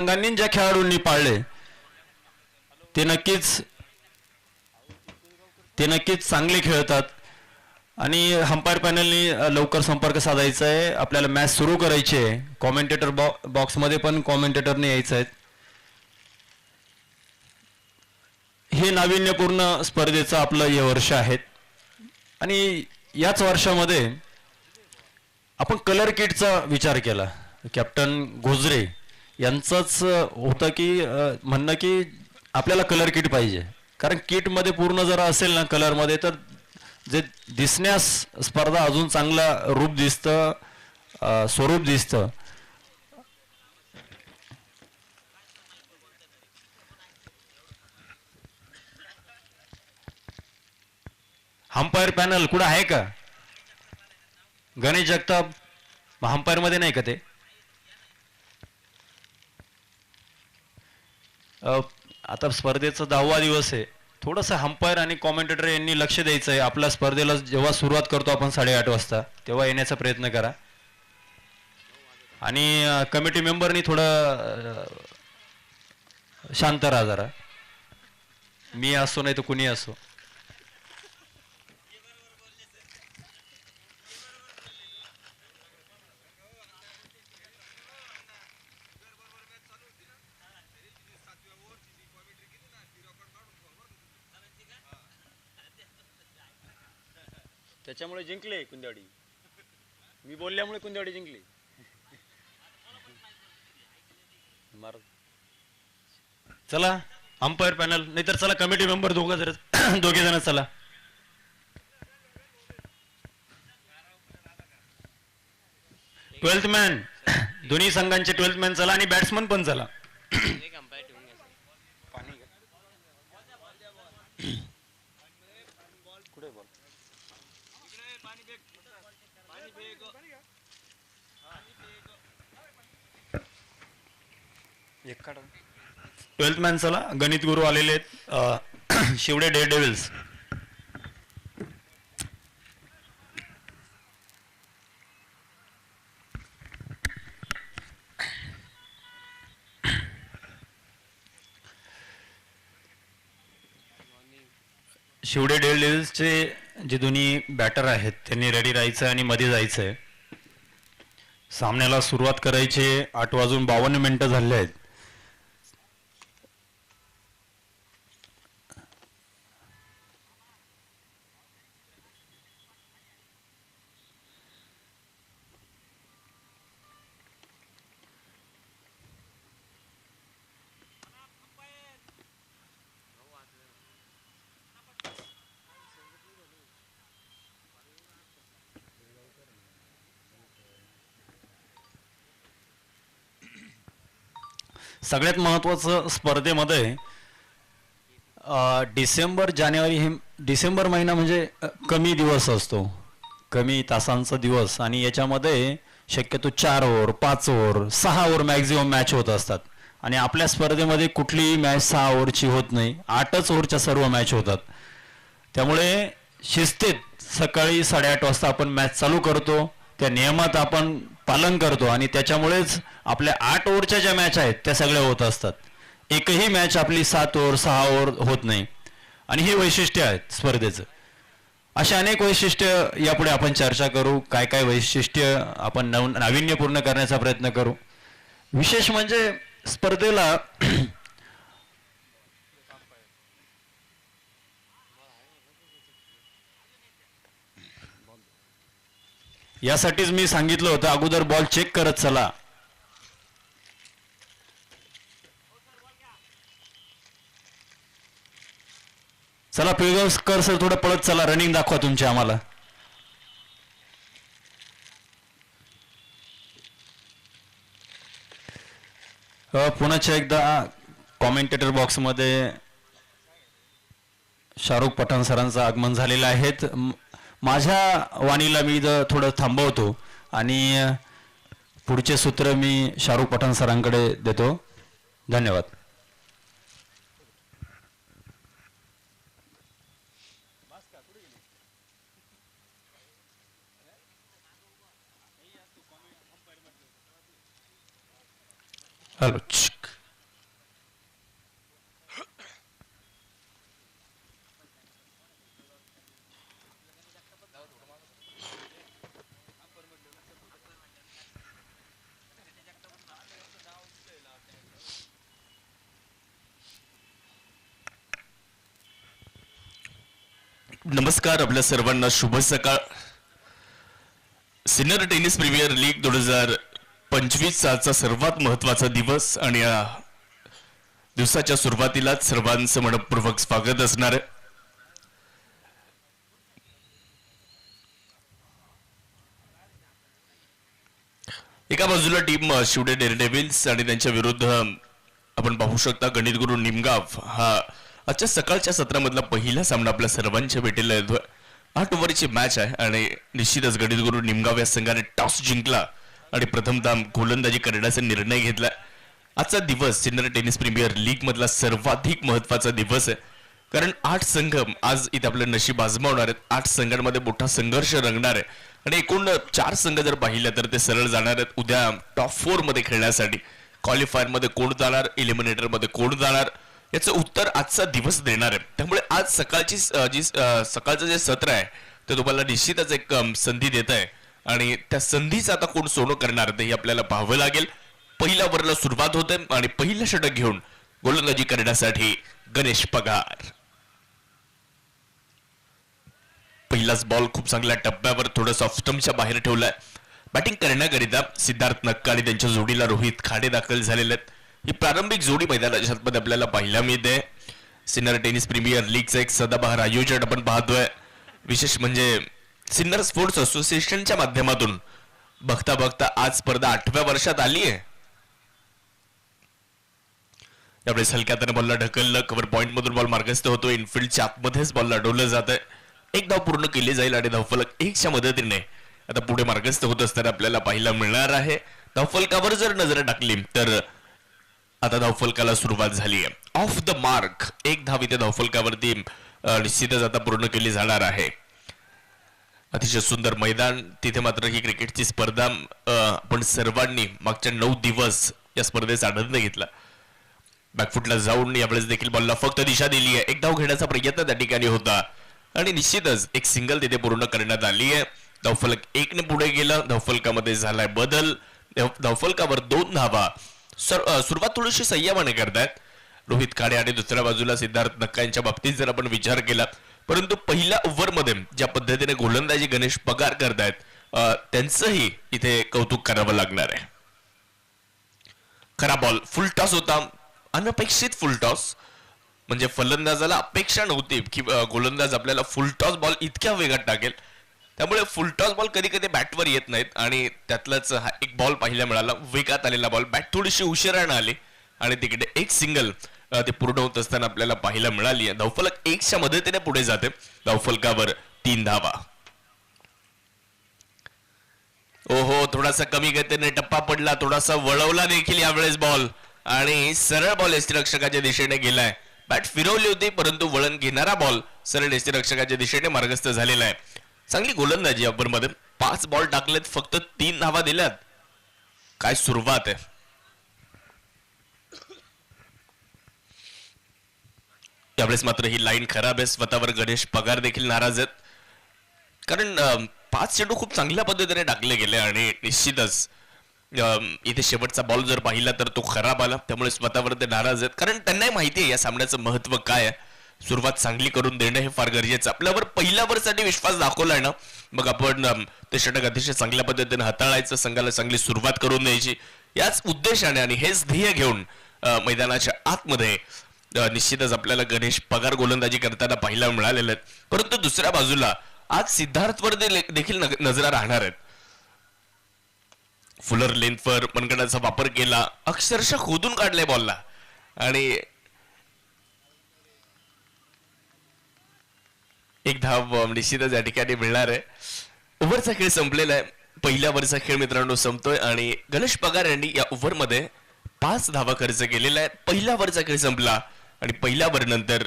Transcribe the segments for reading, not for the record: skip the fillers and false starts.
संघांनी ज्या खेळाडूंनी पाळले ते नक्कीच चांगले खेळतात आणि अंपायर पॅनलनी लवकर संपर्क साधायचा आहे. आपल्याला मॅच सुरू करायची आहे. कॉमेंटेटर बॉक्समध्ये पण कॉमेंटेटरने यायचं आहे. हे नाविन्यपूर्ण स्पर्धेचं आपलं हे वर्ष आहे आणि याच वर्षामध्ये आपण कलर किटचा विचार केला. कॅप्टन गोजरे यांचंच होतं की म्हणणं की आपल्याला कलर किट पाहिजे, कारण किटमध्ये पूर्ण जर असेल ना कलरमध्ये तर जे दिसण्यास स्पर्धा अजून चांगला रूप दिसतं, स्वरूप दिसतं. अंपायर पॅनल कुठं आहे का? गणेश जगताप अंपायर मध्ये नाही का ते? आता स्पर्धेचा 10वा दिवस आहे. थोडंसं अंपायर आणि कॉमेंटेटर यांनी लक्ष द्यायचं आहे. आपल्या स्पर्धेला जेव्हा सुरुवात करतो आपण 8:30 वाजता तेव्हा येण्याचा प्रयत्न करा आणि कमिटी मेंबरनी थोडं शांत राहा जरा. मी असो नाही तर कुणी असो. त्याच्यामुळे जिंकले कुंदवाडी. मी बोलल्यामुळे कुंदवाडी जिंकली. चला अंपायर पॅनल, नाहीतर चला कमिटी मेंबर दोघे जण चला. ट्वेल्थ मॅन, दोन्ही संघांचे 12th मॅन चला आणि बॅट्समन पण चला. ट्वेल्थ मॅन चला. गणित गुरु आलेले आहेत, Shivade dare devil's. Shivade dare डेव्हिल्सचे जे दोन्ही बॅटर आहेत त्यांनी रेडी राहायचं आणि मध्ये जायचंय. सामन्याला सुरुवात करायची. 8:52 झाले आहेत. सगळ्यात महत्त्वाचं स्पर्धेमध्ये डिसेंबर महिना म्हणजे कमी दिवस असतो, कमी तासांचा दिवस, आणि याच्यामध्ये शक्यतो 4 over 5 over 6 over maximum match होत असतात. आणि आपल्या स्पर्धेमध्ये कुठलीही मॅच 6 ओव्हरची होत नाही, 8च ओव्हरच्या सर्व मॅच होतात. त्यामुळे शिस्तीत सकाळी 8:30 वाजता आपण मॅच चालू करतो, त्या नियमात आपण पालन करतो आणि त्याच्यामुळेच आपल्या 8 ओव्हरच्या ज्या मॅच आहेत त्या सगळ्या होत असतात. एकही मॅच आपली 7 ओव्हर 6 ओव्हर होत नाही आणि हे वैशिष्ट्य आहेत स्पर्धेचं. अशा अनेक वैशिष्ट्य यापुढे आपण चर्चा करू. काय काय वैशिष्ट्य आपण नाविन्यपूर्ण करण्याचा प्रयत्न करू. विशेष म्हणजे स्पर्धेला यासाठीच मी सांगितलं होतं अगोदर बॉल चेक करत चला. चला पिळगावकर सर थोडं पळत चला, रनिंग दाखवा तुमची आम्हाला. पुन्हा एकदा कॉमेंटेटर बॉक्समध्ये शाहरुख पठाण सरांचं आगमन झालेलं आहे. माझ्या वाणीला मी थोडं थांबवतो आणि पुढचे सूत्र मी शाहरुख पठाण सरांकडे देतो. धन्यवाद. हॅलो. नमस्कार, आपल्या सर्वांना शुभ सकाळ. सिनियर टेनिस प्रीमियर लीग 2025 चा सर्वात महत्वाचा दिवस आणि या दिवसाच्या सुरुवातीलाच सर्वांचं मनपूर्वक स्वागत असणार आहे. एका बाजूला टीम शिवडे डेअरडेव्हिल्स आणि त्यांच्या विरुद्ध आपण पाहू शकता गणितगुरू निमगाव. हा आजच्या सकाळच्या सत्रामधला पहिला सामना आपल्या सर्वांच्या भेटीला येतोय. 8 ओव्हरची मॅच आहे आणि निश्चितच गणितगुरू निमगाव या संघाने टॉस जिंकला आणि प्रथमतः गोलंदाजी करण्याचा निर्णय घेतला. आजचा दिवस सिनियर टेनिस प्रीमियर लीग मधला सर्वाधिक महत्वाचा दिवस आहे, कारण 8 संघ आज इथे आपलं नशीब आजमावणार आहेत. 8 संघांमध्ये मोठा संघर्ष रंगणार आहे आणि एकूण 4 संघ जर पाहिले तर ते सरळ जाणार आहेत उद्या टॉप 4 मध्ये खेळण्यासाठी. क्वालिफायर मध्ये कोण जाणार, एलिमिनेटर मध्ये कोण जाणार, याचं उत्तर आजचा दिवस देणार आहे. त्यामुळे आज सकाळचं जे सत्र आहे ते तुम्हाला निश्चितच एक संधी देत आहे आणि त्या संधीचं आता कोण सोनं करणार ते आपल्याला पाहावं लागेल. पहिल्या ओव्हरला सुरुवात होते आणि पहिलं षटक घेऊन गोलंदाजी करण्यासाठी गणेश पगार. पहिलाच बॉल खूप चांगल्या टप्प्यावर थोडंसं ऑफ स्टंपच्या बाहेर ठेवलाय. बॅटिंग करण्याकरिता सिद्धार्थ नक्का आणि त्यांच्या जोडीला रोहित खाडे दाखल झालेले आहेत. ही प्रारंभिक जोडी मैदानाच्या आतमध्ये आपल्याला पाहायला मिळते. सिनियर टेनिस प्रीमियर लीगचं एक सदाबहार आयोजन आपण पाहतोय. विशेष म्हणजे सिनियर स्पोर्ट्स असोसिएशनच्या माध्यमातून बघता बघता आज स्पर्धा 8व्या वर्षात आली आहे. यावेळेस हलक्या हाताने बॉलला ढकललं, कव्हर पॉइंट मधून बॉल मार्गस्थ होतो. इनफिल्डच्या आतमध्येच बॉलला अडवलं जात आहे. एक धाव पूर्ण केली जाईल आणि धावफलक 1च्या मदतीने आता पुढे मार्गस्थ होत असताना आपल्याला पाहायला मिळणार आहे. धावफलकावर जर नजर टाकली तर आता धावफलकाला सुरुवात झाली आहे. ऑफ द मार्क 1 धाव इथे धावफलकावरती निश्चितच आता पूर्ण केली जाणार आहे. अतिशय सुंदर मैदान. तिथे मात्र ही क्रिकेटची स्पर्धा आपण सर्वांनी मागच्या 9 दिवस या स्पर्धेचा आनंद घेतला. बॅकफुटला जाऊन यावेळेस देखील बॉलला फक्त दिशा दिली आहे. एक धाव घेण्याचा प्रयत्न त्या ठिकाणी होता आणि निश्चितच एक सिंगल तिथे पूर्ण करण्यात आली आहे. धावफलक 1 ने पुढे गेला. धावफलकामध्ये झालाय बदल. धावफलकावर 2 धावा. सुरुवात थोडीशी संयमाने करतायत रोहित खाडे आणि दुसऱ्या बाजूला सिद्धार्थ नक्का यांच्या बाबतीत जर आपण विचार केला, परंतु पहिल्या ओव्हरमध्ये ज्या पद्धतीने गोलंदाजी गणेश पगार करतायत त्यांचंही इथे कौतुक करावं लागणार आहे. खरा बॉल फुल टॉस होता, अनपेक्षित फुल टॉस. म्हणजे फलंदाजाला अपेक्षा नव्हती की गोलंदाज आपल्याला फुल टॉस बॉल इतक्या वेगात टाकेल. त्यामुळे फुल टॉस बॉल कधी कधी बॅटवर येत नाहीत आणि त्यातलाच हा एक बॉल पाहायला मिळाला. वेगात आलेला बॉल, बॅट थोडीशी उशिराने आली आणि तिकडे एक सिंगल ते पूर्ण होत असताना आपल्याला पाहायला मिळाली. धावफलक 1च्या मदतीने पुढे जाते. धावफलकावर 3 धावा. ओहो, थोडासा कमी गतीने टप्पा पडला, थोडासा वळवला देखील यावेळेस बॉल आणि सरळ बॉल यष्टीरक्षकाच्या दिशेने गेलाय. बॅट फिरवली होती परंतु वळण घेणारा बॉल सरळ यष्टीरक्षकाच्या दिशेने मार्गस्थ झालेला आहे. चांगली गोलंदाजी मध्ये 5 बॉल टाकलेत, फक्त 3 धावा दिल्यात. काय सुरुवात आहे. त्यावेळेस मात्र ही लाईन खराब आहे. स्वतःवर गणेश पगार देखील नाराज आहेत, कारण 5 चेंडू खूप चांगल्या पद्धतीने टाकले गेले आणि निश्चितच इथे शेवटचा बॉल जर पाहिला तर तो खराब आला. त्यामुळे स्वतःवर ते नाराज आहेत, कारण त्यांनाही माहिती आहे या सामन्याचं महत्व काय आहे. सुरुवात चांगली करून देणं हे फार गरजेचं. आपल्यावर पहिल्या ओव्हरसाठी विश्वास दाखवलाय ना, मग आपण ते षटक अतिशय चांगल्या पद्धतीने हाताळायचं, संघाला चांगली सुरुवात करून द्यायची, याच उद्देशाने आणि हेच ध्येय घेऊन मैदानाच्या आतमध्ये निश्चितच आपल्याला गणेश पगार गोलंदाजी करताना पाहायला मिळालेले आहेत. परंतु दुसऱ्या बाजूला आज सिद्धार्थवर देखील नजरा राहणार आहेत. फुलर लेंथवर मनगटाचा वापर केला, अक्षरशः खोदून काढले बॉलला आणि एक धाव निश्चितच या ठिकाणी मिळणार आहे. ओव्हरचा खेळ संपलेला आहे. पहिल्या ओव्हरचा खेळ मित्रांनो संपतोय आणि गणेश पगार यांनी या ओव्हरमध्ये 5 धावा खर्च केलेला आहे. पहिल्या ओव्हरचा खेळ संपला आणि पहिल्या ओव्हर नंतर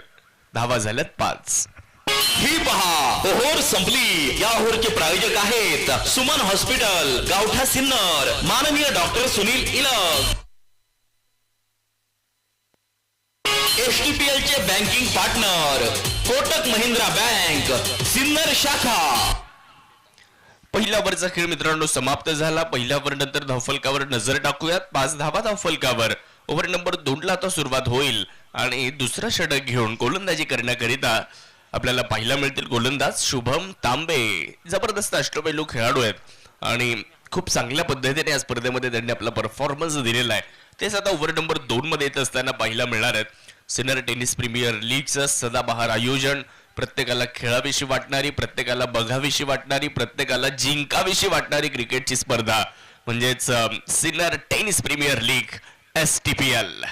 धावा झाल्यात 5. ही पहा ओव्हर संपली. या ओव्हरचे प्रायोजक आहेत सुमन हॉस्पिटल, गावठा सिन्नर, माननीय डॉक्टर सुनील इलक. एचटीपीएल चे banking partner Kotak Mahindra bank, Sinnar शाखा. पहिल्या ओव्हरचा खेळ मित्रांनो समाप्त झाला. पहिल्या ओव्हर नंतर धावफलकावर नजर टाकूयात. 5 धावा धावफलकावर. ओव्हर नंबर 2 ला आता सुरुवात होईल आणि दुसरा षटक घेऊन गोलंदाजी करण्याकरिता आपल्याला पाहायला मिळतील गोलंदाज शुभम तांबे. जबरदस्त अष्टपैलू खेळाडू आहेत आणि खूप चांगल्या पद्धतीने या स्पर्धेमध्ये त्यांनी आपला परफॉर्मन्स दिलेला आहे. तेच आता ओव्हर नंबर 2 मध्ये येत असताना पाहायला मिळणार आहेत. सिनियर टेनिस प्रीमियर लीगचं सदाबहार आयोजन, प्रत्येकाला खेळाविषयी वाटणारी, प्रत्येकाला बघाविषयी वाटणारी, प्रत्येकाला जिंकाविषयी वाटणारी क्रिकेटची स्पर्धा म्हणजेच senior tennis premier league STPL.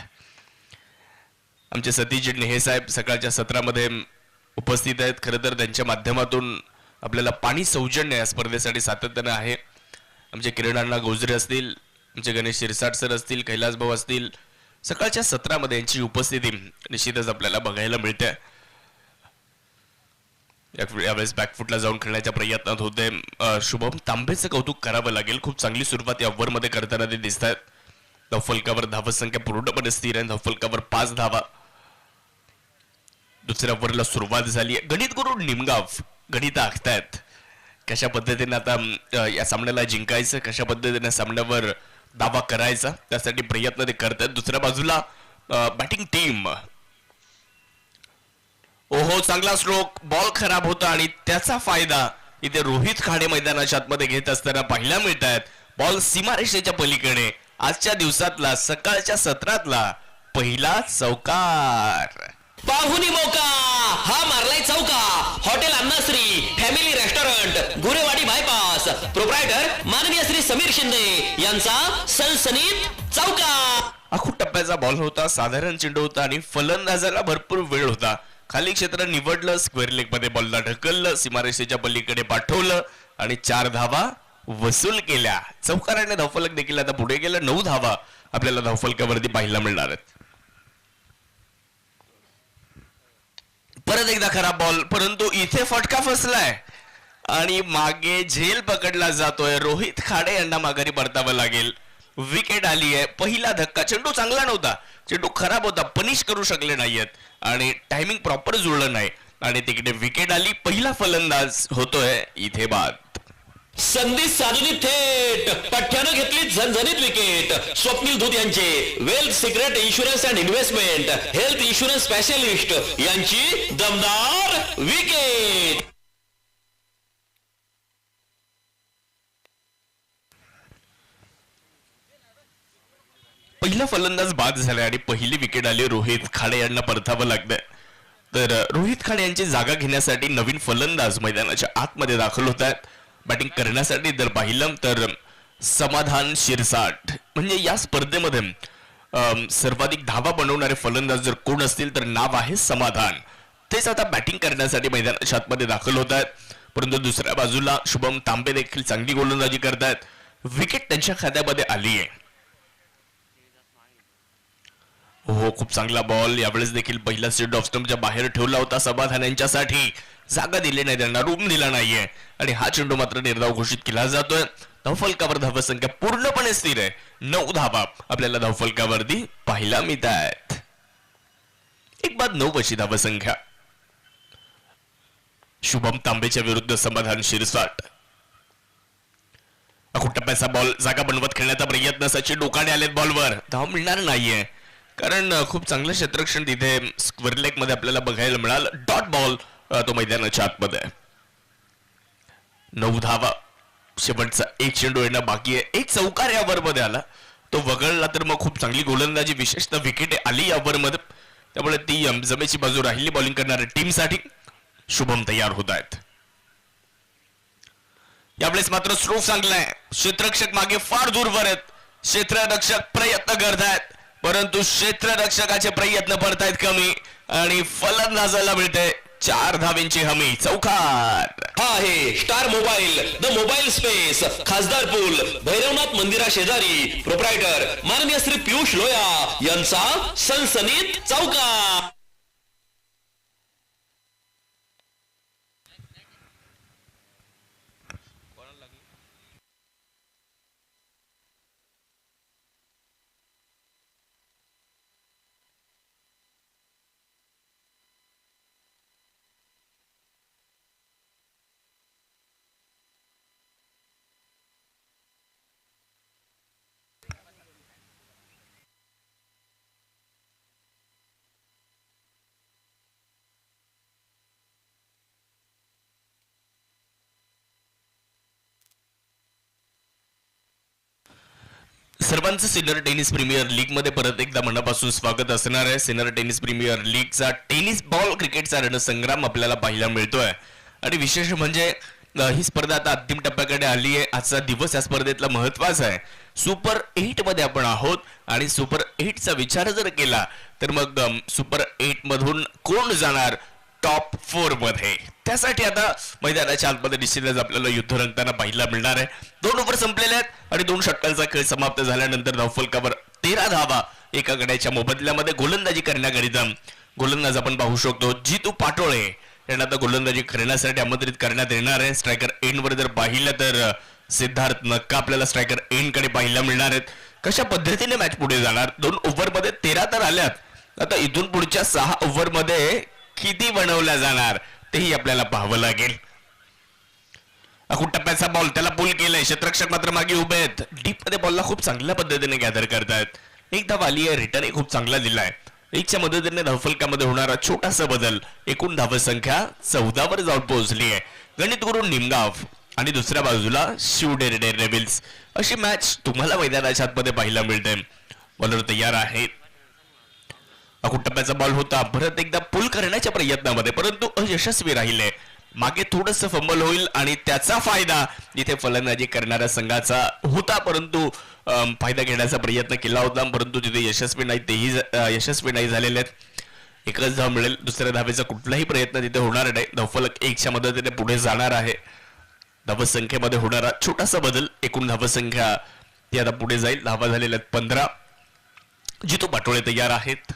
आमचे सतीश नेहे साहेब सकाळच्या सत्रामध्ये उपस्थित आहेत. खरं तर त्यांच्या माध्यमातून आपल्याला पाणी सौजन्य या स्पर्धेसाठी सातत्यानं आहे. आमचे किरण अण्णा गोजरे असतील, आमचे गणेश शिरसाट सर असतील, कैलास भाऊ असतील, सकाळच्या सत्रामध्ये यांची उपस्थिती निश्चितच आपल्याला बघायला मिळते. यावेळेस बॅकफुटला जाऊन खेळण्याच्या प्रयत्नात होते. शुभम तांबेचं कौतुक करावं लागेल. खूप चांगली सुरुवात या ओव्हरमध्ये करताना ते दिसत आहेत. धावफलकावर धावसंख्या पूर्णपणे स्थिर आहे. धावफलकावर 5 धावा. दुसऱ्या ओव्हरला सुरुवात झाली आहे. गणित गुरु निमगाव गणित आखतायत कशा पद्धतीने आता या सामन्याला जिंकायचं, कशा पद्धतीने सामन्यावर दावा करायचा, त्यासाठी प्रयत्न ते करतात. दुसऱ्या बाजूला बॅटिंग टीम. ओहो, चांगला स्ट्रोक, बॉल खराब होता आणि त्याचा फायदा इथे रोहित खाडे मैदानाच्या आतमध्ये घेत असताना पाहायला मिळत आहेत. बॉल सीमारेषेच्या पलीकडे आजच्या दिवसातला सकाळच्या सत्रातला पहिला चौकार. पाहुणी मौका हा मारलाय चौका. Hotel Annashree family restaurant Gurewadi bypass proprietor माननीय श्री समीर शिंदे यांचा सनसनीत चौका. आखूड टप्प्याचा बॉल होता, साधारण चेंडू होता आणि फलंदाजाला भरपूर वेळ होता. खाली क्षेत्र निवडलं, स्क्वेअर लेग मध्ये बॉलला ढकललं, सीमारेषेच्या पलीकडे पाठवलं आणि 4 धावा वसूल केल्या. चौकाराने धावफलक देखील आता पुढे गेलं. 9 धावा आपल्याला धावफलकावरती पाहायला मिळणार आहेत. परत एकदा खराब बॉल, परंतु इथे फटका फसलाय आणि मागे झेल पकडला जातोय. रोहित खाडे यांना माघारी परतावं लागेल. विकेट आली आहे. पहिला धक्का. चेंडू चांगला नव्हता, चेंडू खराब होता, पनिश करू शकले नाहीयेत आणि टायमिंग प्रॉपर जुळलं नाही आणि तिकडे विकेट आली. पहिला फलंदाज होतोय इथे बाद. संधी साधली थेट पठ्ठ्यानं घेतली झणझणीत विकेट. स्वप्नील धूत यांचे wealth secret insurance and investment health insurance specialist यांची दमदार विकेट. पहिला फलंदाज बाद झालाय आणि पहिली विकेट आली. रोहित खाडे यांना परतावं लागतंय. तर रोहित खाडे यांची जागा घेण्यासाठी नवीन फलंदाज मैदानाच्या आतमध्ये दाखल होत आहेत. बॅटिंग करण्यासाठी जर पाहिलं तर समाधान शिरसाट, म्हणजे या स्पर्धेमध्ये सर्वाधिक धावा बनवणारे फलंदाज जर कोण असतील तर नाव आहे समाधान. तेच आता बॅटिंग करण्यासाठी मैदानाच्या आतमध्ये दाखल होत आहेत. परंतु दुसऱ्या बाजूला शुभम तांबे देखील चांगली गोलंदाजी करतायत. विकेट त्यांच्या खात्यामध्ये आली आहे. हो, खूप चांगला बॉल. यावेळेस देखील पहिला सेट ऑफ स्टंपच्या बाहेर ठेवला होता समाधान यांच्यासाठी. जागा दिली नाही त्यांना, रूम दिला नाहीये आणि हा चेंडू मात्र निर्धाव घोषित केला जातोय. धावफलकावर धावसंख्या पूर्णपणे स्थिर आहे. 9 धावा आपल्याला धावफलकावरती पाहायला मिळत आहेत. 1-9 अशी धावसंख्या. शुभम तांबेच्या विरुद्ध समाधान शिरसाट. आखूड टप्प्याचा बॉल जागा बनवत खेळण्याचा प्रयत्न. सचिन डोकाणे आलेत बॉलवर. धाव मिळणार नाहीये कारण खूप चांगलं क्षेत्ररक्षण तिथे स्क्वेअर लेग मध्ये आपल्याला बघायला मिळालं. डॉट बॉल तो मैदानाच्या आतमध्ये. 9 धावा. शेवटचा एक चेंडू येणं बाकी आहे. एक चौकार या ओव्हर मध्ये आला, तो वगळला तर मग खूप चांगली गोलंदाजी, विशेषतः विकेट आली या ओव्हर मध्ये. त्यामुळे ती जमेची बाजू राहिली बॉलिंग करणाऱ्या टीमसाठी. शुभम तयार होत आहेत. यावेळेस मात्र स्ट्रोक चांगलाय. क्षेत्ररक्षक मागे फार दूरवर आहेत. क्षेत्ररक्षक प्रयत्न करतायत परंतु क्षेत्ररक्षकाचे प्रयत्न पडतायत कमी आणि फलंदाजाला मिळते 4 धावेंची हमी. चौकार. हा आहे star mobile, the mobile space, खासदार पूल, भैरवनाथ मंदिरा शेजारी, प्रोप्रायटर माननीय श्री पियुष लोया यांचा सनसनीत चौकार. सर्वांचं सिनियर टेनिस प्रीमियर लीग मध्ये परत एकदा मनापासून स्वागत असणार आहे. सिनियर टेनिस प्रीमियर लीगचा टेनिस बॉल क्रिकेटचा रणसंग्राम आपल्याला पाहायला मिळतोय आणि विशेष म्हणजे ही स्पर्धा आता अंतिम टप्प्याकडे आली आहे. आजचा दिवस या स्पर्धेतला महत्वाचा आहे. सुपर 8 मध्ये आपण आहोत आणि सुपर 8 चा विचार जर केला तर मग सुपर 8 मधून कोण जाणार टॉप 4 मध्ये, त्यासाठी आता मैदानाच्या आतमध्ये निश्चितच आपल्याला युद्ध रंगताना पाहायला मिळणार आहे. 2 ओव्हर संपलेले आहेत आणि 2 षटकांचा खेळ समाप्त झाल्यानंतर धावफलकावर 13 धावा एका गड्याच्या मोबदल्यामध्ये. गोलंदाजी करण्याकरिता गोलंदाज आपण पाहू शकतो जितू पाटोळे यांना आता गोलंदाजी करण्यासाठी आमंत्रित करण्यात येणार आहे. स्ट्रायकर एंड वर जर पाहिलं तर सिद्धार्थ नक्का आपल्याला स्ट्रायकर एंड कडे पाहायला मिळणार आहेत. कशा पद्धतीने मॅच पुढे जाणार, 2 ओव्हर मध्ये 13 तर आल्यात, आता इथून पुढच्या 6 ओव्हर मध्ये किती बनवल्या जाणार तेही आपल्याला पाहावं लागेल. अखूट टप्प्याचा बॉल त्याला पुल केलंय, क्षेत्ररक्षक मात्र मागे उभे आहेत. डीप मध्ये बॉलला खूप चांगल्या पद्धतीने गॅदर करतायत. एक धाव आली आहे, रिटर्न खूप चांगला दिलाय. 1च्या मदतीने धावफलकामध्ये होणारा छोटासा बदल, एकूण धावसंख्या 14 वर जाऊन पोहोचली आहे. गणित गुरु निमगाव आणि दुसऱ्या बाजूला शिव डेअर डेव्हिल्स अशी मॅच तुम्हाला मैदानाच्या आतमध्ये पाहायला मिळते. बॉलर तयार आहेत. अखूट टप्प्याचा बॉल होता, परत एकदा पुल करण्याच्या प्रयत्नामध्ये परंतु अयशस्वी राहिले. मागे थोडंसं फंबल होईल आणि त्याचा फायदा इथे फलंदाजी करणाऱ्या संघाचा होता, परंतु फायदा घेण्याचा प्रयत्न केला होता परंतु तिथे यशस्वी नाही, तेही यशस्वी नाही झालेले आहेत. एकच धाव मिळेल, दुसऱ्या धावेचा कुठलाही प्रयत्न तिथे होणार नाही. धावफलक 1च्या मदतीने पुढे जाणार आहे. धावसंख्येमध्ये होणारा छोटासा बदल, एकूण धावसंख्या ती आता पुढे जाईल. धावा झालेल्या 15. जितू पाटोळे तयार आहेत.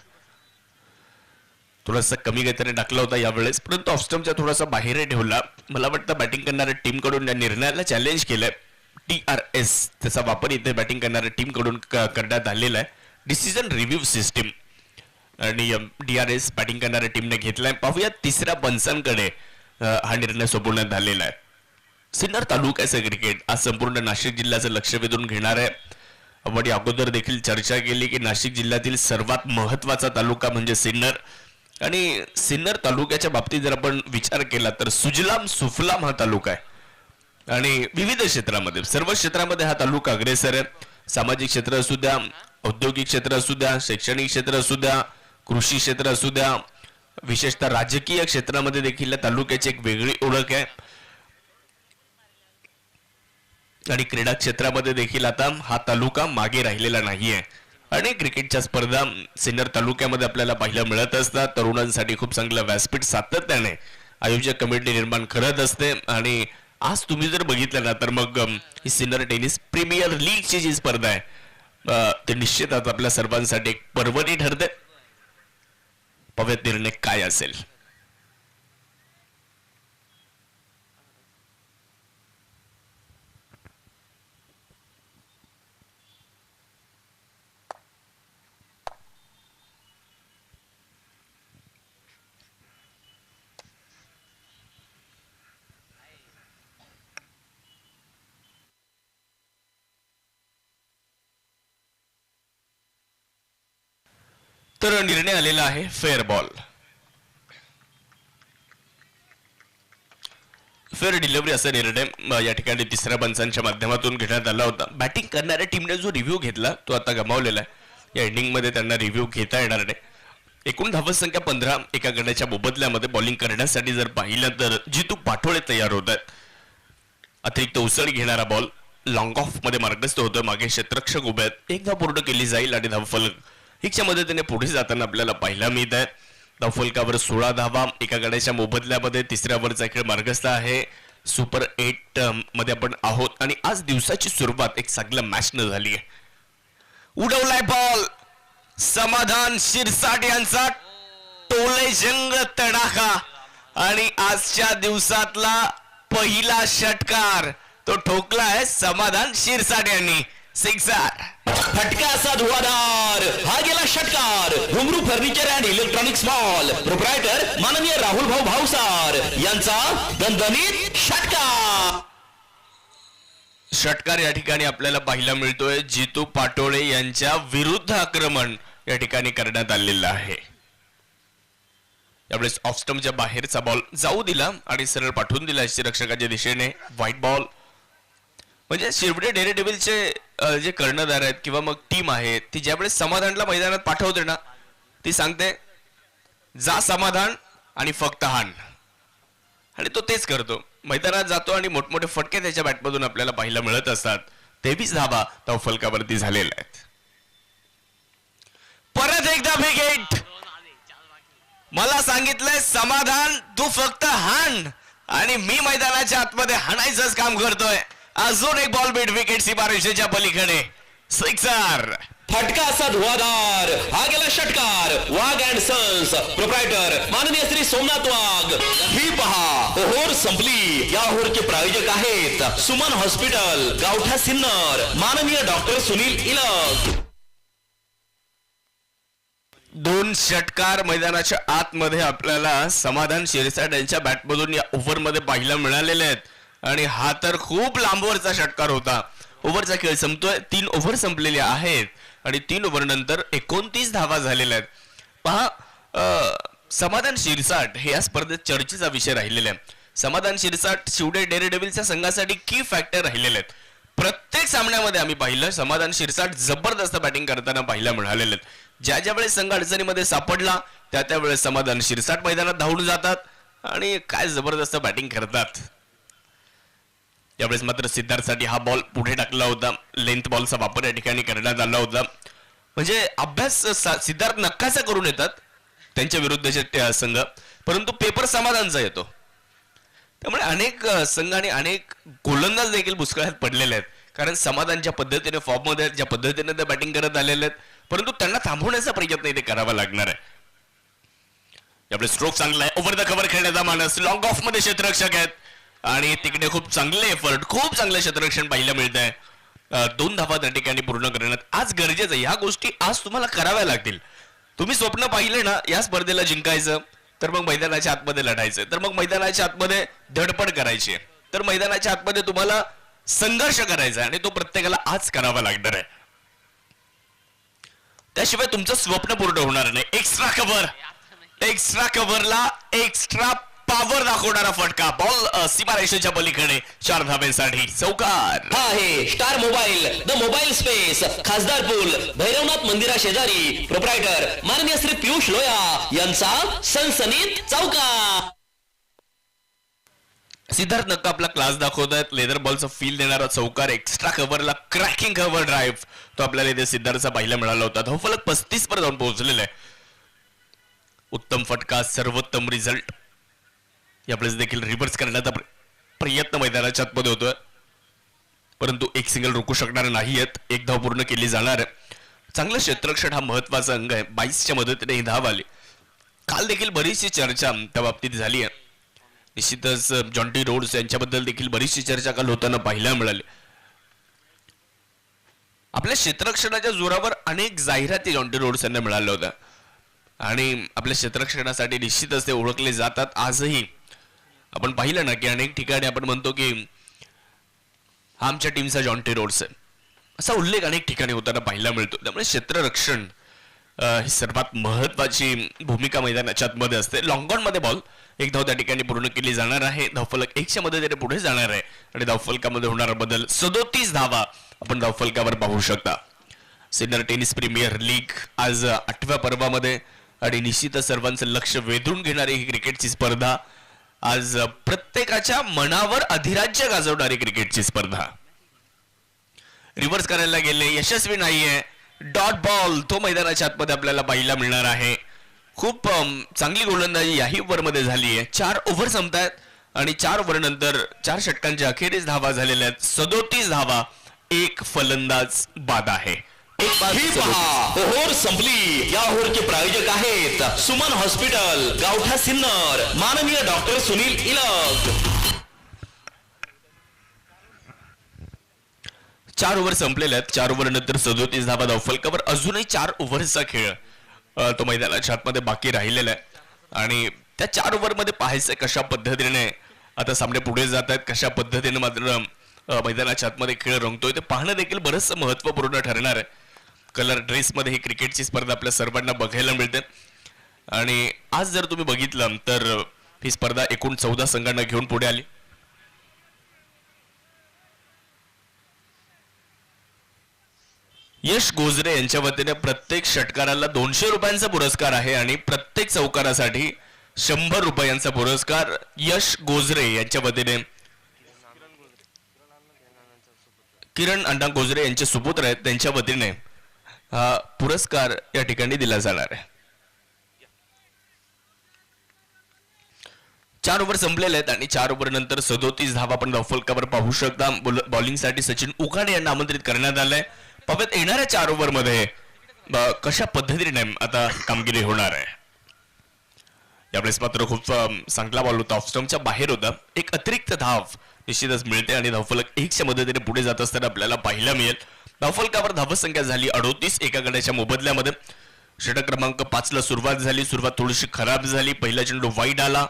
थोडासा कमी गतीने टाकला होता यावेळेस परंतु ऑफस्टम्पच्या थोडासा बाहेर ठेवला. मला वाटतं बॅटिंग करणाऱ्या टीम कडून या निर्णयाला चॅलेंज केलंय. TRS त्याचा वापर इथे बॅटिंग करणाऱ्या टीम कडून करण्यात आलेला आहे. डिसिजन रिव्ह्यू सिस्टीम आणि DRS बॅटिंग करणाऱ्या टीमने घेतलाय. पाहूया तिसऱ्या पंचांकडे हा निर्णय सोपवण्यात आलेला आहे. सिन्नर तालुक्याचं क्रिकेट आज संपूर्ण नाशिक जिल्ह्याचं लक्ष वेधून घेणार आहे. आपण अगोदर देखील चर्चा केली की नाशिक जिल्ह्यातील सर्वात महत्वाचा तालुका म्हणजे सिन्नर आणि सिन्नर तालुक्याच्या बाबतीत जर आपण विचार केला तर सुजलाम सुफलाम हा तालुका आहे आणि विविध क्षेत्रामध्ये सर्व क्षेत्रामध्ये हा तालुका अग्रेसर आहे. सामाजिक क्षेत्र असू द्या, औद्योगिक क्षेत्र असू द्या, शैक्षणिक क्षेत्र असू द्या, कृषी क्षेत्र असू द्या, विशेषतः राजकीय क्षेत्रामध्ये देखील या तालुक्याची एक वेगळी ओळख आहे आणि क्रीडा क्षेत्रामध्ये देखील आता हा तालुका मागे राहिलेला नाहीये. अनेक क्रिकेटच्या स्पर्धा सिन्नर तालुक्यामध्ये आपल्याला पाहायला मिळत असतात. तरुणांसाठी खूप चांगलं व्यासपीठ सातत्याने आयोजक कमिटी निर्माण करत असते आणि आज तुम्ही जर बघितलं ना तर मग ही सिन्नर टेनिस प्रीमियर लीगची जी स्पर्धा आहे ते निश्चितच आपल्या सर्वांसाठी एक पर्वणी ठरते. पाहूयात निर्णय काय असेल. तर निर्णय आलेला आहे फेअर बॉल. फेअर डिलिव्हरी असा निर्णय या ठिकाणी तिसऱ्या पंचांच्या माध्यमातून घेण्यात आला होता. बॅटिंग करणाऱ्या टीमने जो रिव्ह्यू घेतला तो आता गमावलेला आहे. या इनिंग मध्ये त्यांना रिव्ह्यू घेता येणार नाही. एकूण धावसंख्या 15. एका गड्याच्या मोबदल्यामध्ये बॉलिंग करण्यासाठी जर पाहिलं तर जितू पाटोळे तयार होत आहेत. अतिरिक्त उसळ घेणारा बॉल लॉंग ऑफ मध्ये मार्गस्थ होतोय. मागे क्षेत्ररक्षक उभे आहेत. एक धाव पूर्ण केली जाईल आणि धावफलक 1च्या मदतीने पुढे जाताना आपल्याला पाहायला मिळत आहे. धावफलकावर 16 धावा एका गड्याच्या मोबदल्यामध्ये. तिसऱ्या ओव्हरचा खेळ मार्गस्थ आहे. सुपर 8 मध्ये आपण आहोत आणि आज दिवसाची सुरुवात एक चांगल्या मॅच न झाली आहे. उडवलाय बॉल, समाधान शिरसाट यांचा टोले जंग तडाखा आणि आजच्या दिवसातला पहिला षटकार तो ठोकलाय समाधान शिरसाट यांनी. सिक्सर, फटका असा धुवाधार, हा गेला षटकार. घुंगरू furniture and electronics mall proprietor माननीय राहुल भाऊ भावसार यांचा दणदणीत षटकार. षटकार या ठिकाणी आपल्याला पाहायला मिळतोय. जितू पाटोळे यांच्या विरुद्ध आक्रमण या ठिकाणी करण्यात आलेलं आहे. यावेळेस ऑफ स्टंपच्या बाहेरचा बॉल जाऊ दिला आणि सरळ पाठवून दिला रक्षकाच्या दिशेने. व्हाईट बॉल म्हणजे शिरवडे डेअरडेव्हिल्सचे जे कर्णधार आहेत किंवा मग टीम आहे ती ज्यावेळेस समाधानला मैदानात पाठवते ना, ती सांगते जा समाधान आणि फक्त हाण, आणि तो तेच करतो. मैदानात जातो आणि मोठमोठे फटके त्याच्या बॅटमधून आपल्याला पाहायला मिळत असतात. 23 धावा धावफलकावरती झालेल्या आहेत. परत एकदा विकेट. मला सांगितलंय समाधान तू फक्त हाण, आणि मी मैदानाच्या आतमध्ये हाणायचंच काम करतोय. अजून एक बॉल बीट विकेट सीमारेषेच्या पलीकडे. सिक्सर. फटका असा धुवाधार. हा गेला षटकार. वाघ अँड सन्स प्रोप्रायटर माननीय श्री सोमनाथ वाघ. ही पहा ओव्हर संपली. या ओव्हरचे प्रायोजक आहेत सुमन हॉस्पिटल, गावठा सिन्नर, माननीय डॉक्टर सुनील इलक. 2 षटकार मैदानाच्या आतमध्ये आपल्याला समाधान शिरसाट यांच्या बॅटमधून या ओव्हरमध्ये पाहायला मिळालेले आहेत, आणि हा तर खूप लांबवरचा षटकार होता. ओव्हरचा खेळ संपतोय. 3 ओव्हर संपलेले आहेत आणि 3 ओव्हर नंतर 29 धावा झालेल्या आहेत. पहा, समाधान शिरसाट हे या स्पर्धेत चर्चेचा विषय राहिलेला आहे. समाधान शिरसाट शिवडे डेअरडेव्हिल्सच्या संघासाठी की फॅक्टर राहिलेले आहेत. प्रत्येक सामन्यामध्ये आम्ही पाहिलं समाधान शिरसाट जबरदस्त बॅटिंग करताना पाहायला मिळालेले आहेत. ज्या वेळेस संघ अडचणीमध्ये सापडला त्या वेळेस समाधान शिरसाट मैदानात धावून जातात आणि काय जबरदस्त बॅटिंग करतात. यावेळेस मात्र सिद्धार्थसाठी हा बॉल पुढे टाकला होता. लेंथ बॉलचा वापर या ठिकाणी करण्यात आला होता. म्हणजे अभ्यास सिद्धार्थ नक्काचा करून येतात त्यांच्या विरुद्धचे संघ, परंतु पेपर समाधानचा येतो. त्यामुळे अनेक संघ आणि अनेक गोलंदाज देखील भुसकाळात पडलेले आहेत, कारण समाधान ज्या पद्धतीने फॉर्म मध्ये ज्या पद्धतीने ते बॅटिंग करत आलेले आहेत, परंतु त्यांना थांबवण्याचा प्रयत्न इथे करावा लागणार आहे. यावेळी स्ट्रोक चांगला आहे. ओव्हर द कव्हर खेळण्याचा मानस. लॉंग ऑफ मध्ये क्षेत्ररक्षक आहेत आणि तिकडे खूप चांगले एफर्ट, खूप चांगलं क्षेत्ररक्षण पाहायला मिळत आहे. 2 धावा त्या ठिकाणी पूर्ण करण्यात आज गरजेचं आहे. ह्या गोष्टी आज तुम्हाला कराव्या लागतील. तुम्ही स्वप्न पाहिले ना या स्पर्धेला जिंकायचं, तर मग मैदानाच्या आतमध्ये लढायचं, तर मग मैदानाच्या आतमध्ये धडपड करायची, तर मैदानाच्या आतमध्ये तुम्हाला संघर्ष करायचा, आणि तो प्रत्येकाला आज करावा लागणार आहे. त्याशिवाय तुमचं स्वप्न पूर्ण होणार नाही. एक्स्ट्रा कव्हरला एक्स्ट्रा पॉवर दाखवणारा फटका. बॉल सीमारेषेच्या पलीकडे 4 धाब्यांसाठी चौकार. हा आहे star mobile, the mobile space, खासदार पूल, भैरवनाथ मंदिरा शेजारी, प्रोप्रायटर माननीय श्री पियुष लोया यांचा सनसनीत चौकार. सिद्धार्थ नक्का आपला क्लास दाखवतायत. लेदर बॉलचा फील देणारा चौकार. एक्स्ट्रा कव्हरला क्रॅकिंग कव्हर ड्राईव्ह तो आपल्याला इथे सिद्धार्थचा पाहायला मिळाला होता. धावफलक 35 वर जाऊन पोहोचलेला आहे. उत्तम फटका, सर्वोत्तम रिझल्ट. यावेळेस देखील रिव्हर्स करण्याचा प्रयत्न मैदानाच्या आतमध्ये होतोय, परंतु एक सिंगल रोखू शकणार नाहीयेत. 1 धाव पूर्ण केली जाणार आहे. चांगलं क्षेत्ररक्षण हा महत्वाचा अंग आहे. 22च्या मदतीने ही धाव आली. काल देखील बरीचशी चर्चा त्या बाबतीत झाली आहे. निश्चितच जॉन्टी रोड्स यांच्याबद्दल देखील बरीचशी चर्चा काल होताना पाहायला मिळाली. आपल्या क्षेत्ररक्षणाच्या जोरावर अनेक जाहिराती जॉन्टी रोड्स यांना मिळाल्या होत्या, आणि आपल्या क्षेत्ररक्षणासाठी निश्चितच ते ओळखले जातात. आजही आपण पाहिलं ना की अनेक ठिकाणी आपण म्हणतो की हा आमच्या टीमचा जॉन्टी रोड्स आहे, असा उल्लेख अनेक ठिकाणी होताना पाहायला मिळतो. त्यामुळे क्षेत्ररक्षण ही सर्वात महत्वाची भूमिका मैदानाच्या आतमध्ये असते. लॉंग ऑन मध्ये बॉल 1 धाव त्या ठिकाणी पूर्ण केली जाणार आहे. धावफलक 1च्या मदतीने पुढे जाणार आहे, आणि धावफलकामध्ये होणारा बदल 37 धावा आपण धावफलकावर पाहू शकता. सिनियर टेनिस प्रीमियर लीग आज 8व्या पर्वामध्ये, आणि निश्चितच सर्वांचं लक्ष वेधून घेणारी ही क्रिकेटची स्पर्धा. आज प्रत्येकाच्या मनावर अधिराज्य गाजवणारी क्रिकेटची स्पर्धा. रिव्हर्स करायला गेले, यशस्वी नाहीये. डॉट बॉल तो मैदानाच्या आतमध्ये आपल्याला पाहायला मिळणार आहे. खूप चांगली गोलंदाजी याही ओव्हरमध्ये झाली आहे. 4 ओव्हर संपतायत, आणि 4 ओव्हर नंतर 4 षटकांच्या अखेरीस धावा झालेल्या आहेत. 37 धावा. 1 फलंदाज बाद आहे. ही पहा ओव्हर संपली. या ओव्हरचे प्रायोजक आहेत सुमन हॉस्पिटल, गावठा सिन्नर, माननीय डॉक्टर सुनील इलक. 4 ओव्हर संपलेले आहेत. 4 ओव्हर नंतर 37 धावा धावफलकावर. अजूनही 4 ओव्हरचा खेळ तो मैदानाच्या आतमध्ये बाकी राहिलेला आहे, आणि त्या 4 ओव्हरमध्ये पाहायचं कशा पद्धतीने आता सामने पुढे जात आहेत, कशा पद्धतीने मात्र मैदानाच्या आतमध्ये खेळ रंगतोय ते पाहणं देखील बरंच महत्वपूर्ण ठरणार आहे. कलर ड्रेसमध्ये ही क्रिकेटची स्पर्धा आपल्या सर्वांना बघायला मिळते, आणि आज जर तुम्ही बघितलं तर ही स्पर्धा एकूण 14 संघांना घेऊन पुढे आली. यश गोजरे यांच्या वतीने प्रत्येक षटकाराला 200 रुपयांचा पुरस्कार आहे आणि प्रत्येक चौकारासाठी 100 रुपयांचा पुरस्कार यश गोजरे यांच्या वतीने किरण अण्णा गोजरे यांचे सुपुत्र आहेत त्यांच्या वतीने हा पुरस्कार या ठिकाणी दिला जाणार आहे. 4 ओव्हर संपलेले आहेत आणि 4 ओव्हर नंतर 37 धावा आपण धावफलकावर पाहू शकता. बॉलिंग साठी सचिन उकाडे यांना आमंत्रित करण्यात आलंय. पाहत येणाऱ्या 4 ओव्हर मध्ये कशा पद्धतीने आता कामगिरी होणार आहे. यावेळेस मात्र खूप चांगला बॉल होता, ऑफ स्टंपच्या बाहेर होता. एक अतिरिक्त धाव निश्चितच मिळते आणि धावफलक 1च्या मदतीने पुढे जात असताना आपल्याला पाहायला मिळेल. धावफलकावर धावसंख्या झाली 38 एका गड्याच्या मोबदल्यामध्ये. षटक क्रमांक 5 ला सुरुवात झाली. सुरुवात थोडीशी खराब झाली. पहिला चेंडू वाईड आला.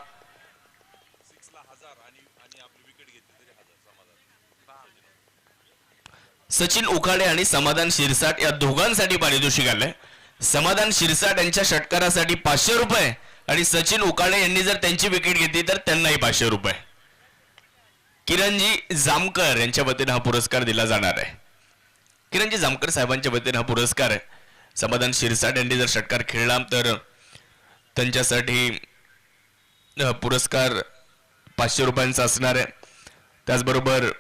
सचिन उकाडे आणि समाधान शिरसाट या दोघांसाठी पारितोषिक आलंय. समाधान शिरसाट यांच्या षटकारासाठी 500 रुपये आणि सचिन उकाडे यांनी जर त्यांची विकेट घेतली तर त्यांनाही 500 रुपये. किरणजी जामकर यांच्या वतीने हा पुरस्कार दिला जाणार आहे. किरणजी जामकर साहेबांच्या वतीने हा पुरस्कार आहे. समाधान शिरसाट यांनी जर षटकार खेळला तर त्यांच्यासाठी पुरस्कार 500 रुपयांचा असणार आहे. त्याचबरोबर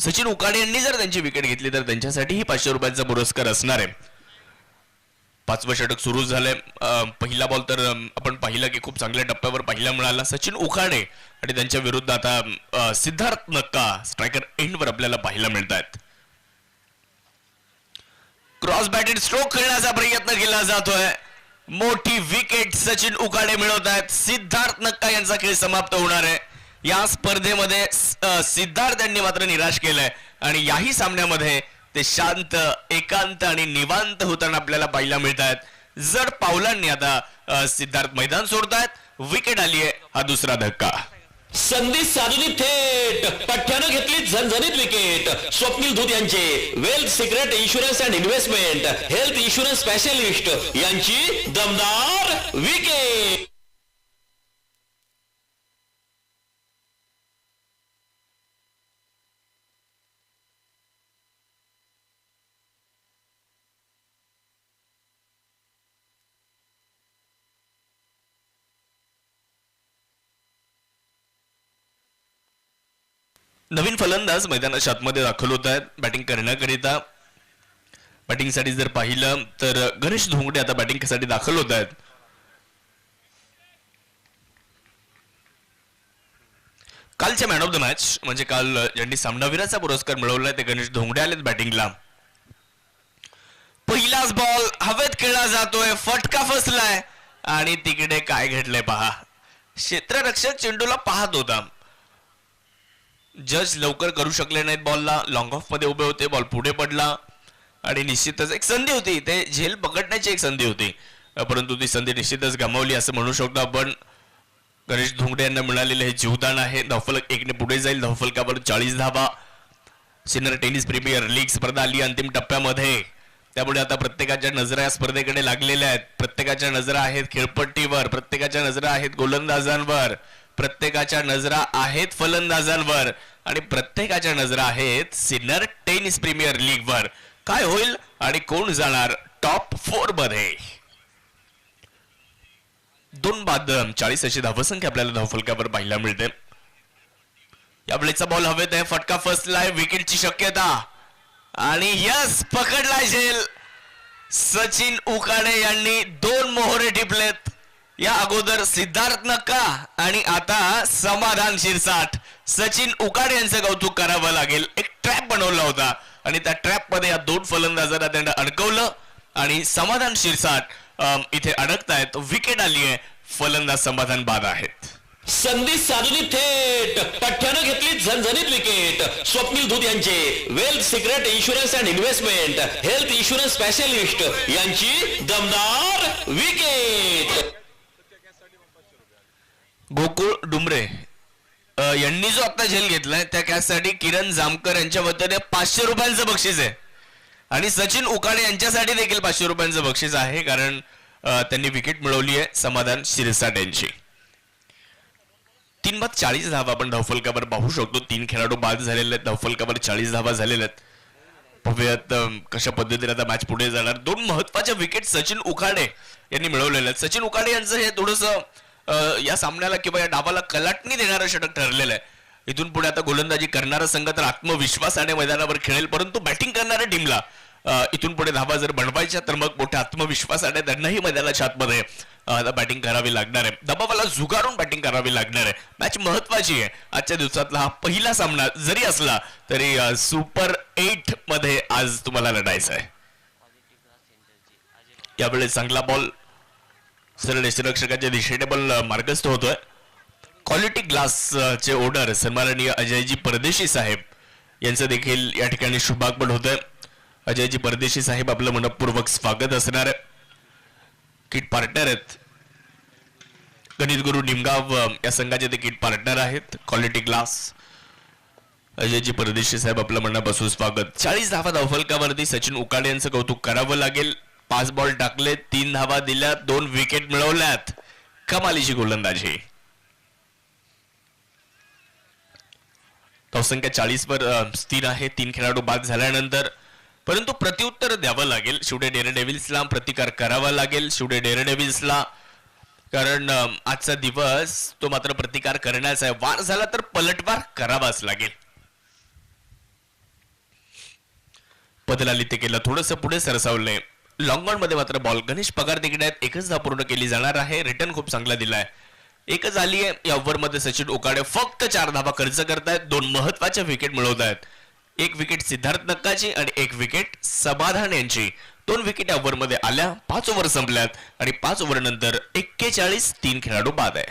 सचिन उकाडे यांनी जर त्यांची विकेट घेतली तर त्यांच्यासाठीही 500 रुपयांचा पुरस्कार असणार आहे. 5वं षटक सुरू झालंय. पहिला बॉल तर आपण पाहिला की खूप चांगल्या टप्प्यावर पाहायला मिळाला. सचिन उकाडे आणि त्यांच्या विरुद्ध आता सिद्धार्थ नक्का स्ट्रायकर एंडवर आपल्याला पाहायला मिळत आहेत. क्रॉस बॅटेड स्ट्रोक खेळण्याचा प्रयत्न केला जातोय. मोठी विकेट सचिन उकाडे मिळवत आहेत. सिद्धार्थ नक्का यांचा खेळ समाप्त होणार आहे. या स्पर्धेमध्ये सिद्धार्थ यांनी मात्र निराश केलंय आणि याही सामन्यामध्ये ते शांत, एकांत आणि निवांत होताना आपल्याला पाहायला मिळत आहेत. जड पावलांनी आता सिद्धार्थ मैदान सोडतायत. विकेट आली आहे. हा दुसरा धक्का. संधी साधून थेट पठ्ठ्यानं घेतली झणझणीत विकेट. स्वप्नील धूत यांचे wealth secret insurance and investment health insurance specialist यांची दमदार विकेट. नवीन फलंदाज मैदानाच्या आतमध्ये दाखल होत आहेत बॅटिंग करण्याकरिता. बॅटिंगसाठी जर पाहिलं तर गणेश धोंगडे आता बॅटिंगसाठी दाखल होत आहेत. कालच्या मॅन ऑफ द मॅच म्हणजे काल ज्यांनी सामनावीराचा पुरस्कार मिळवलाय ते गणेश धोंगडे आलेत बॅटिंगला. पहिलाच बॉल हवेत खेळला जातोय. फटका फसलाय आणि तिकडे काय घडलंय पहा. क्षेत्ररक्षक चेंडूला पाहत होता. जज लवकर करू शकले नाहीत बॉलला. लॉंग ऑफ मध्ये उभे होते. बॉल पुढे पडला आणि निश्चितच एक संधी होती. ते झेल पकडण्याची एक संधी होती परंतु ती संधी निश्चितच गमावली असं म्हणू शकतो आपण. गणेश धोंगडे यांना मिळालेले हे जीवदान आहे. धावफलक 1ने पुढे जाईल. धावफलकावर 40 धावा. सिनियर टेनिस प्रीमियर लीग स्पर्धा आली अंतिम टप्प्यामध्ये. त्यामुळे आता प्रत्येकाच्या नजरा या स्पर्धेकडे लागलेल्या आहेत. प्रत्येकाच्या नजरा आहेत खेळपट्टीवर. प्रत्येकाच्या नजरा आहेत गोलंदाजांवर. प्रत्येकाच्या नजरा आहेत फलंदाजांवर आणि प्रत्येकाच्या नजरा आहेत सिनियर टेनिस प्रीमियर लीग वर. काय होईल आणि कोण जाणार टॉप 4 मध्ये. 2 बाद 40 अशी धावसंख्या आपल्याला धावफलकावर पाहायला मिळते. यावेळेचा बॉल हवेत आहे. फटका फसलाय. विकेटची शक्यता आणि यस पकडलाय झेल. सचिन उकाडे यांनी 2 मोहरे टिपलेत. या अगोदर सिद्धार्थ नक्का आणि आता समाधान शिरसाट. सचिन उकाडे यांचं कौतुक करावं लागेल. एक ट्रॅप बनवला होता आणि त्या ट्रॅप मध्ये या 2 फलंदाजांना त्यांना अडकवलं आणि समाधान शिरसाट इथे अडकतायत. विकेट आली आहे. फलंदाज समाधान बाद आहेत. संधी साधून थेट पठ्ठ्यानं घेतली झणझणीत विकेट. स्वप्नील धूत यांचे wealth secret insurance and investment health insurance specialist यांची दमदार विकेट. गोकुळ डुमरे यांनी जो आता झेल घेतलाय त्या कॅचसाठी किरण जामकर यांच्या वतीने 500 रुपयांचं बक्षीस आहे आणि सचिन उकाडे यांच्यासाठी देखील 500 रुपयांचं बक्षीस आहे कारण त्यांनी विकेट मिळवली आहे समाधान शिरसाट यांची. 3 बाद 40 धावा आपण धावफलकावर पाहू शकतो. 3 खेळाडू बाद झालेले आहेत. धावफलकावर 40 धावा झालेल्या आहेत. पाहूयात कशा पद्धतीने आता मॅच पुढे जाणार. दोन महत्वाच्या विकेट सचिन उखाडे यांनी मिळवलेले आहेत. सचिन उखाडे यांचं हे थोडंसं या सामन्याला किंवा या डावाला कलाटणी देणारं षटक ठरलेलं आहे. इथून पुढे आता गोलंदाजी करणारा संघ तर आत्मविश्वासाने मैदानावर खेळेल, परंतु बॅटिंग करणाऱ्या टीमला इथून पुढे धावा जर बनवायच्या तर मग मोठ्या आत्मविश्वासाने त्यांनाही मैदानाच्या आतमध्ये आता बॅटिंग करावी लागणार आहे. दबावाला झुगारून बॅटिंग करावी लागणार आहे. मॅच महत्वाची आहे. आजच्या दिवसातला हा पहिला सामना जरी असला तरी सुपर 8 मध्ये आज तुम्हाला लढायचं आहे. यावेळी चांगला बॉल सरळ यष्टिरक्षकाच्या दिशेने बॉल मार्गस्थ होतोय. क्वालिटी ग्लास चे ओनर सन्माननीय अजयजी परदेशी साहेब यांचं देखील या ठिकाणी शुभागमन होतंय. अजयजी परदेशी साहेब आपलं मनपूर्वक स्वागत असणार आहे. किट पार्टनर आहेत. गणित गुरु निमगाव या संघाचे ते किट पार्टनर आहेत. क्वालिटी ग्लास अजयजी परदेशी साहेब आपलं मनापासून स्वागत. 40 धावा धावफलकावरती सचिन उकाडे यांचं कौतुक करावं लागेल. 5 बॉल टाकले, 3 धावा दिल्या, 2 विकेट मिळवल्यात. कमालीची गोलंदाजी. धावसंख्या 40 वर स्थिर आहे 3 खेळाडू बाद झाल्यानंतर, परंतु प्रत्युत्तर द्यावं लागेल. शेवटी डेअरडेव्हिल्सला प्रतिकार करावा लागेल. शेवटी डेअरडेव्हिल्सला, कारण आजचा दिवस तो मात्र प्रतिकार करण्याचा आहे. वार झाला तर पलटवार करावाच लागेल. पदलाली ते केलं, थोडस पुढे सरसावलंय. लॉंग ऑन मध्ये मात्र बॉल गणेश पगार तिकडे आहेत. 1च धाव पूर्ण केली जाणार आहे. रिटर्न खूप चांगला दिलाय. 1च आली आहे. या ओव्हर मध्ये सचिन उकाडे फक्त 4 धावा खर्च करतायत. 2 महत्वाच्या विकेट मिळवत आहेत. 1 विकेट सिद्धार्थ नक्काची आणि 1 विकेट समाधान यांची. 2 विकेट या ओव्हर मध्ये आल्या. 5 ओव्हर संपल्यात आणि 5 ओव्हर नंतर 41 3 खेळाडू बाद आहे.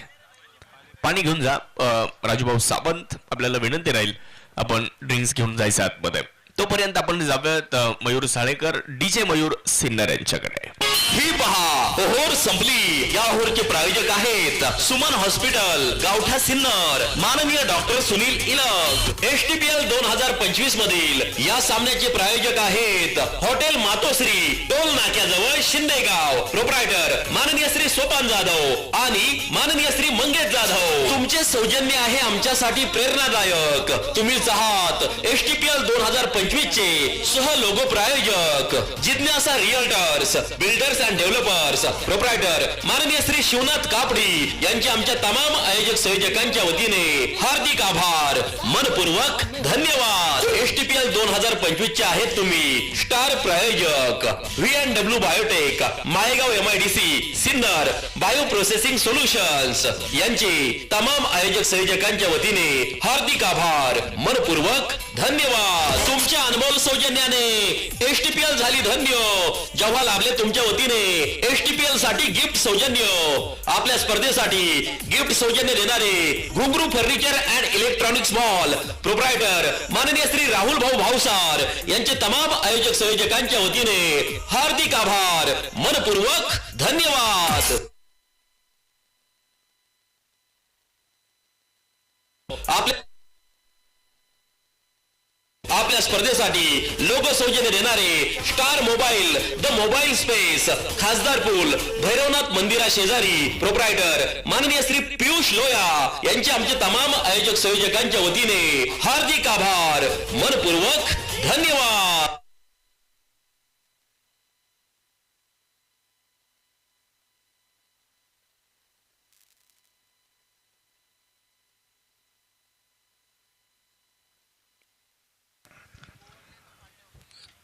पाणी घेऊन जा राजूभाऊ सावंत, आपल्याला विनंती राहील आपण ड्रिंक्स घेऊन जायचं आतमध्ये. तोपर्यंत आपण जाऊयात मयूर साळेकर डीजे मयूर सिन्नर यांच्याकडे. ही पहा ओहोर संपली. या ओहोरचे प्रायोजक आहेत सुमन हॉस्पिटल, गावठा सिन्नर, माननीय डॉक्टर सुनील इलक. एसटीपीएल 2025 मधील या सामन्याचे प्रायोजक आहेत हॉटेल मातोश्री, टोल नाक्याजवळ शिंदेगाव. प्रोप्रायटर माननीय श्री सोपान जाधव आणि माननीय श्री मंगेश जाधव. तुमचे सौजन्य आहे आमच्यासाठी प्रेरणादायक. तुम्हीच आहात एसटीपीएल 2025 चे सह लोगो प्रायोजक. जिज्ञासा realtors, builders and developers. Proprietor माननीय श्री शिवनाथ कापडी यांचे आमच्या तमाम आयोजक संयोजकांच्या वतीने हार्दिक आभार, मनपूर्वक धन्यवाद. एसटीपीएल 2025 चे आहेत तुम्ही स्टार प्रायोजक VNW biotech, Maygaon MIDC Sinnar, bio processing solutions यांचे तमाम आयोजक संयोजकांच्या वतीने हार्दिक आभार, मनपूर्वक धन्यवाद. तुमच्या अनमोल सौजन्याने एसटीपीएल झाली धन्य. जेव्हा लाभले तुमच्या वतीने एसटीपीएल साठी गिफ्ट सौजन्य. आपल्या स्पर्धेसाठी गिफ्ट सौजन्य देणारे घुंगरू furniture and electronics mall. Proprietor माननीय श्री राहुल भाऊ भावसार यांचे तमाम आयोजक संयोजकांच्या वतीने हार्दिक आभार, मनपूर्वक धन्यवाद. आपल्या स्पर्धेसाठी लोक सौजन्य देणारे star mobile, the mobile space, खासदार पूल, भैरवनाथ मंदिरा शेजारी. प्रोप्रायटर माननीय श्री पियुष लोया यांचे आमचे तमाम आयोजक संयोजकांच्या वतीने हार्दिक आभार, मनपूर्वक धन्यवाद.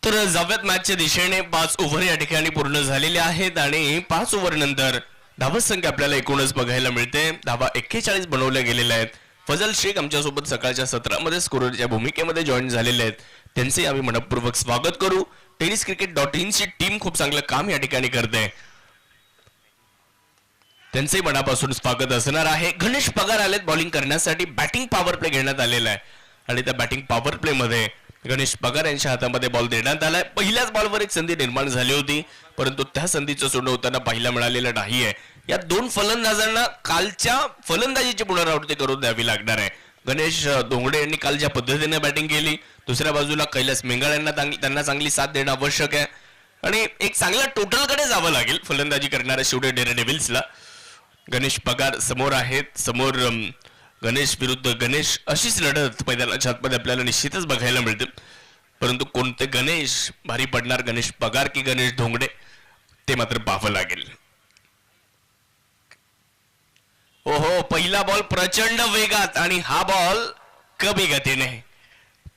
तर जाव्यात मॅचच्या दिशेने 5 ओव्हर या ठिकाणी पूर्ण झालेले आहेत आणि 5 ओव्हर नंतर धावा संख्या आपल्याला एकूणच बघायला मिळते. धावा 41 बनवल्या गेलेल्या आहेत. फजल शेख आमच्यासोबत सकाळच्या सत्रामध्ये स्कोररच्या भूमिकेमध्ये जॉईन झालेले आहेत. त्यांचे आम्ही मनपूर्वक स्वागत करू. tenniscricket.in ची टीम खूप चांगलं काम या ठिकाणी करते. त्यांचे मनापासून स्वागत असणार आहे. गणेश पगार आलेत बॉलिंग करण्यासाठी. बॅटिंग पॉवर प्ले घेण्यात आलेला आहे आणि त्या बॅटिंग पॉवर प्ले मध्ये गणेश पगार यांच्या हातामध्ये बॉल देण्यात आलाय. पहिल्याच बॉलवर एक संधी निर्माण झाली होती, परंतु त्या संधीचं सोडवताना पाहायला मिळालेलं नाहीये. या 2 फलंदाजांना कालच्या फलंदाजीची पुनरावृत्ती करून द्यावी लागणार आहे. गणेश धोंगडे यांनी काल ज्या पद्धतीने बॅटिंग केली, दुसऱ्या बाजूला कैलास मेंगाळ यांना त्यांना चांगली साथ देणं आवश्यक आहे आणि एक चांगल्या टोटलकडे जावं लागेल फलंदाजी करणाऱ्या शेवटी डेअरडेव्हिल्सला. गणेश पगार समोर आहेत. समोर गणेश विरुद्ध गणेश अशीच लढत मैदानाच्या आतमध्ये आपल्याला निश्चितच बघायला मिळते. परंतु कोणते गणेश भारी पडणार, गणेश पगार की गणेश धोंगडे, ते मात्र पाहावं लागेल. ओहो, पहिला बॉल प्रचंड वेगात आणि हा बॉल कमी गतीने.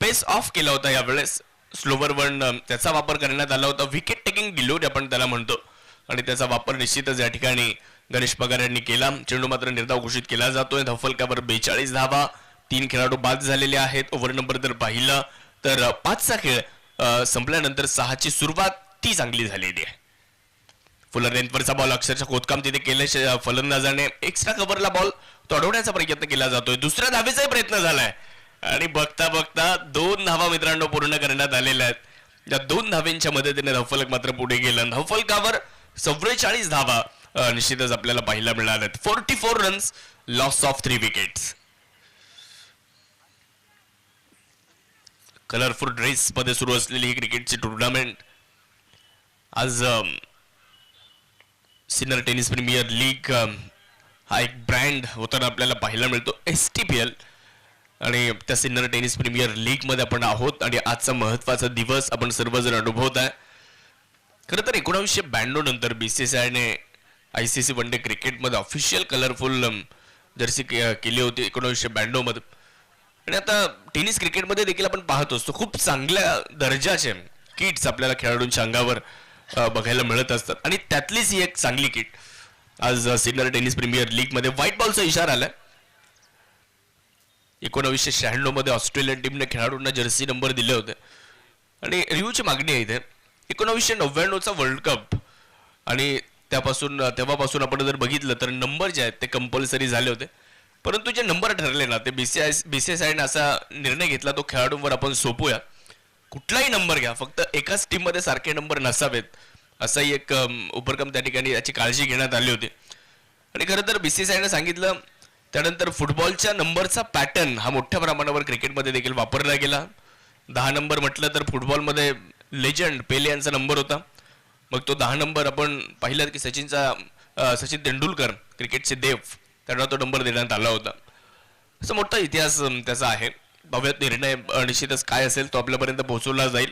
पेस ऑफ केला होता यावेळेस. स्लोवर वन त्याचा वापर करण्यात आला होता. विकेट टेकिंग डिलिव्हरी आपण त्याला म्हणतो आणि त्याचा वापर निश्चितच या ठिकाणी गणेश पगार यांनी केला. चेंडू मात्र निर्धाव घोषित केला जातोय. धावफलकावर 42 धावा. 3 खेळाडू बाद झालेले आहेत. ओव्हर नंबर जर पाहिलं तर 5चा खेळ संपल्यानंतर 6ची सुरुवात ती चांगली झालेली आहे. फुलर लेंथवरचा बॉल अक्षरशः खोदकाम तिथे केले फलंदाजाने. एक्स्ट्रा कव्हरला बॉल तोडवण्याचा प्रयत्न केला जातोय. दुसऱ्या धावेचाही प्रयत्न झालाय आणि बघता बघता 2 धावा मित्रांनो पूर्ण करण्यात आलेल्या आहेत. या 2 धावेंच्या मदतीने धावफलक मात्र पुढे गेलं. धावफलकावर 44 धावा निश्चितच आपल्याला पाहायला मिळाल्यात. 44 runs, loss of 3 wickets. Colourful dress मध्ये सुरू असलेली ही क्रिकेटची टुर्नामेंट आज सिनियर टेनिस प्रीमियर लीग हा एक ब्रँड होताना आपल्याला पाहायला मिळतो. STPL आणि त्या सिनियर टेनिस प्रीमियर लीग मध्ये आपण आहोत आणि आजचा महत्वाचा दिवस आपण सर्वजण अनुभवत आहे. खरं तर 1992 नंतर BCCI ने ICC वन डे क्रिकेटमध्ये ऑफिशियल कलरफुल जर्सी केली होती 1992 मध्ये. आणि आता टेनिस क्रिकेटमध्ये देखील आपण पाहत असतो खूप चांगल्या दर्जाचे किट्स आपल्याला खेळाडूंच्या अंगावर बघायला मिळत असतात आणि त्यातलीच ही एक चांगली किट आज सिनियर टेनिस प्रीमियर लीग मध्ये व्हाईट बॉलचा इशारा आलाय. 1996 मध्ये ऑस्ट्रेलियन टीमने खेळाडूंना जर्सी नंबर दिले होते आणि रिव्ह्यूची मागणी आहे इथे. 1999चा वर्ल्ड कप आणि तेव्हापासून आपण जर बघितलं तर नंबर जे आहेत ते कंपल्सरी झाले होते. परंतु जे नंबर ठरले ना ते BCCI ने असा निर्णय घेतला तो खेळाडूंवर आपण सोपूया. कुठलाही नंबर घ्या, फक्त एकाच टीम मध्ये सारखे नंबर नसावेत असाही एक उपक्रम त्या ठिकाणी याची काळजी घेण्यात आली होती. आणि खरं तर BCCI ने सांगितलं त्यानंतर फुटबॉलच्या नंबरचा पॅटर्न हा मोठ्या प्रमाणावर क्रिकेटमध्ये देखील वापरला गेला. 10 नंबर म्हटलं तर फुटबॉलमध्ये लेजंड पेले यांचा नंबर होता. मग तो 10 नंबर आपण पाहिलं की सचिन तेंडुलकर क्रिकेटचे देव त्यांना तो नंबर देण्यात आला होता. असं मोठा इतिहास त्याचा आहे. भव्य निर्णय निश्चितच काय असेल तो आपल्यापर्यंत पोहोचवला जाईल.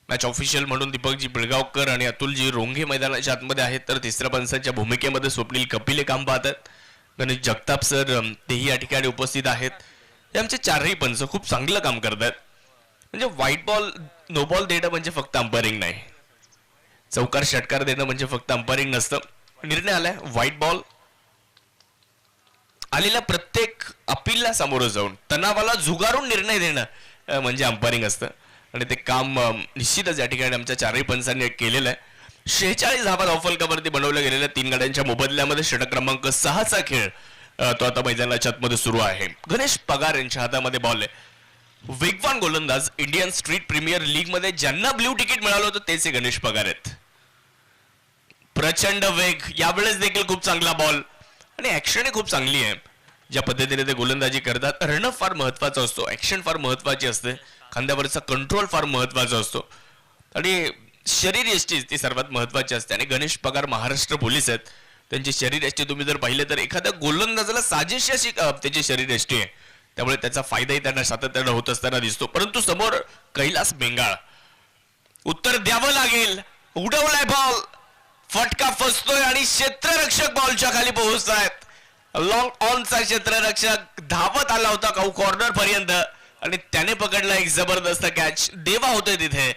मॅच ऑफिशियल म्हणून दीपकजी पिळगावकर आणि अतुलजी रोंघे मैदानाच्या आतमध्ये आहेत तर तिसऱ्या पंचांच्या भूमिकेमध्ये स्वप्नील कपिले काम पाहतात. गणेश जगताप सर तेही या ठिकाणी उपस्थित आहेत. हे आमचे 4ही पंच खूप चांगलं काम करतात. म्हणजे व्हाईट बॉल नो बॉल देणं म्हणजे फक्त अंपायरिंग नाही, चौकार षटकार देणं म्हणजे फक्त अंपायरिंग नसतं. निर्णय आलाय व्हाईट बॉल. आलेल्या प्रत्येक अपीलला सामोरं जाऊन तणावाला झुगारून निर्णय देणं म्हणजे अंपायरिंग असतं आणि ते काम निश्चितच या ठिकाणी आमच्या 4ही पंचांनी केलेलं आहे. 46 धावा धावफलकावरती बनवल्या गेलेल्या 3 गाड्यांच्या मोबदल्यामध्ये षटक क्रमांक 6चा खेळ तो आता मैदानाच्या आतमध्ये सुरू आहे. गणेश पगार यांच्या हातामध्ये बॉल आहे. वेगवान गोलंदाज इंडियन स्ट्रीट प्रीमियर लीग मध्ये ज्यांना ब्ल्यू तिकीट मिळालं होतं तेच हे गणेश पगार आहेत. प्रचंड वेग, यावेळेस देखील खूप चांगला बॉल आणि ऍक्शन खूप चांगली आहे. ज्या पद्धतीने ते गोलंदाजी करतात, रनअप फार महत्वाचा असतो, ऍक्शन फार महत्वाची असते, खांद्यावरचा कंट्रोल फार महत्वाचा असतो आणि शरीरयष्टी ती सर्वात महत्वाची असते. आणि गणेश पगार महाराष्ट्र पोलीस आहेत, त्यांची शरीरयष्टी तुम्ही जर पाहिले तर एखाद्या गोलंदाजाला साजेशी अशी त्याची शरीरयष्टी आहे, त्यामुळे त्याचा फायदाही त्यांना सातत्यानं होत असताना दिसतो. परंतु समोर कैलास बेंगाळ, उत्तर द्यावं लागेल. उडवलाय बॉल, फटका फसतोय आणि क्षेत्ररक्षक बॉलच्या खाली पोहोचतायत. लॉंग ऑनचा क्षेत्ररक्षक धावत आला होता कॉर्नर पर्यंत आणि त्याने पकडला एक जबरदस्त कॅच. देवा होते तिथे,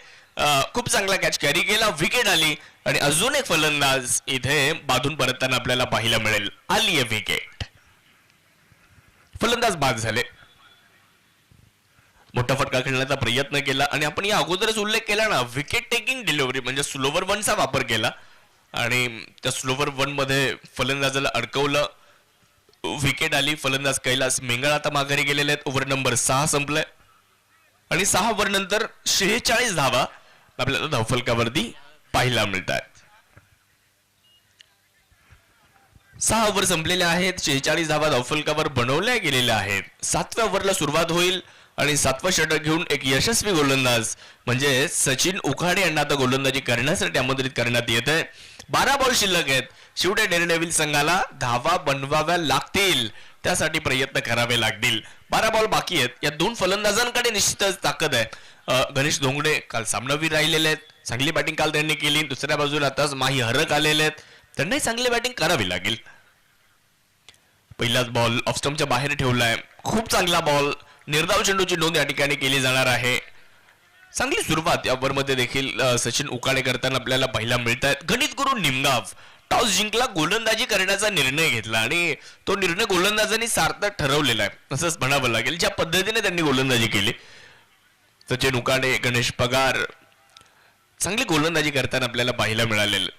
खूप चांगला कॅच कॅरी केला, विकेट आली आणि अजून एक फलंदाज इथे बाधून परतताना आपल्याला पाहायला मिळेल. आली आहे विकेट, फलंदाज बाद झाले. मोठा फटका खेळण्याचा प्रयत्न केला आणि आपण या अगोदरच उल्लेख केला ना, विकेट टेकिंग डिलिव्हरी म्हणजे स्लोवर वनचा वापर केला आणि त्या स्लोवर वन मध्ये फलंदाजाला अडकवलं, विकेट आली. फलंदाज कैलास मेंगळ आता माघारी गेलेले आहेत. ओव्हर नंबर 6 संपलाय आणि 6 ओव्हर नंतर 46 धावा आपल्याला धावफलकावरती पाहायला मिळतात. 6 ओव्हर संपलेल्या आहेत, 46 धावा धावफलकावर बनवल्या गेलेल्या आहेत. 7व्या ओव्हरला सुरुवात होईल आणि 7वं षटक घेऊन एक यशस्वी गोलंदाज म्हणजे सचिन उखाडे यांना आता गोलंदाजी करण्यासाठी आमंत्रित करण्यात येत आहे. 12 बॉल शिल्लक आहेत. शेवटी डेअरडेव्हिल संघाला धावा बनवाव्या लागतील. त्यासाठी प्रयत्न करावे लागतील. 12 बॉल बाकी आहेत. या दोन फलंदाजांकडे निश्चितच ताकद आहे. गणेश धोंगडे काल सामनावीर राहिलेले आहेत, चांगली बॅटिंग काल त्यांनी केली. दुसऱ्या बाजूला आताच माही हरक आलेले आहेत, त्यांनाही चांगली बॅटिंग करावी लागेल. पहिलाच बॉल ऑफ स्टंपच्या बाहेर ठेवलाय, खूप चांगला बॉल. निर्धाव चेंडूची नोंद या ठिकाणी केली जाणार आहे. चांगली सुरुवात या ओव्हरमध्ये देखील सचिन उकाडे करताना आपल्याला पाहायला मिळत आहेत. गणित गुरु निमगाव टॉस जिंकला, गोलंदाजी करण्याचा निर्णय घेतला आणि तो निर्णय गोलंदाजांनी सार्थक ठरवलेला आहे असंच म्हणावं लागेल. ज्या पद्धतीने त्यांनी गोलंदाजी केली, सचिन उकाडे, गणेश पगार चांगली गोलंदाजी करताना आपल्याला पाहायला मिळालेलं.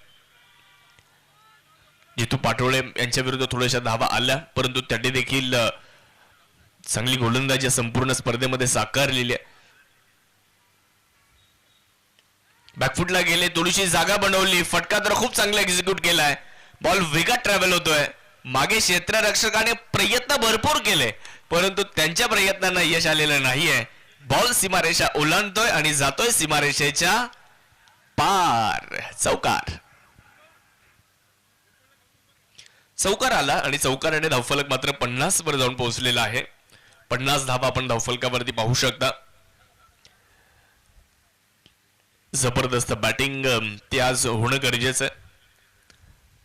जितू पाटोळे यांच्या विरुद्ध थोड्याशा धावा आल्या, परंतु त्यांनी देखील चांगली गोलंदाजी संपूर्ण स्पर्धेमध्ये साकारलेली आहे. बॅकफुटला गेले, थोडीशी जागा बनवली, फटका तर खूप चांगला एक्झिक्यूट केलाय. बॉल वेगात ट्रॅव्हल होतोय. मागे क्षेत्ररक्षकाने प्रयत्न भरपूर केले, परंतु त्यांच्या प्रयत्नांना यश आलेलं नाहीये. बॉल सीमारेषा ओलांडतोय आणि जातोय सीमारेषेच्या पार. चौकार आला आणि चौकाराने धावफलक मात्र 50 वर जाऊन पोहोचलेला आहे. 50 धावा आपण धावफलकावरती पाहू शकता. जबरदस्त बॅटिंग ते आज होणं गरजेचं आहे.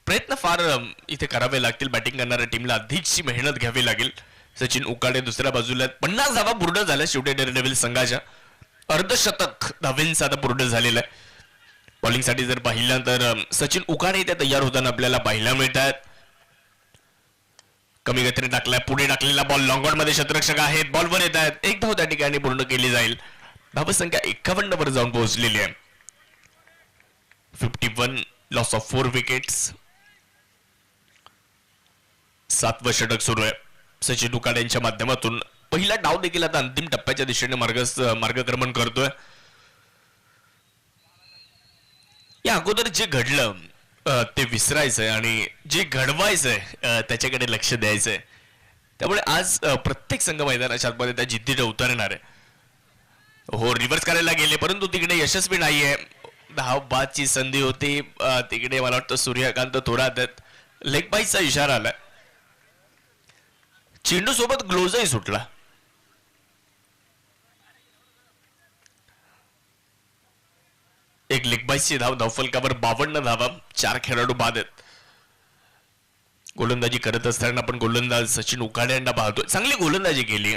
प्रयत्न फार इथे करावे लागतील. बॅटिंग करणाऱ्या टीमला अधिकची मेहनत घ्यावी लागेल. सचिन उकाडे दुसऱ्या बाजूला 50 धावा पूर्ण झाल्या शेवटी डेअरडेव्हिल संघाच्या. अर्धशतक धावेंचा आता पूर्ण झालेला आहे. बॉलिंगसाठी जर पाहिलं तर सचिन उकाडे इथे तयार होताना आपल्याला पाहायला मिळतात. कमी गतीने टाकलाय, पुढे टाकलेला बॉल लॉंग ऑन मध्ये क्षेत्ररक्षक आहेत, बॉलवर येत आहेत. एक धाव त्या ठिकाणी पूर्ण केली जाईल. धावसंख्या 51 वर जाऊन पोहोचलेली आहे. 51, लॉस ऑफ 4 विकेट्स. 7वं षटक सुरू आहे. सचिन उकाडे यांच्या माध्यमातून पहिला डाव देखील आता अंतिम टप्प्याच्या दिशेने मार्गक्रमण करतोय. या अगोदर जे घडलं ते विसरायचंय आणि जे घडवायचंय त्याच्याकडे लक्ष द्यायचंय. त्यामुळे आज प्रत्येक संघ मैदानाच्या आतमध्ये त्या जिद्दीने उतरणार आहे. हो, रिव्हर्स करायला गेले परंतु तिकडे यशस्वी नाहीये. धाव बादची संधी होती तिकडे. मला वाटतं सूर्यकांत थोरात लेग बाईचा इशारा आलाय. चेंडू सोबत ग्लोजही सुटला. एक लेग बाईची धाव धावफलकावर 52 धावा. 4 खेळाडू बाद आहेत. गोलंदाजी करत असताना आपण गोलंदाज सचिन उकाडे यांना पाहतोय. चांगली गोलंदाजी केली,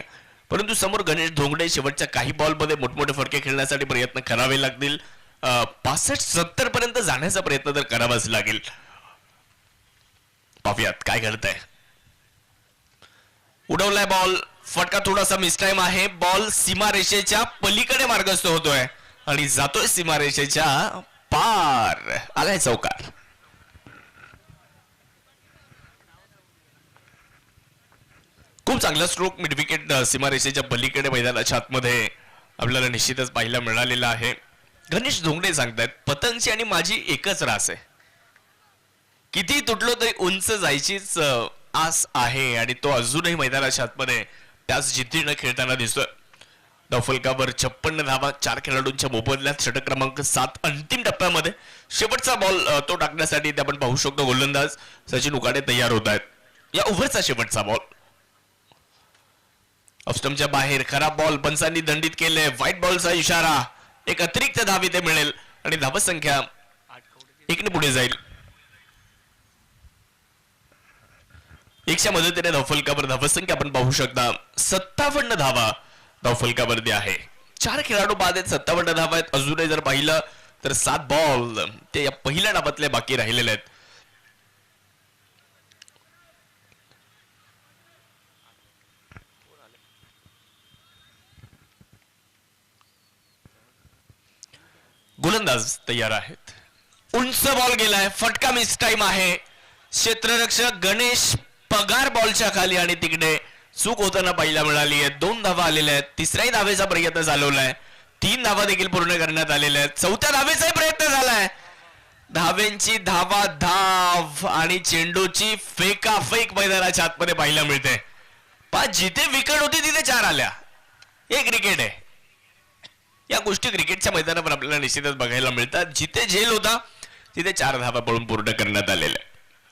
परंतु समोर गणेश धोंगडे शेवटच्या काही बॉलमध्ये मोठमोठे फटके खेळण्यासाठी प्रयत्न करावे लागतील. 65-70 पर्यंत जाण्याचा प्रयत्न तर करावाच लागेल. पाहूयात काय घडतंय. उडवलाय बॉल, फटका थोडासा मिसटाइम आहे. बॉल सीमारेषेच्या पलीकडे मार्गस्थ होतोय आणि जातोय सीमारेषेच्या पार. आलाय चौकार. खूप चांगला स्ट्रोक मिड विकेट सीमारेषेच्या पलीकडे मैदानाच्या आतमध्ये आपल्याला निश्चितच पाहायला मिळालेला आहे. गणेश धोंगडे सांगतायत, पतंगची आणि माझी एकच रास आहे. किती तुटलो तरी उंच जायचीच आस आहे आणि तो अजूनही मैदानाच्या आतमध्ये त्याच जिद्दीने खेळताना दिसतोय. धावफलकावर 56 धावा. 4 खेळाडूंच्या मोबदल्यात षटक क्रमांक 7 अंतिम टप्प्यामध्ये. शेवटचा बॉल तो टाकण्यासाठी आपण पाहू शकतो गोलंदाज सचिन उकाडे तयार होत आहेत. या ओव्हरचा शेवटचा बॉल ऑफस्टंपच्या बाहेर. खराब बॉल पंचांनी दंडित केले. व्हाईट बॉलचा इशारा. एक अतिरिक्त धाव इथे मिळेल आणि धावसंख्या 1 ने पुढे जाईल. 1च्या मदतीने धावफलकावर धावसंख्या आपण पाहू शकता 57 धावा धावफलकावरती आहे. 4 खेळाडू बाद आहेत. 57 धावा आहेत. अजूनही जर पाहिलं तर 7 बॉल ते या पहिल्या डावातले बाकी राहिलेले आहेत. गोलंदाज तयार आहेत. उंच बॉल गेलाय, फटका मिस टाइम आहे. क्षेत्ररक्षक गणेश पगार बॉलच्या खाली आणि तिकडे चूक होताना पाहायला मिळाली आहे. 2 धावा आलेल्या आहेत. 3ऱ्या धावेचा प्रयत्न चालवलाय. 3 धावा देखील पूर्ण करण्यात आलेल्या आहेत. 4थ्या धावेचाही प्रयत्न झालाय. धावेंची धावा धाव आणि चेंडूची फेकाफेक मैदानाच्या आतमध्ये पाहायला मिळते. जिथे विकेट होती तिथे 4 आल्या. एक क्रिकेट आहे. या गोष्टी क्रिकेटच्या मैदानावर आपल्याला निश्चितच बघायला मिळतात. जिथे झेल होता तिथे 4 धावा पळून पूर्ण करण्यात आलेल्या.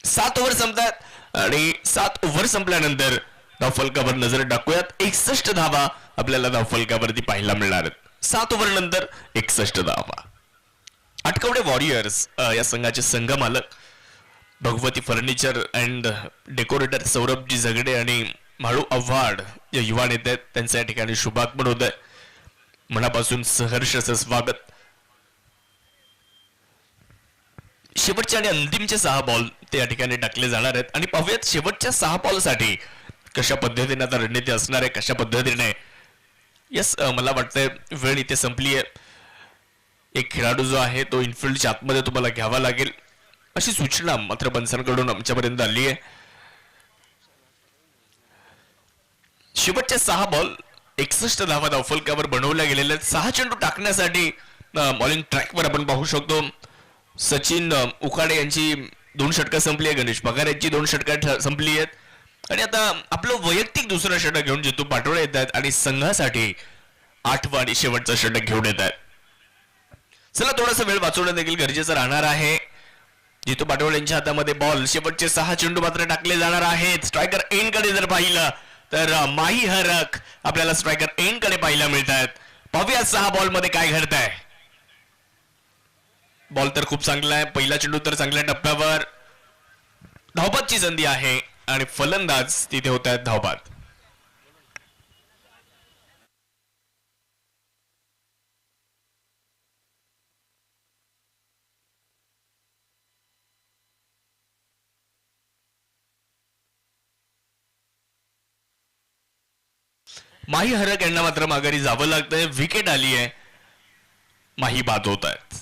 7 ओव्हर संपतात आणि 7 ओव्हर संपल्यानंतर धावफलकावर नजर टाकूयात. 61 धावा आपल्याला धावफलकावरती पाहायला मिळणार आहेत. 7 ओव्हर नंतर 61 धावा. आटकवडे वॉरियर्स या संघाचे संघ मालक भगवती फर्निचर अँड डेकोरेटर सौरभजी झगडे आणि म्हाळू आव्हाड या युवा नेते आहेत. त्यांचं या ठिकाणी शुभागमन होत आहे. मनापासून सहर्ष असं स्वागत. शेवटचे आणि अंतिमचे 6 बॉल ते या ठिकाणी टाकले जाणार आहेत आणि पाहूयात शेवटच्या 6 बॉलसाठी कशा पद्धतीने आता रणनीती असणार आहे, कशा पद्धतीने. यस, मला वाटतंय वेळ इथे संपली आहे. एक खेळाडू जो आहे तो इनफिल्डच्या आतमध्ये तुम्हाला घ्यावा लागेल अशी सूचना मात्र पंचांकडून आमच्यापर्यंत आली आहे. शेवटचे 6 बॉल 61 धावा धावफलकावर बनवल्या गेलेल्या आहेत. 6 चेंडू टाकण्यासाठी बॉलिंग ट्रॅकवर आपण पाहू शकतो. सचिन उकाडे यांची 2 षटकं संपली आहे. गणेश पगार यांची 2 षटकं संपली आहेत आणि आता आपलं वैयक्तिक दुसरं षटक घेऊन जितू पाटोळे येत आहेत आणि संघासाठी 8वं आणि शेवटचं षटक घेऊन येत आहेत. चला, थोडासा वेळ वाचवणं देखील गरजेचं राहणार आहे. जितू पाटोळे यांच्या हातामध्ये बॉल. शेवटचे 6 चेंडू मात्र टाकले जाणार आहेत. स्ट्रायकर एंड कडे जर पाहिलं तर माही हरक आपल्याला स्ट्रायकर एंड कडे पाहायला मिळत आहेत. पाहूया 6 बॉल मध्ये काय घडतंय. बॉल तर खूप चांगला आहे. पहिला चेंडू तर चांगल्या टप्प्यावर. धावबादची संधी आहे आणि फलंदाज तिथे होत आहेत धावबाद. माही हरक यांना मात्र माघारी जावं लागतंय. विकेट आली आहे. माही बाद होत आहेत.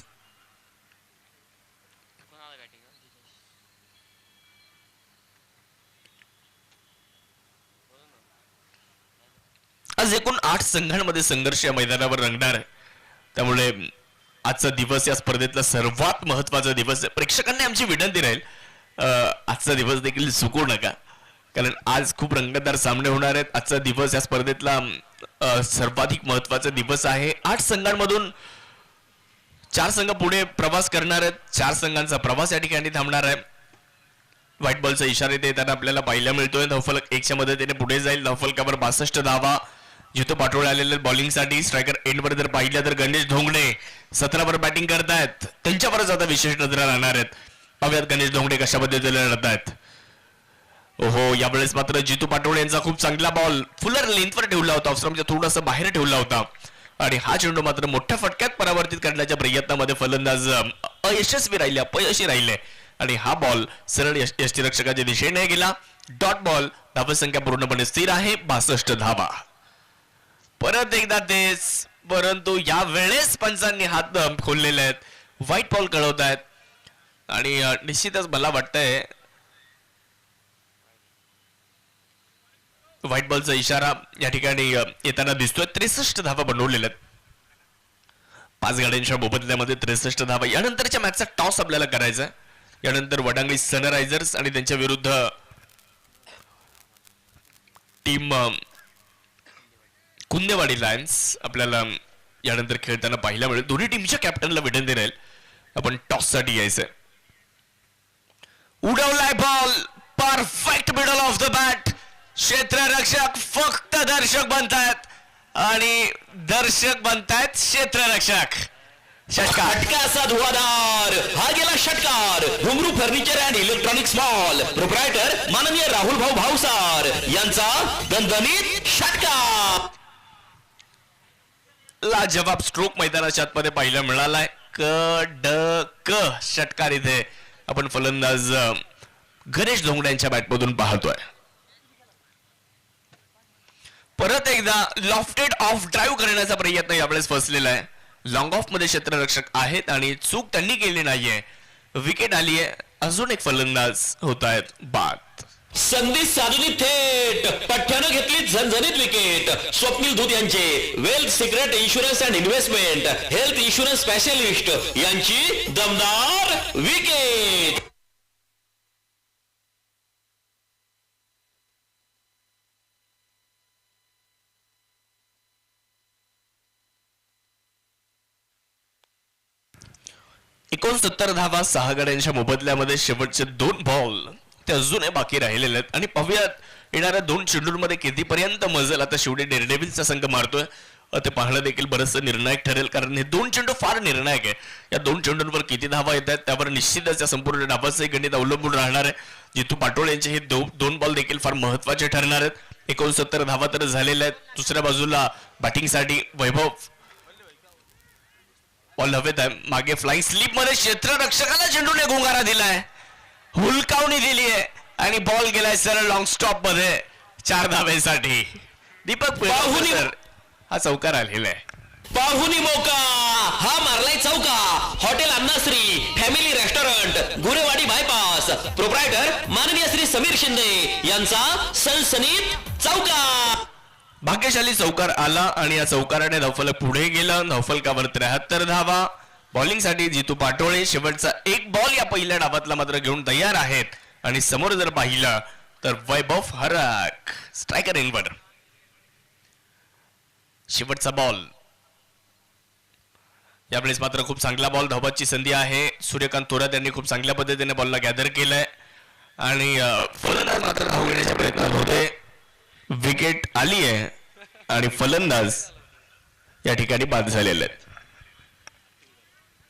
आज एकूण 8 संघांमध्ये संघर्ष या मैदानावर रंगणार आहे. त्यामुळे आजचा दिवस या स्पर्धेतला सर्वात महत्वाचा दिवस आहे. प्रेक्षकांनी आमची विनंती राहील, आजचा दिवस देखील चुकवू नका, कारण आज खूप रंगतदार सामने होणार आहेत. आजचा दिवस या स्पर्धेतला सर्वाधिक महत्वाचा दिवस आहे. 8 संघांमधून 4 संघ पुढे प्रवास करणार आहेत. 4 संघांचा प्रवास या ठिकाणी थांबणार आहे. व्हाईट बॉलचा इशारा देताना आपल्याला पाहायला मिळतोय. धावफलक 1च्या मदतीने पुढे जाईल. धावफलकावर 62 धावा. जिथं पाटोळे आलेले बॉलिंगसाठी. स्ट्रायकर एंडवर जर पाहिलं तर गणेश धोंगडे 17 वर बॅटिंग करतायत. त्यांच्यावरच आता विशेष नजरा राहणार आहेत. पाहूयात गणेश धोंगडे कशा पद्धतीने लढतायत. ओहो, यावेळेस मात्र जितू पाटोळे यांचा खूप चांगला बॉल फुलर लेंथवर ठेवला होता. ऑफस्टंपच्या थोडासा बाहेर ठेवला होता आणि हा चेंडू मात्र मोठ्या फटक्यात परावर्तित करण्याच्या प्रयत्नामध्ये फलंदाज अयशस्वी राहिले, अपयशी राहिले आणि हा बॉल सरळ यष्टीरक्षकाच्या दिशेने गेला. Dot ball. धावसंख्या पूर्णपणे स्थिर आहे. 62 धावा. परत एकदा तेच, परंतु या वेळेस पंचांनी हात खोललेले आहेत. व्हाईट बॉल कळवत आहेत आणि निश्चितच मला वाटतंय व्हाईट बॉलचा इशारा या ठिकाणी येताना दिसतोय. 63 धावा बनवलेल्या आहेत. 5 गाड्यांच्या मोबदल्यामध्ये 63 धावा. यानंतरच्या मॅचचा टॉस आपल्याला करायचा आहे. यानंतर वडांगणी सनरायझर्स आणि त्यांच्या विरुद्ध टीम कुंदेवाडी लायन्स आपल्याला यानंतर खेळताना पाहायला मिळेल. दोन्ही टीमच्या कॅप्टनला विनंती राहील आपण टॉस साठी यायचंय. उडवलाय ball. Perfect middle of the bat. क्षेत्ररक्षक फक्त दर्शक बनतायत आणि दर्शक बनतायत क्षेत्ररक्षक. षटका असा धुवाधार. हा गेला षटकार. घुंगरू furniture and electronics mall proprietor माननीय राहुल भाऊ भावसार यांचा दणदणीत षटकार. लाजवाब स्ट्रोक मैदानाच्या आतमध्ये पाहायला मिळालाय. क षटकार इथे आपण फलंदाज गणेश धोंगडे यांच्या बॅटमधून पाहतोय. परत एकदा लॉफ्टेड ऑफ ड्राईव्ह करण्याचा प्रयत्न यावेळेस फसलेला आहे. लॉंग ऑफ मध्ये क्षेत्ररक्षक आहेत आणि चूक त्यांनी केली नाहीये. विकेट आली आहे. अजून एक फलंदाज होत आहेत बाद. संधी साधली थेट. पठ्ठ्यानं घेतली झणझणीत विकेट. स्वप्नील धूत यांचे wealth secret insurance and investment health insurance specialist यांची दमदार विकेट. एकोणसत्तर धावा 6 गड्यांच्या मोबदल्यामध्ये शेवटचे 2 बॉल ते अजूनही बाकी राहिलेले आहेत आणि पाहूयात येणाऱ्या 2 चेंडूंमध्ये कितीपर्यंत मजल आता शेवटी डेअरडेव्हिल्सचा संघ मारतोय ते पाहणं देखील बरंचसं निर्णायक ठरेल, कारण हे 2 चेंडू फार निर्णायक आहे. या 2 चेंडूंवर किती धावा येत आहेत त्यावर निश्चितच या संपूर्ण डावाचं गणित अवलंबून राहणार आहे. जितू पाटोळे यांचे हे 2 बॉल देखील फार महत्वाचे ठरणार आहेत. 69 धावा तर झालेल्या आहेत. दुसऱ्या बाजूला बॅटिंगसाठी वैभव बॉल हवेत आहे, मागे फ्लाइंग स्लीप मध्ये क्षेत्ररक्षकाला चेंडूने गुंगारा दिलाय, हुलकावणी दिली आहे आणि बॉल गेलाय सरळ लॉंग स्टॉप मध्ये 4 धावेसाठी. दीपक पाहुणी- हा चौकार आलेला आहे. पाहुणी मौका हा मारलाय चौका. Hotel Annashree family restaurant Gurewadi bypass proprietor माननीय श्री समीर शिंदे यांचा सनसनीत चौका. भाग्यशाली चौकार आला आणि या चौकाराने धावफलक पुढे गेलं. धावफलकावर 73 धावा. बॉलिंगसाठी जितू पाटोळे शेवटचा 1 बॉल या पहिल्या डावातला मात्र घेऊन तयार आहेत आणि समोर जर पाहिलं तर वैभव हरक स्ट्रायकर इनवर. शेवटचा बॉल यावेळेस मात्र खूप चांगला बॉल धावबाची संधी आहे. सूर्यकांत थोरात यांनी खूप चांगल्या पद्धतीने बॉलला गॅदर केलंय आणि फलंदाज मात्र धाव घेण्याच्या प्रयत्नात होते. विकेट आली आहे आणि फलंदाज या ठिकाणी बाद झालेले आहेत.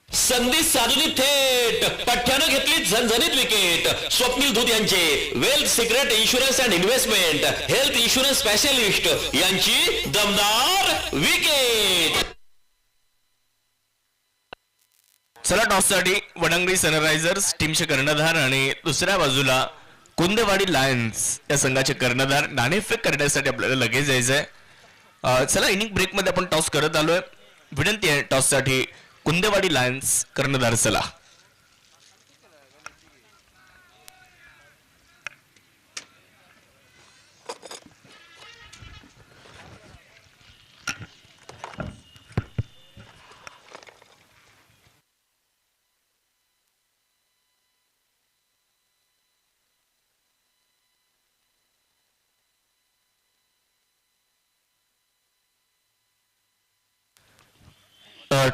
संधी साधूनी थेट पठ्ठ्यानं घेतली झणझणीत विकेट. स्वप्नील धूत यांचे wealth secret insurance and investment health insurance specialist यांची दमदार विकेट. चला टॉससाठी वडंगरी सनरायझर्स टीमचे कर्णधार आणि दुसऱ्या बाजूला कुंदेवाडी लायन्स या संघाचे कर्णधार नाणेफेक करण्यासाठी आपल्याला लगेच जायचंय. चला इनिंग ब्रेक मध्ये आपण टॉस करत आलोय. विनंती आहे टॉससाठी कुंदेवाडी लायन्स कर्णधार चला.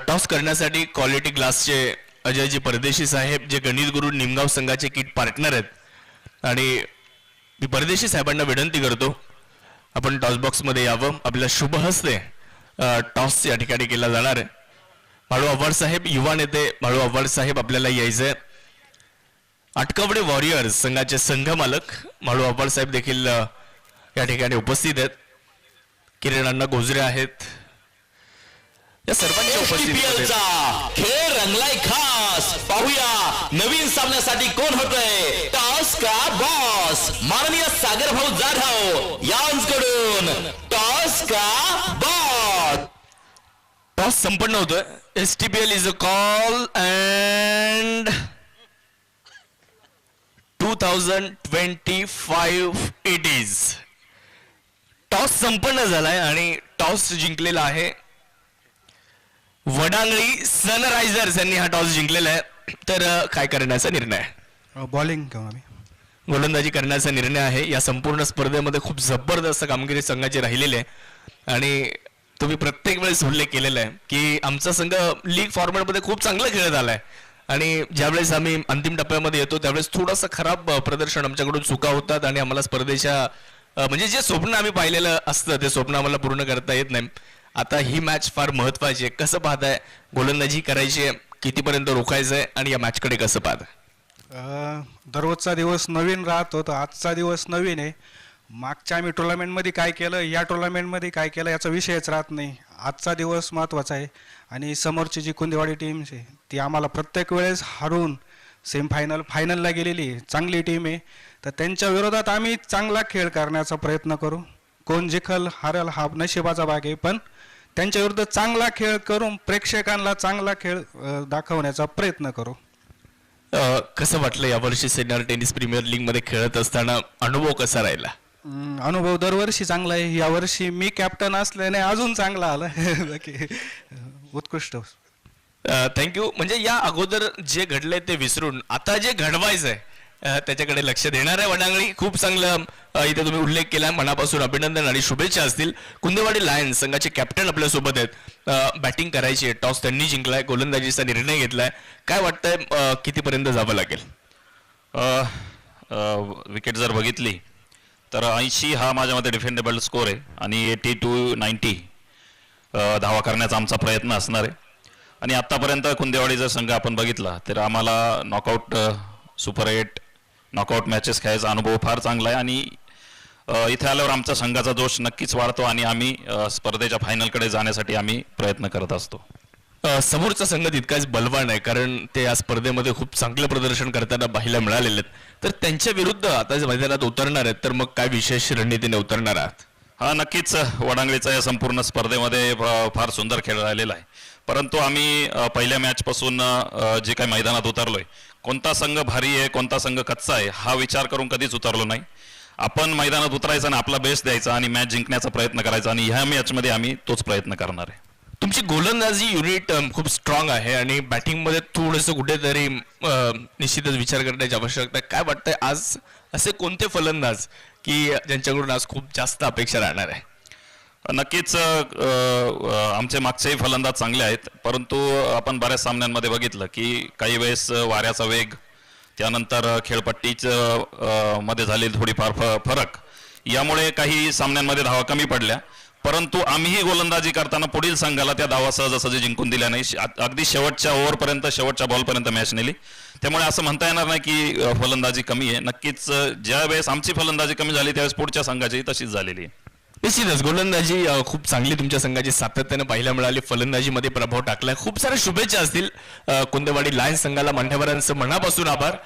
टॉस करण्यासाठी क्वालिटी ग्लासचे अजयजी परदेशी साहेब जे गणित गुरु निमगाव संघाचे किट पार्टनर आहेत आणि मी परदेशी साहेबांना विनंती करतो आपण टॉस बॉक्स मध्ये यावं. आपल्या शुभ हस्ते टॉस या ठिकाणी केला जाणार आहे. माळू आव्हाड साहेब युवा नेते माळू आव्हाड साहेब आपल्याला यायचंय. आटकवडे वॉरियर्स संघाचे संघ मालक माळू आव्हाड साहेब देखील या ठिकाणी उपस्थित आहेत. किरण अण्णा गोजरे आहेत. या सर्वांच्या STPL खेळ रंगलाय खास. पाहूया नवीन सामन्यासाठी कोण होतंय टॉस का बॉस. माननीय सागर भाऊ जाधव यांकडून टॉस का बॉस. टॉस संपन्न होतोय. STPL is a call and 2025 it is. Toss संपन्न झालाय आणि टॉस जिंकलेला आहे वडांगळी सनरायझर्स यांनी हा टॉस जिंकलेला आहे. तर काय करण्याचा निर्णय? बॉलिंग घेऊ आम्ही. गोलंदाजी करण्याचा निर्णय आहे. या संपूर्ण स्पर्धेमध्ये खूप जबरदस्त कामगिरी संघाची राहिलेली आहे आणि तुम्ही प्रत्येक वेळेस उल्लेख केलेला आहे की आमचा संघ लीग फॉर्मॅटमध्ये खूप चांगलं खेळत आलाय आणि ज्यावेळेस आम्ही अंतिम टप्प्यामध्ये येतो त्यावेळेस थोडंसं खराब प्रदर्शन आमच्याकडून चुका होतात आणि आम्हाला स्पर्धेच्या म्हणजे जे स्वप्न आम्ही पाहिलेलं असतं ते स्वप्न आम्हाला पूर्ण करता येत नाही. आता ही मॅच फार महत्वाची आहे. कसं पाहताय? गोलंदाजी करायची आहे, कितीपर्यंत रोखायचंय आणि या मॅच कडे कसं पाहताय? दररोजचा दिवस नवीन राहतो तर आजचा दिवस नवीन आहे. मागच्या आम्ही टुर्नामेंटमध्ये काय केलं या टुर्नामेंटमध्ये काय केलं याचा विषयच राहत नाही. आजचा दिवस महत्त्वाचा आहे आणि समोरची जी कुंदेवाडी टीम आहे ती आम्हाला प्रत्येक वेळेस हरवून सेमीफायनल फायनलला गेलेली चांगली टीम आहे. तर त्यांच्या विरोधात आम्ही चांगला खेळ करण्याचा प्रयत्न करू. कोण जिंकल हारेल हा नशिबाचा भाग आहे, पण त्यांच्या विरुद्ध चांगला खेळ करून प्रेक्षकांना चांगला खेळ दाखवण्याचा प्रयत्न करू. कसं वाटलं यावर्षी सिनियर टेनिस प्रीमियर लीग मध्ये खेळत असताना? अनुभव कसा राहिला? अनुभव दरवर्षी चांगला आहे. यावर्षी मी कॅप्टन असल्याने अजून चांगला आला. उत्कृष्ट. थँक्यू. म्हणजे या अगोदर जे घडलंय ते विसरून आता जे घडवायचंय त्याच्याकडे लक्ष देणार आहे वडांगळी. खूप चांगलं इथे तुम्ही उल्लेख केला. मनापासून अभिनंदन आणि शुभेच्छा असतील. कुंदेवाडी लायन्स संघाचे कॅप्टन आपल्या सोबत आहेत. बॅटिंग करायची आहे, टॉस त्यांनी जिंकलाय, गोलंदाजीचा निर्णय घेतलाय. काय वाटतंय कितीपर्यंत जावं लागेल? विकेट जर बघितली तर 80 हा माझ्या मते डिफेंडेबल स्कोर आहे आणि 80 to 90 धावा करण्याचा आमचा प्रयत्न असणार आहे. आणि आत्तापर्यंत कुंदेवाडीचा संघ आपण बघितला तर आम्हाला नॉकआउट सुपर 8 नॉकआउट मॅचेस खेळायचा अनुभव फार चांगला आहे आणि इथे आल्यावर आमच्या संघाचा जोश नक्कीच वाढतो आणि आम्ही स्पर्धेच्या फायनलकडे जाण्यासाठी आम्ही प्रयत्न करत असतो. समोरचा संघ तितकाच बलवान आहे, कारण ते या स्पर्धेमध्ये खूप चांगलं प्रदर्शन करताना पाहायला मिळालेले आहेत. तर त्यांच्या विरुद्ध आता जे मैदानात उतरणार आहेत तर मग काय विशेष रणनीतीने उतरणार आहात? हा नक्कीच वडांगळीचा या संपूर्ण स्पर्धेमध्ये फार सुंदर खेळ राहिलेला आहे. परंतु आम्ही पहिल्या मॅचपासून जे काही मैदानात उतरलोय, कोणता संघ भारी आहे कोणता संघ कच्चा आहे हा विचार करून कधीच उतरलो नाही. आपण मैदानात उतरायचा आणि आपला बेस्ट द्यायचा आणि मॅच जिंकण्याचा प्रयत्न करायचा आणि ह्या मॅचमध्ये आम्ही तोच प्रयत्न करणार आहे. तुमची गोलंदाजी युनिट खूप स्ट्रॉंग आहे आणि बॅटिंगमध्ये थोडंसं कुठेतरी निश्चितच विचार करण्याची आवश्यकता आहे. काय वाटतंय आज असे कोणते फलंदाज की ज्यांच्याकडून आज खूप जास्त अपेक्षा राहणार आहे? नक्कीच आमचे मागचेही फलंदाज चांगले आहेत, परंतु आपण बऱ्याच सामन्यांमध्ये बघितलं की काही वेळेस वाऱ्याचा वेग, त्यानंतर खेळपट्टीचं मध्ये झालेली थोडीफार फरक यामुळे काही सामन्यांमध्ये धावा कमी पडल्या. परंतु आम्हीही गोलंदाजी करताना पुढील संघाला त्या धावा सहजासहजी जिंकून दिल्या नाही. अगदी शेवटच्या ओव्हरपर्यंत शेवटच्या बॉलपर्यंत मॅच नेली. त्यामुळे असं म्हणता येणार नाही की फलंदाजी कमी आहे. नक्कीच ज्या वेळेस आमची फलंदाजी कमी झाली त्यावेळेस पुढच्या संघाची तशीच झालेली आहे. निश्चितच गोलंदाजी खूप चांगली तुमच्या संघाची सातत्याने पाहायला मिळाली, फलंदाजीमध्ये प्रभाव टाकलाय. खूप साऱ्या शुभेच्छा असतील कुंदेवाडी लायन्स संघाला. मान्यवरांचं मनापासून आभार.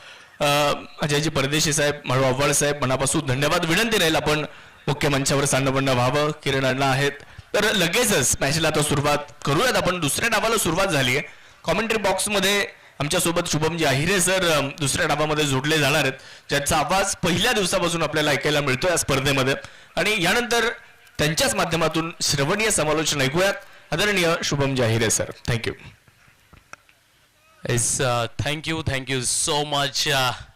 अजयजी परदेशी साहेब, माळू अव्वाळ साहेब, मनापासून धन्यवाद. विनंती राहील आपण मुख्य मंचावर सान्नपन्न व्हावं. किरण अण्णा आहेत तर लगेचच मॅचला आता सुरुवात करूयात आपण. दुसऱ्या डावाला सुरुवात झाली आहे. कॉमेंट्री बॉक्समध्ये आमच्यासोबत शुभमजी आहिरे सर दुसऱ्या डावामध्ये जोडले जाणार आहेत, ज्याचा आवाज पहिल्या दिवसापासून आपल्याला ऐकायला मिळतोय या स्पर्धेमध्ये. आणि यानंतर त्यांच्याच माध्यमातून श्रवणीय समालोचन ऐकूयात. आदरणीय Shubhamji Ahire sir, thank you. Yes, thank you so much.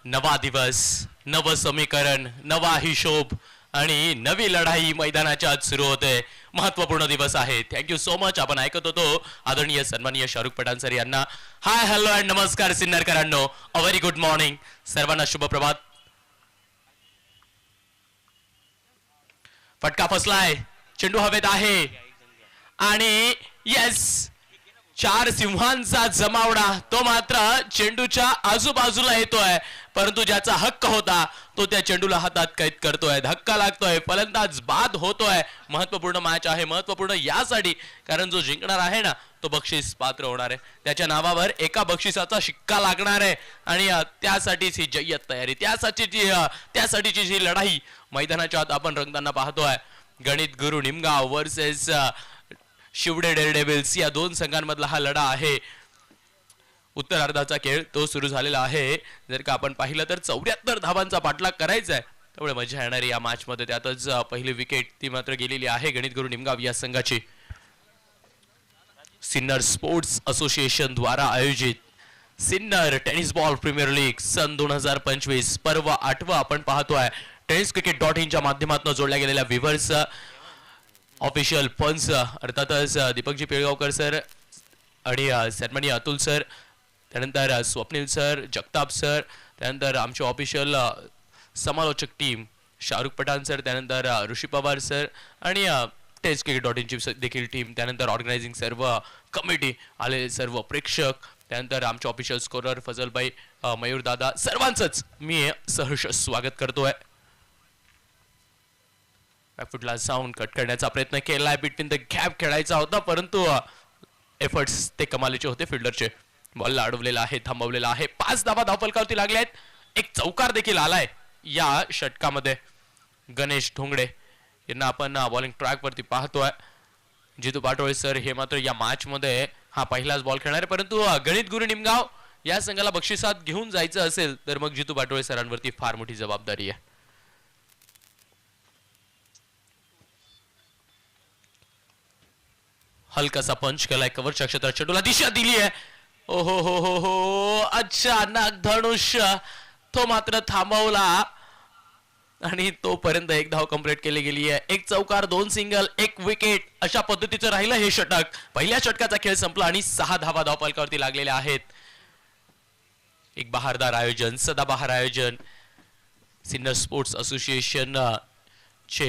नवा दिवस, नव समीकरण, नवा हिशोब आणि नवी लढाई मैदानाच्या आत सुरू होते. महत्वपूर्ण दिवस आहे. Thank you so much. आपण ऐकत होतो आदरणीय सन्माननीय शाहरुख पठाण सर यांना. हाय, हॅलो अँड नमस्कार सिन्नरकरांनो. A very good morning. सर्वांना शुभ प्रभात. फटका फसलाय, चेंडू हवेत आहे आणि येस, 4 सिंहांचा जमावडा तो मात्र चेंडूच्या आजूबाजूला येतोय, परंतु ज्याचा हक्क होता तो त्या चेंडूला हातात कैद करतोय. धक्का लागतोय, फलंदाज बाद होतोय. महत्वपूर्ण मॅच आहे. महत्वपूर्ण यासाठी कारण जो जिंकणार आहे ना तो बक्षीस पात्र होणार आहे. त्याच्या नावावर एका बक्षिसाचा शिक्का लागणार आहे आणि त्यासाठीच ही जय्यत तयारी, त्यासाठीची जी लढाई मैदानाच्या आत आपण रंगताना पाहतोय. गणित गुरु निमगाव वर्सेस शिवडे डेअरडेव्हिल्स या दोन संघांमधला हा लढा आहे. उत्तरार्धाचा खेळ तो सुरू झालेला आहे. जर का आपण पाहिलं तर 74 धावांचा पाठलाग करायचा आहे. त्यामुळे मजा येणारी या मॅच मध्ये. त्यातच पहिली विकेट ती मात्र गेलेली आहे गणित गुरु निमगाव या संघाची. सिन्नर स्पोर्ट्स असोसिएशन द्वारा आयोजित Sinnar tennis ball premier league सन 2025 पर्व 8 आपण पाहतोय. tenniscricket.in च्या माध्यमातून जोडल्या गेलेल्या व्ह्यूअर्स, ऑफिशियल फंड्स अर्थातच दीपकजी पेळगावकर सर आणि सन्माननीय अतुल सर, त्यानंतर स्वप्नील सर, जगताप सर, त्यानंतर आमचे ऑफिशियल समालोचक टीम शाहरुख पठाण सर, त्यानंतर ऋषी पवार सर आणि tenniscricket.in ची देखील टीम, त्यानंतर ऑर्गनायझिंग सर्व कमिटी, आलेले सर्व प्रेक्षक, त्यानंतर आमचे ऑफिशियल स्कोरर फजलभाई, मयूर दादा, सर्वांचंच मी सहर्ष स्वागत करतोय. बॅकफुटला जाऊन कट करण्याचा प्रयत्न केलाय. बिटवीन द गॅप खेळायचा होता, परंतु एफर्ट्स ते कमालीचे होते फिल्डरचे. बॉलला अडवलेला आहे, थांबवलेला आहे. 5 धावा धावफलकावरती लागले आहेत. एक चौकार देखील आलाय या षटकामध्ये. गणेश ढोंगडे यांना आपण बॉलिंग ट्रॅक वरती पाहतोय. जितू पाटोळे सर हे मात्र या मॅच मध्ये हा पहिलाच बॉल खेळणार आहे, परंतु गणित गुरु निमगाव या संघाला बक्षिसात घेऊन जायचं असेल तर मग जितू पाटोळे सरांवरती फार मोठी जबाबदारी आहे. हलकासा पंच केलाय, कव्हरच्या क्षेत्रात चेंडूला दिशा दिली आहे. ओहो हो हो हो, अचानक धनुष्य तो मात्र थांबवला आणि तोपर्यंत एक धाव कंप्लीट केली गेली आहे. एक चौकार, 2 सिंगल, 1 विकेट अशा पद्धतीचं राहिलं हे षटक. पहिल्या षटकाचा खेळ संपला आणि 6 धावा धावफलकावरती लागलेल्या आहेत. एक बहारदार आयोजन, सदाबहार आयोजन सिन्नर स्पोर्ट्स असोसिएशन चे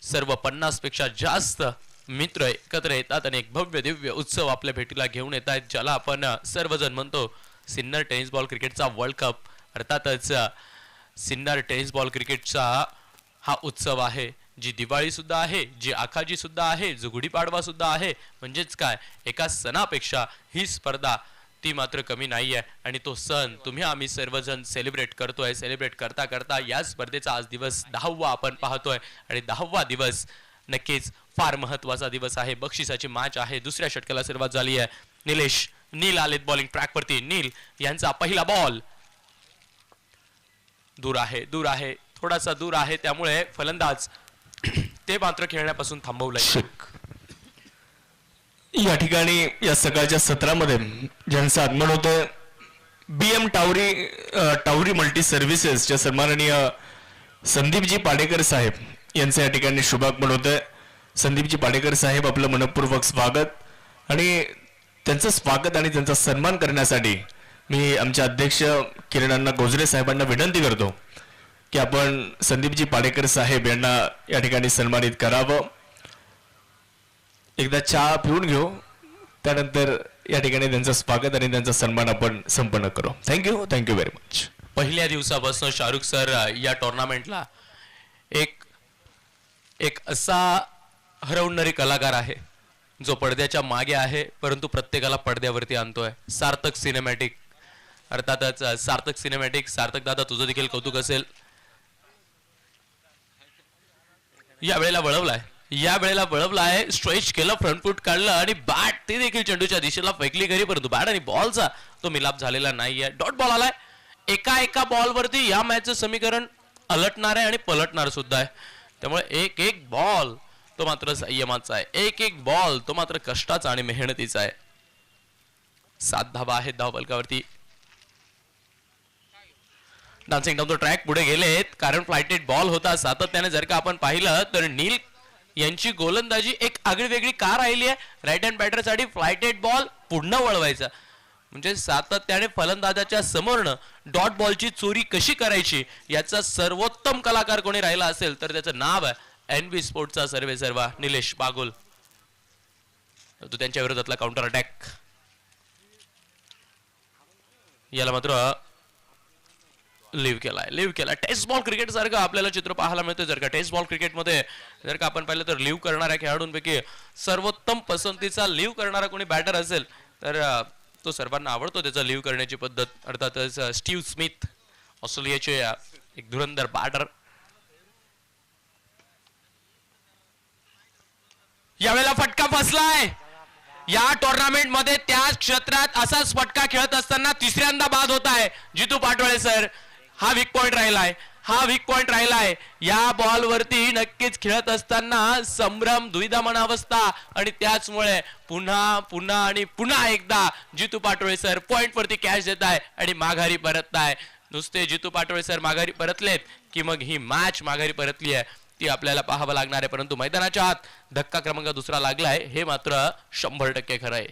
सर्व 50 पेक्षा जास्त मित्र एकत्र येतात आणि एक भव्य दिव्य उत्सव आपल्या भेटीला घेऊन येत आहेत, ज्याला आपण सर्वजण म्हणतो सिन्नर टेनिस बॉल क्रिकेटचा वर्ल्ड कप. अर्थातच सिन्नर टेनिस बॉल क्रिकेटचा हा उत्सव आहे, जी दिवाळी सुद्धा आहे, जी आखाजी सुद्धा आहे, जो गुढीपाडवा सुद्धा आहे. म्हणजेच काय, एका सणापेक्षा ही स्पर्धा ती मात्र कमी नाही आहे. आणि तो सण तुम्ही आम्ही सर्वजण सेलिब्रेट करतोय. सेलिब्रेट करता करता या स्पर्धेचा आज दिवस 10वा आपण पाहतोय आणि 10वा दिवस नक्कीच फार महत्वाचा दिवस आहे. बक्षिसाची मॅच आहे. दुसऱ्या षटकाला सुरुवात झाली आहे. नील आलेत बॉलिंग ट्रॅक वरती. नील यांचा पहिला बॉल दूर आहे, थोडासा दूर आहे, त्यामुळे फलंदाज ते मात्र खेळण्यापासून थांबवलंय. या ठिकाणी या सकाळच्या सत्रामध्ये ज्यांचं आगमन होतं BM टावरी मल्टी सर्व्हिसेसच्या सन्माननीय संदीपजी पाडेकर साहेब यांचं या ठिकाणी शुभागमन होतंय. संदीपजी पाडेकर साहेब, आपलं मनपूर्वक स्वागत. आणि त्यांचं स्वागत आणि त्यांचा सन्मान करण्यासाठी मी आमचे अध्यक्ष किरण अण्णा गोजरे साहेबांना विनंती करतो की आपण संदीपजी पाडेकर साहेब यांना या ठिकाणी सन्मानित करावं. एकदा चहा पिऊन घेऊ, त्यानंतर या ठिकाणी त्यांचं स्वागत आणि त्यांचा सन्मान आपण संपन्न करू. Thank you very much. पहिल्या दिवसापासून शाहरुख सर या टुर्नामेंटला एक असा हरवणारी कलाकार आहे जो पडद्याच्या मागे आहे, परंतु प्रत्येकाला पडद्यावरती आणतोय. सार्थक सिनेमॅटिक. अर्थातच सार्थक सिनेमॅटिक. सार्थक दादा, तुझं देखील कौतुक असेल. या वेळेला वळवलाय, स्ट्रेच केलं, फ्रंट फूट काढलं आणि बॅट ती देखील चेंडूच्या दिशेला फेकली घरी, परंतु बॅट आणि बॉलचा तो मिलाप झालेला नाहीये. डॉट बॉल आलाय. एका बॉलवरती या मॅचचं समीकरण अलटणार आहे आणि पलटणार सुद्धा आहे. त्यामुळे एक बॉल तो मात्र संयमाचा आहे. एक बॉल तो मात्र कष्टाचा आणि मेहनतीचा आहे. 7 धावा आहेत धावफलकावरती. डान्सिंग डाऊन द ट्रॅक पुढे गेलेत, कारण फ्लायटेड बॉल होता. सातत्याने जर का आपण पाहिलं तर नील यांची गोलंदाजी एक आगळीवेगळी का राहिली आहे. राईट हँड बॅटर साठी फ्लायटेड बॉल पुन्हा वळवायचा, म्हणजे सातत्याने फलंदाजाच्या समोरनं डॉट बॉलची चोरी कशी करायची याचा सर्वोत्तम कलाकार कोणी राहिला असेल तर त्याचं नाव आहे NB स्पोर्ट्सचा सर्वेसर्वा निलेश बागुल. तो त्यांच्या विरोधातला काउंटर अटॅक याला मात्र लिव्ह केलाय. टेस्ट बॉल क्रिकेट सारखं आपल्याला चित्र पाहायला मिळतं. जर का टेस्ट बॉल क्रिकेटमध्ये जर का आपण पाहिलं तर लिव्ह करणाऱ्या खेळाडूंपैकी सर्वोत्तम पसंतीचा लिव्ह करणारा कोणी बॅटर असेल तर तो सर्वांना आवडतो त्याचा लिव्ह करण्याची पद्धत. अर्थातच स्टीव्ह स्मिथ, ऑस्ट्रेलियाचे एक धुरंधर बॅटर. यावेळेला फटका फसलाय. या टुर्नामेंट मध्ये त्या क्षेत्रात असाच फटका खेळत असताना तिसऱ्यांदा बाद होत आहे. जितू पाटोळे सर, हा वीक पॉइंट राहिलाय. या बॉल वरती नक्कीच खेळत असताना संभ्रम, द्विधा अवस्था आणि त्याचमुळे पुन्हा एकदा जितू पाटोळे सर पॉइंट वरती कॅच देत आहे आणि माघारी परतताय. नुसते जितू पाटोळे सर माघारी परतलेत की मग ही मॅच माघारी परतली आहे ती आपल्याला पाहावं लागणार आहे. परंतु मैदानाच्या आत धक्का क्रमांक 2 लागलाय हे मात्र 100% खरं आहे.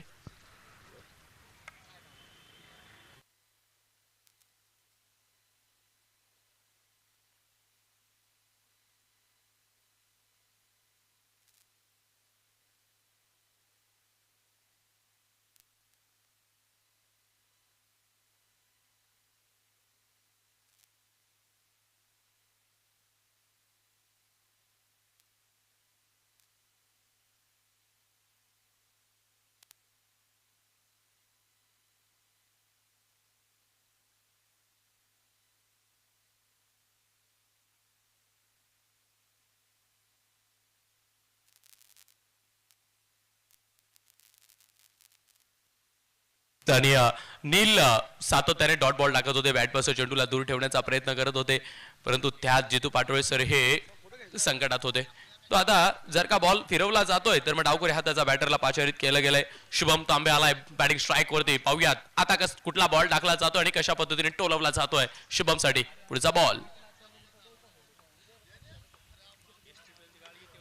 आणि नील सातत्याने डॉट बॉल टाकत होते. बॅटपासून चेंडूला दूर ठेवण्याचा प्रयत्न करत होते, परंतु त्यात जितू पाटोळे सर हे संकटात होते. तो आता जर का बॉल फिरवला जातोय तर मग डावखुरी हाताचा बॅटरला पाचारित केलं गेलंय. शुभम तांबे आलाय बॅटिंग स्ट्राईक वरती. पाहूयात आता कुठला बॉल टाकला जातोय आणि कशा पद्धतीने टोलवला जातोय. शुभम साठी पुढचा बॉल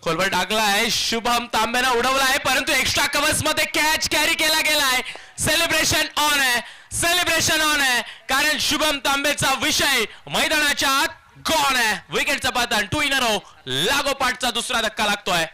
खोलवर टाकलाय. शुभम तांबेनं उडवलाय, परंतु एक्स्ट्रा कव्हर्स मध्ये कॅच कॅरी केला गेलाय. सेलिब्रेशन ऑन आहे, कारण शुभम तांबेचा विषय मैदानाच्या आत गॉन आहे. विकेटचा पतन 2 in a row. लागोपाठचा दुसरा धक्का लागतोय.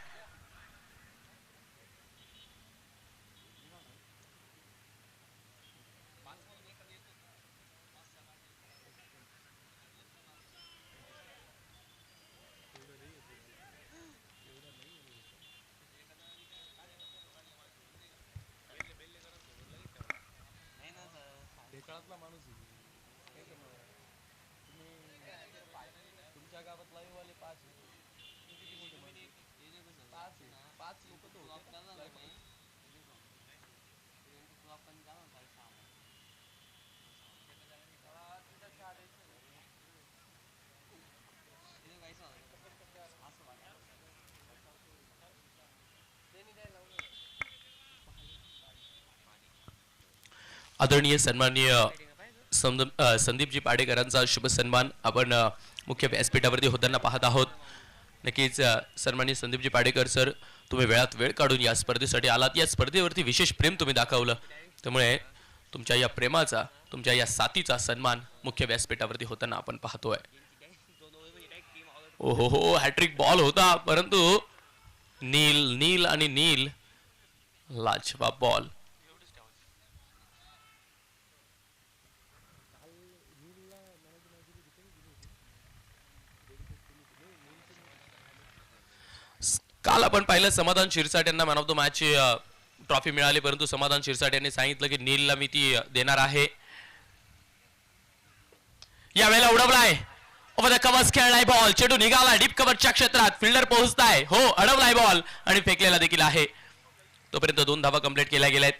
आदरणीय सन्माननीय संदीपजी पाडेकरांचा शुभ सन्मान आपण मुख्य व्यासपीठावरती होताना पाहत आहोत. नक्कीच सन्माननीय संदीपजी पाडेकर सर, तुम्ही वेळात वेळ काढून या स्पर्धेसाठी आलात. या स्पर्धेवरती विशेष प्रेम तुम्ही दाखवलं, त्यामुळे तुमच्या या प्रेमाचा, तुमच्या या साथीचा सन्मान मुख्य व्यासपीठावरती होताना आपण पाहतोय. ओहो हो, हॅट्रिक बॉल होता, परंतु नील नील आणि नील, लाजवाब बॉल. काल आपण पाहिलं समाधान शिरसाट यांना man of the match trophy मिळाली, परंतु समाधान शिरसाट यांनी सांगितलं की नीलला मी ती देणार आहे. यावेळेला उडवलाय, ओव्हर द कव्हर्स खेळलाय बॉल, चेंडू निघाला डीप कव्हरच्या क्षेत्रात, फिल्डर पोहोचताय, हो अडवलाय बॉल आणि फेकलेला देखील आहे. तोपर्यंत 2 धावा कंप्लीट केल्या गेल्यात.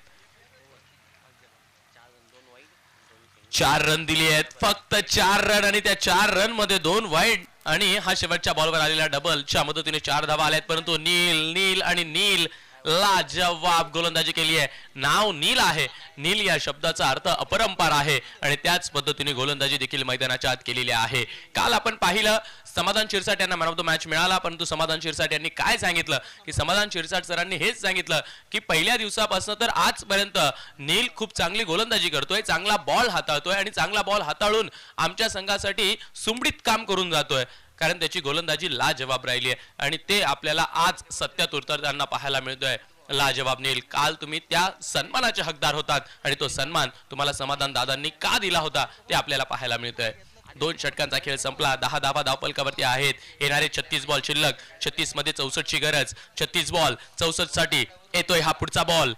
4 रन दिली आहेत, फक्त 4 रन, आणि त्या 4 रन मध्ये 2 वाईड आणि हा शेवटच्या बॉलवर आलेला डबलच्या मदतीने 4 धावा आल्यात. परंतु नील नील आणि नील, लाजवाब गोलंदाजी केली आहे. नाव नील आहे, नील या शब्दाचा अर्थ अपरंपार आहे, आणि त्याच पद्धतीने गोलंदाजी देखील मैदानाच्या आत केलेली आहे. काल आपण पाहिलं समाधान शिरसाट यांना मॅन ऑफ द मॅच मिळाला, परंतु समाधान शिरसाट यांनी काय सांगितलं की समाधान शिरसाट सरांनी हेच सांगितलं की पहिल्या दिवसापासून तर आजपर्यंत नील खूप चांगली गोलंदाजी करतोय, चांगला बॉल हाताळतोय आणि चांगला बॉल हाताळून आमच्या संघासाठी सुमडीत काम करून जातोय, कारण त्याची गोलंदाजी लाजवाब राहिली आहे आणि ते आपल्याला आज सत्यात उतरताना पाहायला मिळतोय. लाजवाब नील, काल तुम्ही त्या सन्मानाचे हकदार होतात आणि तो सन्मान तुम्हाला समाधान दादांनी का दिला होता ते आपल्याला पाहायला मिळतोय. 2 षटकांचा खेळ संपला, 10 धावा धावफलकावरती आहेत. येणारे 36 बॉल शिल्लक, 36 मध्ये 64 ची गरज, 36 बॉल 64 साठी येतोय हा पुढचा बॉल.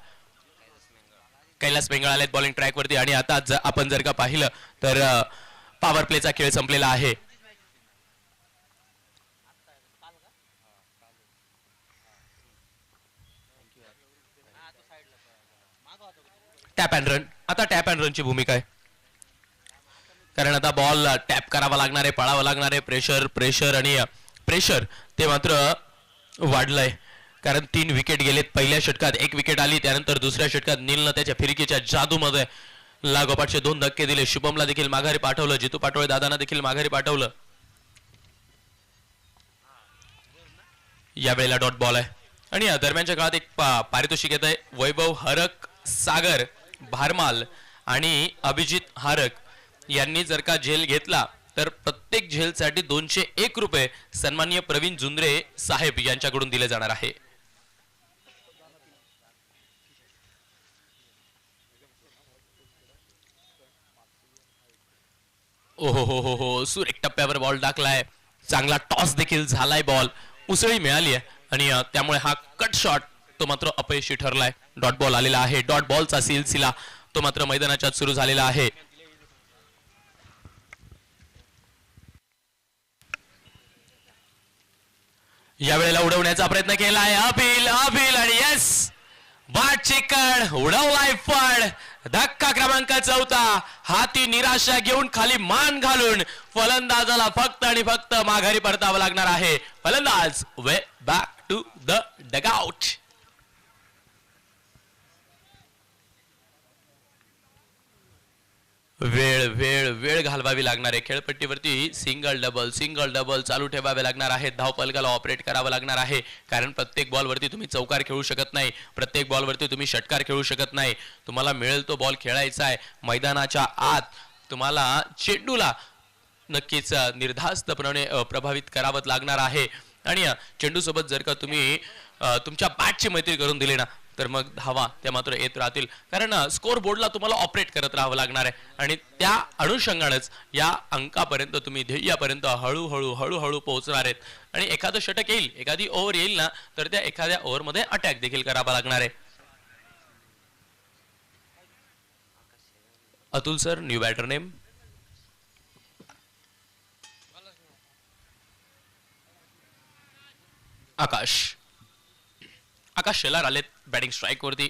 कैलास बेंगळ आलेत बॉलिंग ट्रॅक वरती, आणि आता आपण जर का पाहिलं तर पॉवर प्लेचा खेळ संपलेला आहे. टॅप अँड रन, आता टॅप अँड रनची भूमिका आहे, कारण आता बॉल टॅप करावा लागणार आहे, पळावं लागणार आहे. प्रेशर प्रेशर आणि प्रेशर ते मात्र वाढलंय, कारण 3 विकेट गेलेत. पहिल्या षटकात 1 विकेट आली, त्यानंतर दुसऱ्या षटकात नीलनं त्याच्या फिरकीच्या जादूमध्ये लागोपाठचे 2 धक्के दिले. शुभमला देखील माघारी पाठवलं, जितू पाटोळे दादांना देखील माघारी पाठवलं. यावेळेला डॉट बॉल आहे, आणि दरम्यानच्या काळात एक पारितोषिक येत आहे. वैभव हरक, सागर भारमाल आणि अभिजित हारक यांनी जर का झेल घेतला तर प्रत्येक झेलसाठी 201 रुपये सन्माननीय प्रवीण जुंद्रे साहेब यांच्याकडून दिले जाणार आहे. ओहो हो हो हो, सुरेख टप्प्यावर बॉल टाकलाय, चांगला टॉस देखील झालाय, बॉल उसळी मिळाली आहे, आणि त्यामुळे हा कट शॉट तो मात्र अपयशी ठरलाय. डॉट बॉल आलेला आहे, डॉट बॉलचा सिलसिला तो मात्र मैदानाच्या सुरू झालेला आहे. यावेळेला उडवण्याचा प्रयत्न केलाय अभिल अभिल, आणि यस बाट चिकन उडवलाय फळ. धक्का क्रमांक 4, हाती निराशा घेऊन खाली मान घालून फलंदाजाला फक्त आणि फक्त माघारी परतावं लागणार आहे. फलंदाज way back to the dugout. वेळ वेळ वेळ घालवावी लागणार आहे. खेळपट्टीवरती सिंगल डबल चालू ठेवावे लागणार आहे. धावपलकाला ऑपरेट करावं लागणार आहे, कारण प्रत्येक बॉलवरती तुम्ही चौकार खेळू शकत नाही, प्रत्येक बॉलवरती तुम्ही षटकार खेळू शकत नाही. तुम्हाला मिळेल तो बॉल खेळायचा आहे. मैदानाच्या आत तुम्हाला चेंडूला नक्कीच निर्धास्तपणे प्रभावित करावं लागणार आहे. आणि चेंडू सोबत जर का तुम्ही तुमच्या बॅटची मैत्री करून दिली ना तर मग धावा त्या मात्र येत राहतील. कारण स्कोर बोर्डला तुम्हाला ऑपरेट करत राहावं लागणार आहे आणि त्या अनुषंगानेच या अंकापर्यंत तुम्ही ध्येयापर्यंत हळूहळू हळूहळू पोहोचणार आहेत. आणि एखादं षटक येईल, एखादी ओव्हर येईल ना तर त्या एखाद्या ओव्हरमध्ये अटॅक देखील करावा लागणार आहे. Atul sir, new batter name. Akash Shelar आलेत बॅटिंग स्ट्राईक वरती.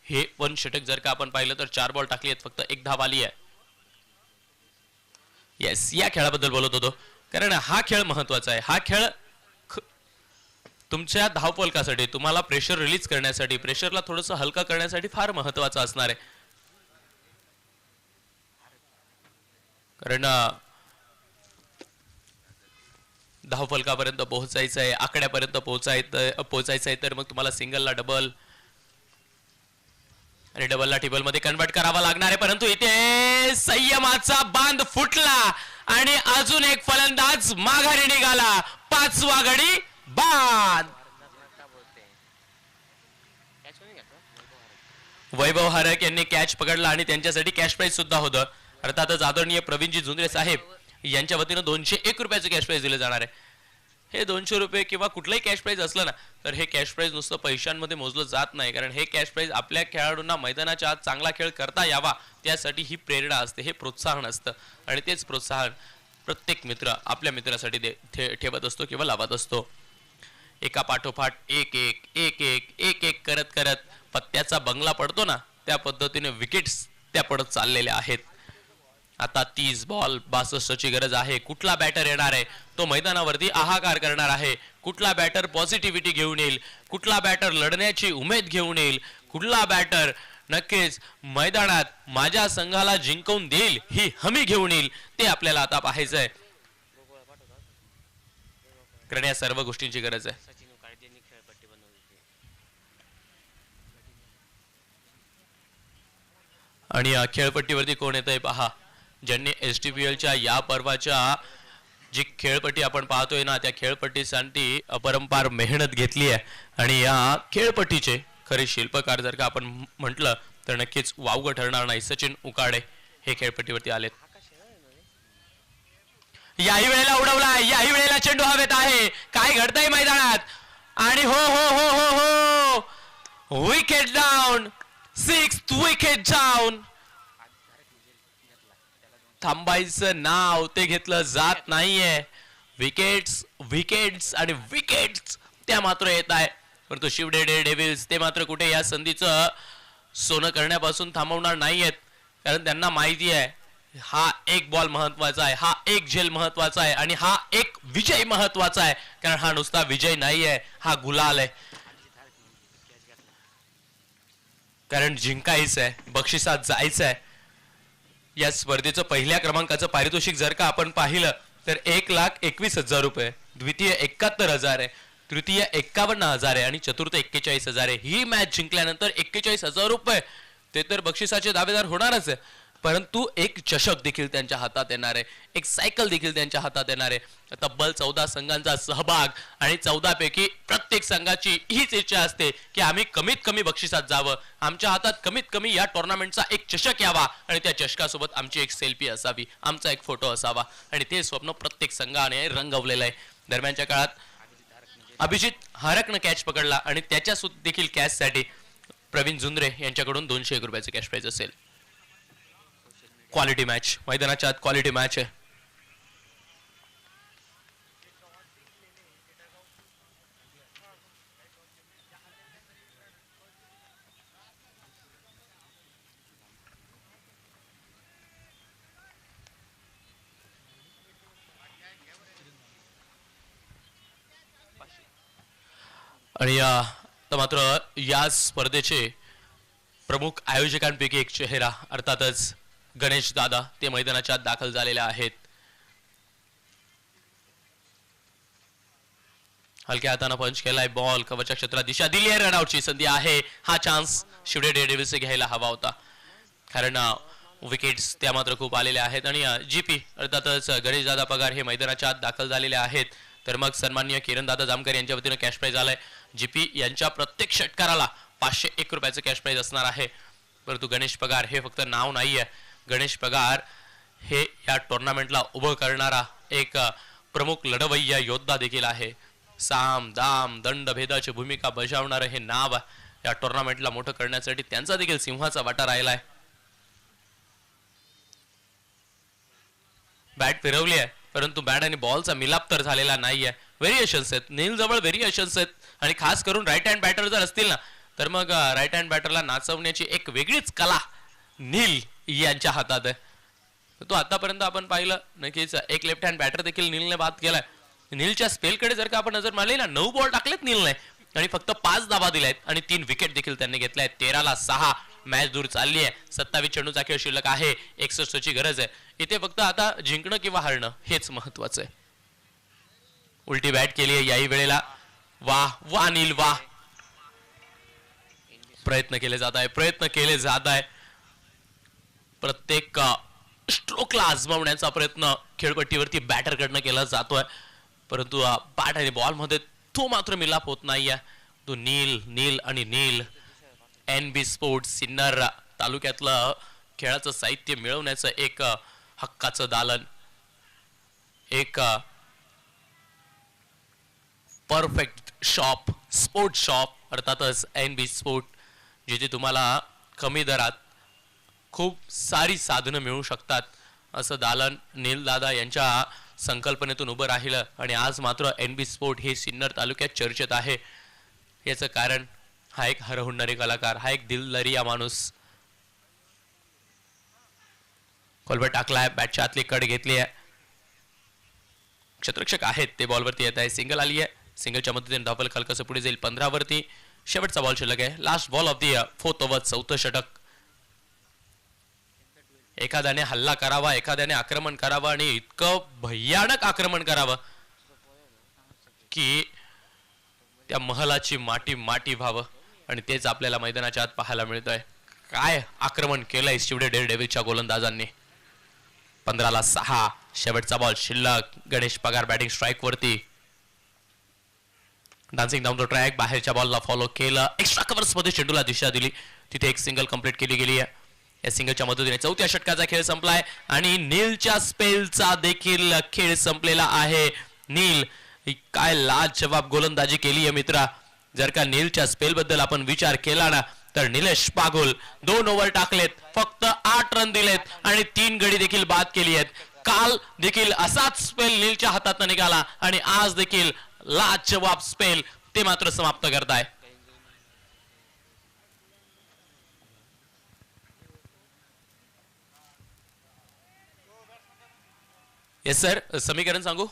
हे वन षटक जर का आपण पाहिलं तर 4 बॉल टाकली आहेत, फक्त 1 धाव आली आहे. येस, या खेळाबद्दल बोलत होतो कारण हा खेळ महत्वाचा आहे. हा खेळ तुमच्या धावफलकासाठी, तुम्हाला प्रेशर रिलीज करण्यासाठी, प्रेशरला थोडंसं हलका करण्यासाठी फार महत्वाचा असणार आहे. कारण धावफलकापर्यंत पोहोचायचं आहे, आकड्यापर्यंत पोहोचायचं आहे तर मग तुम्हाला सिंगलला डबल आणि डबलला टेबल मध्ये कन्वर्ट करावा लागणार आहे. परंतु इथे संयमाचा बांध फुटला आणि अजून एक फलंदाज माघारी निघाला. 5वा गडी बाद. वैभव हरक यांनी कॅच पकडला आणि त्यांच्यासाठी कॅश प्राइज सुद्धा होतं. अर्थातच आदरणीय प्रवीणजी झुंजरे साहेब यांच्या वतीनं 201 रुपयाचं कॅश प्राइज दिले जाणार आहे. हे 200 रुपये किंवा कुठलंही कॅश प्राइज असलं ना तर हे कॅश प्राइज नुसतं पैशांमध्ये मोजलं जात नाही. कारण हे कॅश प्राइज आपल्या खेळाडूंना मैदानाच्या आत चांगला खेळ करता यावा त्यासाठी ही प्रेरणा असते, हे प्रोत्साहन असतं. आणि तेच प्रोत्साहन प्रत्येक मित्र आपल्या मित्रासाठी ठेवत असतो किंवा लावत असतो. एका पाठोपाठ एक एक करत करत पत्त्याचा बंगला पडतो ना त्या पद्धतीने विकेट्स त्या पडत चाललेल्या आहेत. आता 30 बॉल 62 ची गरज आहे. कुठला बॅटर येणार आहे तो मैदानावरती हाहाकार करणार आहे. कुठला बॅटर पॉझिटिव्हिटी घेऊन येईल, कुठला बॅटर लढण्याची उमेद घेऊन येईल, कुठला बॅटर नक्कीच मैदानात माझ्या संघाला जिंकवून देईल ही हमी घेऊन येईल, ते आपल्याला आता पाहायचं आहे. कारण या सर्व गोष्टींची गरज आहे. आणि खेळपट्टीवरती कोण येतंय पहा. ज्यांनी STPLच्या या पर्वाच्या जी खेळपट्टी आपण पाहतोय ना त्या खेळपट्टीसाठी अपरंपार मेहनत घेतली आहे. आणि या खेळपट्टीचे खरे शिल्पकार जर का आपण म्हटलं तर नक्कीच वावगं ठरणार नाही. सचिन उकाडे हे खेळपट्टीवरती आलेत. याही वेळेला उडवला, याही वेळेला चेंडू हवेत आहे. काय घडतंय मैदानात. आणि हो हो हो हो हो wicket down, 6th wicket down. थांबायचं नाव ते घेतलं जात नाहीये. विकेट्स आणि विकेट्स त्या मात्र येत आहे. परंतु शिवडे डेव्हिल्स ते मात्र कुठे या संधीचं सोनं करण्यापासून थांबवणार नाहीयेत. कारण त्यांना माहिती आहे हा एक बॉल महत्वाचा आहे, हा एक झेल महत्वाचा आहे आणि हा एक विजय महत्वाचा आहे. कारण हा नुसता विजय नाही आहे, हा गुलाल आहे. कारण जिंकायचं आहे, बक्षिसात जायचं आहे. या स्पर्धेचं पहिल्या क्रमांकाचं पारितोषिक जर का आपण पाहिलं तर 1,21,000 रुपये, द्वितीय 71,000 आहे, तृतीय 51,000 आहे आणि चतुर्थ 41,000 आहे. ही मॅच जिंकल्यानंतर 41,000 रुपये ते तर बक्षिसाचे दावेदार होणारच आहे. परंतु एक चषक देखील त्यांच्या हातात येणार आहे, एक सायकल देखील त्यांच्या हातात येणार आहे. तब्बल 14 संघांचा सहभाग आणि 14 पैकी प्रत्येक संघाची हीच इच्छा असते की आम्ही कमीत कमी बक्षिसात जावं, आमच्या हातात कमीत कमी या टुर्नामेंटचा एक चषक यावा आणि त्या चषकासोबत आमची एक सेल्फी असावी, आमचा एक फोटो असावा. आणि ते स्वप्न प्रत्येक संघाने रंगवलेलं आहे. दरम्यानच्या काळात अभिजित हरकनं कॅच पकडला आणि त्याच्या देखील कॅचसाठी प्रवीण झुंजरे यांच्याकडून 201 रुपयाचे कॅश प्राइज असेल. क्वालिटी मॅच, मैदानाच्या आत क्वालिटी मॅच आहे. आणि मात्र या स्पर्धेचे प्रमुख आयोजकांपैकी एक चेहरा अर्थातच गणेश दादा ते मैदानाच्या आत दाखल झालेले आहेत. हलक्या हाताने पंच केलाय, बॉल कवच्या क्षेत्रात दिशा दिली आहे, रनआउटची संधी आहे. हा चान्स शिवडे डेव्हिल्स घ्यायला हवा होता. कारण विकेट्स त्या मात्र खूप आलेल्या आहेत. आणि जीपी अर्थातच गणेश दादा पगार हे मैदानाच्या आत दाखल झालेले आहेत. तर मग सन्माननीय किरण दादा जामकर यांच्या वतीनं कॅश प्राइज आलाय. जीपी यांच्या प्रत्येक षटकाराला 501 रुपयाचं कॅश प्राइज असणार आहे. परंतु गणेश पगार हे फक्त नाव नाहीये, गणेश पगार हे या टुर्नामेंटला उभं करणारा एक प्रमुख लढवय्या योद्धा देखील आहे. साम दाम दंड भेदाची भूमिका बजावणारं हे नाव या टुर्नामेंटला मोठं करण्यासाठी त्यांचा देखील सिंहाचा वाटा राहिलाय. बॅट फिरवली आहे परंतु बॅट आणि बॉलचा मिलाप तर झालेला नाहीये. व्हेरिएशन्स आहेत नील जवळ, व्हेरिएशन्स आहेत. आणि खास करून राईट हँड बॅटर जर असतील ना तर मग राईट हँड बॅटरला नाचवण्याची एक वेगळीच कला नील यांच्या हातात आहे. तो आतापर्यंत आपण पाहिलं नक्कीच एक लेफ्ट हँड बॅटर देखील नीलने बाद केलाय. नीलच्या स्पेलकडे जर का आपण नजर मारली ना 9 बॉल टाकलेत नीलने आणि फक्त 5 धावा दिल्यात आणि 3 विकेट देखील त्यांनी घेतल्या आहेत. 13-6 मॅच दूर चालली आहे. 27 चेंडूचा खेळ शिल्लक आहे. 61 ची गरज आहे. इथे फक्त आता जिंकणं किंवा हारणं हेच महत्वाचं आहे. उलटी बॅट केली आहे याही वेळेला. वाह वाह नील वाह. प्रयत्न केले जात आहे, प्रयत्न केले जात आहे. प्रत्येक स्ट्रोकला आजमावण्याचा प्रयत्न खेळपट्टीवरती बॅटर कडनं केला जातोय परंतु बॅट आणि बॉल मध्ये तो मात्र मिलाप होत नाहीये. तो नील नील आणि नील. NB स्पोर्ट्स सिन्नर तालुक्यातलं खेळाचं साहित्य मिळवण्याचं एक हक्काचं दालन, एक परफेक्ट शॉप, स्पोर्ट्स शॉप अर्थातच NB स्पोर्ट, जिथे तुम्हाला कमी दरात खूप सारी साधनं मिळू शकतात असं दालन नील दादा यांच्या संकल्पनेतून उभं राहिलं. आणि आज मात्र NB स्पोर्ट हे सिन्नर तालुक्यात चर्चेत आहे. याचं कारण हा एक हरहुन्नरी कलाकार, हा एक दिलदरिया माणूस. कॉलवर टाकलाय, बॅटच्या आतली कट घेतली आहे. क्षेत्ररक्षक आहेत ते बॉलवरती येत आहे. सिंगल आली आहे. सिंगलच्या मदतीने धावफलक हलकसं पुढे जाईल. 15 वरती शेवटचा बॉल शिल्लक आहे. Last ball of the 4th over, 4थं षटक. एखाद्याने हल्ला करावा, एखाद्याने आक्रमण करावं आणि इतकं भयानक आक्रमण करावं की त्या महलाची माटी माटी व्हावं. आणि तेच आपल्याला मैदानाच्या आत पाहायला मिळतंय. काय आक्रमण केलंय शिवडे डेअरडेव्हिल्सच्या गोलंदाजांनी. 15-6 शेवटचा बॉल शिल्लक. गणेश पगार बॅटिंग स्ट्राईक वरती. डान्सिंग डाऊन द ट्रॅक, बाहेरच्या बॉलला फॉलो केलं. एक्स्ट्रा कव्हर्स मध्ये चेंडूला दिशा दिली. तिथे एक सिंगल कंप्लीट केली गेली आहे. या सिंगलच्या मदतीने 4थ्या षटकाचा खेळ संपलाय आणि नीलच्या स्पेलचा देखील खेळ संपलेला आहे. नील काय लाजवाब गोलंदाजी केली आहे मित्रा. जर का नीलच्या स्पेल बद्दल आपण विचार केला ना तर निलेश पागुल 2 ओव्हर टाकलेत, फक्त 8 रन दिलेत आणि 3 गडी देखील बाद केली आहेत. काल देखील असाच स्पेल नीलच्या हातात निघाला आणि आज देखील लाजवाब स्पेल ते मात्र समाप्त करताय. येस सर, समीकरण सांगू.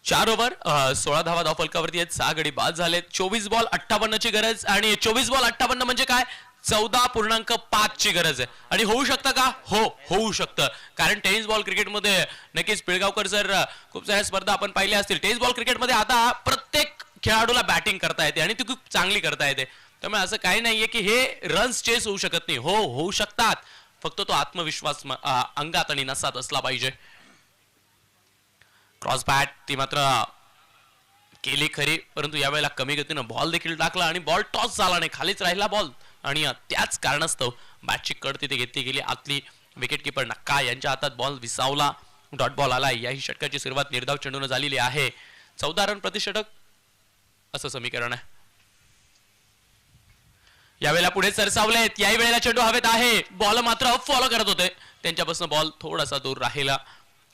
चार ओव्हर 16 धावा धावफलकावरती आहेत. 6 गडी बाद झालेत. 24 बॉल 58 ची गरज आणि 24 बॉल 58 म्हणजे काय 14.5 ची गरज आहे. आणि होऊ शकतं का? हो, होऊ शकतं. कारण टेनिस बॉल क्रिकेटमध्ये नक्कीच पिळगावकर सर खूप साऱ्या स्पर्धा आपण पाहिल्या असतील. टेनिस बॉल क्रिकेटमध्ये आता प्रत्येक खेळाडूला बॅटिंग करता येते आणि ती खूप चांगली करता येते. त्यामुळे असं काही नाहीये की हे रन्स चेस होऊ शकत नाही. हो, होऊ शकतात. फक्त तो आत्मविश्वास अंगात आणि नसात असला पाहिजे. क्रॉस बॅट ती मात्र केली खरी परंतु यावेळेला कमी गतीनं बॉल देखील टाकला आणि बॉल टॉस झाला नाही, खालीच राहिला बॉल. आणि त्याच कारणास्तव बॅटची कड तिथे घेतली गेली. आतली विकेट किपर नक्का यांच्या हातात बॉल विसावला. डॉट बॉल आला. याही षटकाची सुरुवात निर्धाव चेंडून झालेली आहे. 14 रन प्रति षटक असं समीकरण आहे. यावेळेला पुढे सरसावलेत. याही वेळेला चेंडू हवेत आहे. बॉल मात्र फॉलो करत होते. त्यांच्यापासून बॉल थोडासा दूर राहिला.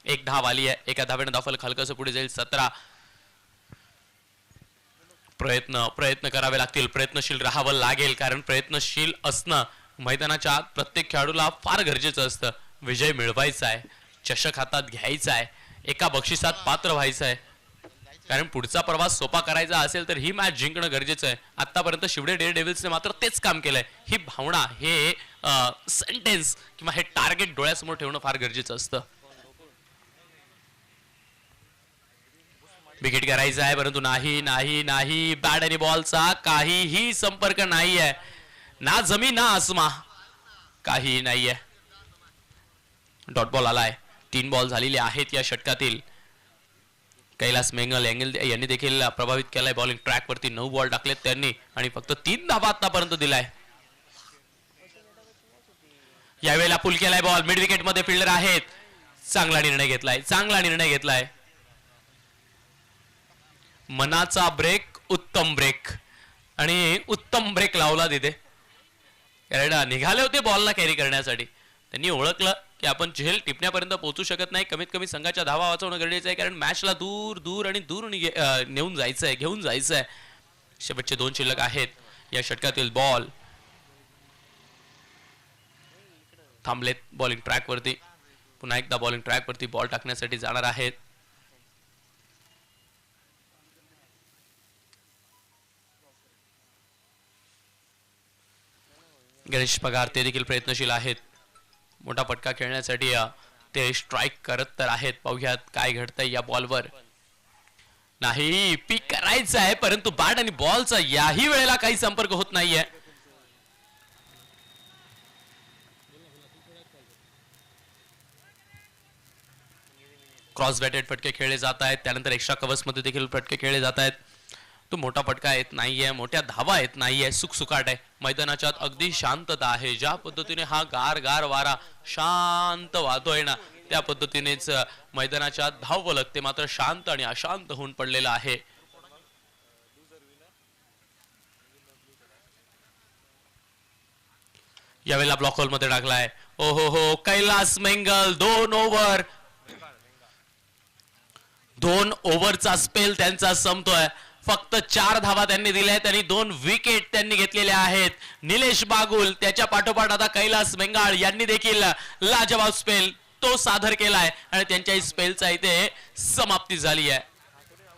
एक धाव आली आहे. एका धावेनं धावफलक हलकसं पुढे जाईल. 17. प्रयत्न करावे लागतील. प्रयत्नशील राहावं लागेल कारण प्रयत्नशील असणं मैदानाच्या आत प्रत्येक खेळाडूला फार गरजेचं असतं. विजय मिळवायचा आहे, चषक हातात घ्यायचा आहे, एका बक्षिसात पात्र व्हायचं आहे. कारण पुढचा प्रवास सोपा करायचा असेल तर ही मॅच जिंकणं गरजेचं आहे. आतापर्यंत शिवडे डेअरडेव्हिल्सने मात्र तेच काम केलंय. ही भावना, हे सेंटेन्स किंवा हे टार्गेट डोळ्यासमोर ठेवणं फार गरजेचं असतं. विकेट करायचा आहे, परंतु नाही नाही नाही, बॅट आणि बॉलचा काहीही संपर्क नाही आहे, ना जमीन ना आसमा, काही नाही आहे. डॉट बॉल आलाय. 3 बॉल झालेले आहेत या षटकातील. कैलास मेंगल यांनी देखील प्रभावित केलाय बॉलिंग ट्रॅक वरती. 9 बॉल टाकलेत त्यांनी आणि फक्त 3 धावा आतापर्यंत दिलाय. यावेळेला पुल केलाय बॉल. मिड विकेट मध्ये फिल्डर आहेत. चांगला निर्णय घेतलाय, चांगला निर्णय घेतलाय. मनाचा ब्रेक, उत्तम ब्रेक आणि उत्तम ब्रेक लावला तिथे. कारण निघाले होते बॉलला कॅरी करण्यासाठी. त्यांनी ओळखलं की आपण झेल टिपण्यापर्यंत पोहोचू शकत नाही, कमीत कमी संघाच्या धावा वाचवणं गरजेचं आहे, कारण मॅचला दूर दूर आणि दूर नेऊन जायचं आहे, घेऊन जायचं आहे. शेवटचे 2 शिल्लक आहेत या षटकातील. बॉल थांबलेत बॉलिंग ट्रॅक वरती. पुन्हा एकदा बॉलिंग ट्रॅक वरती बॉल टाकण्यासाठी जाणार आहेत. गणेश पगार ते देखील प्रयत्नशील आहेत. मोठा फटका खेळण्यासाठी ते स्ट्राईक करत तर आहेत. पाहूयात काय घडतंय या बॉलवर. नाही, पीक करायचं आहे, परंतु बॅट आणि बॉलचा याही वेळेला काही संपर्क होत नाहीये. क्रॉस बॅटेड फटके खेळले जात आहेत. त्यानंतर एक्स्ट्रा कव्हर्स मध्ये देखील फटके खेळले जात आहेत. तो मोठा फटका येत नाहीये, मोठ्या धावा येत नाहीये. सुखसुकाट आहे. मैदानाच्या आत अगदी शांतता आहे. ज्या पद्धतीने हा गार गार वारा शांत वाहतोय ना, त्या पद्धतीनेच मैदानाच्या आत धावफलक ते मात्र शांत आणि अशांत होऊन पडलेला आहे. यावेळेला ब्लॉक होल मध्ये टाकलाय. ओ हो, कैलास मेंगल. 2 ओव्हर, 2 ओव्हरचा स्पेल त्यांचा संपतोय. फक्त 4 धावा त्यांनी दिल्या आहेत आणि 2 विकेट त्यांनी घेतलेल्या आहेत. निलेश बागुल त्याच्या पाठोपाठ आता कैलास मेंगाळ यांनी देखील लाजवाब स्पेल तो सादर केलाय आणि त्यांच्या स्पेलचा इथे समाप्ती झाली आहे.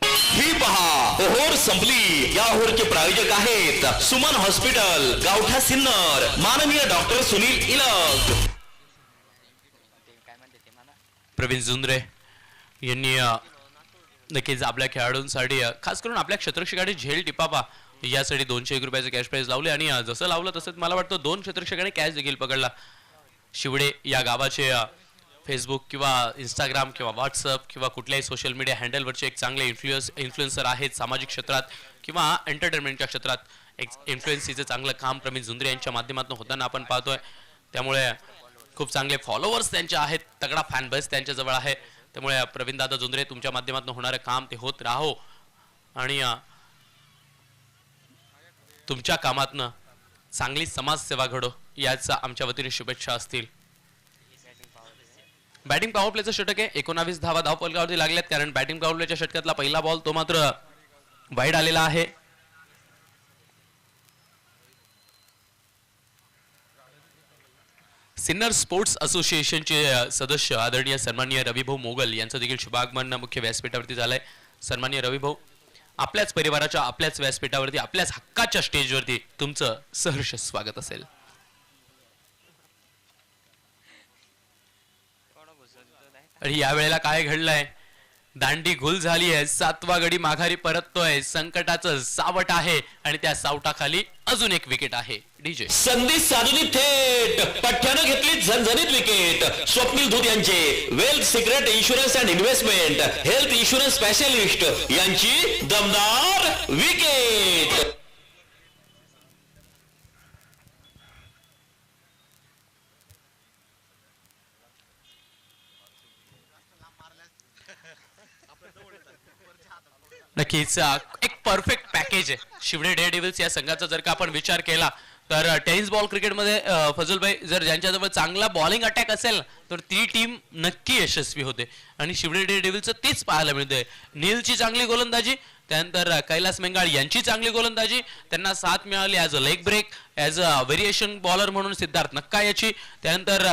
ही पहा, ओहोर संपली. या ओहोरचे प्रायोजक आहेत सुमन हॉस्पिटल, गावठा सिन्नर, माननीय डॉक्टर सुनील इलक. प्रवीण जुंद्रे यांनी नक्कीच आपल्या खेळाडूंसाठी, खास करून आपल्या क्षेत्ररक्षकाने झेल टिपापा यासाठी 201 रुपयाचे कॅश प्राइज लावले आणि जसं लावलं तसंच मला वाटतं 2 क्षेत्ररक्षकाने कॅश देखील पकडला. शिवडे या गावाचे फेसबुक किंवा इंस्टाग्राम किंवा व्हॉट्सअप किंवा कुठल्याही सोशल मीडिया हँडलवरचे एक चांगले इन्फ्लुएन्सर आहेत. सामाजिक क्षेत्रात किंवा एंटरटेनमेंटच्या क्षेत्रात एक इन्फ्लुएन्सीचं चांगलं काम प्रवीण जुंद्रे यांच्या माध्यमातून होताना आपण पाहतोय. त्यामुळे खूप चांगले फॉलोअर्स त्यांचे आहेत, तगडा फॅन बेस त्यांच्याजवळ आहे. त्यामुळे प्रवीण दादा जुंद्रे तुमच्या माध्यमातून होणारं काम ते होत राहो आणि तुमच्या कामातनं चांगली समाजसेवा घडो याचा आमच्या वतीने शुभेच्छा असतील. बॅटिंग पॉवर प्लेचं षटक आहे. 19 धावा धावफलकावरती लागल्यात, कारण बॅटिंग पॉवर प्लेच्या षटकातला पहिला बॉल तो मात्र वाईड आलेला आहे. सिन्नर स्पोर्ट्स असोसिएशनचे सदस्य आदरणीय सन्माननीय रविभाऊ मोगल यांचं देखील शुभागमन मुख्य व्यासपीठावरती झालंय. सन्माननीय रविभाऊ, आपल्याच परिवाराच्या, आपल्याच व्यासपीठावरती, आपल्याच हक्काच्या स्टेजवरती तुमचं सहर्ष स्वागत असेल. आणि यावेळेला काय घडलंय? दांडी गुल झाली आहे. 7वा गडी माघारी परततोय. संकटाचं सावट आहे आणि त्या सावटाखाली अजून एक विकेट आहे. डीजे संधी साधून थेट पठ्ठ्यानं घेतली झणझणीत विकेट. स्वप्नील धूत यांचे wealth secret insurance and investment health insurance specialist यांची दमदार विकेट. नक्कीच एक परफेक्ट पॅकेज आहे शिवडे डेअर डेव्हिल्स या संघाचा. जर का आपण विचार केला तर टेनिस बॉल क्रिकेटमध्ये फजलभाई जर ज्यांच्याजवळ चांगला बॉलिंग अटॅक असेल तर ती टीम नक्की यशस्वी होते आणि शिवडे डेअर डेव्हिल्सचं तेच पाहायला मिळतंय. नीलची चांगली गोलंदाजी, त्यानंतर कैलास मेंगाळ यांची चांगली गोलंदाजी, त्यांना साथ मिळाली as a leg break, as a variation bowler म्हणून सिद्धार्थ नक्का याची, त्यानंतर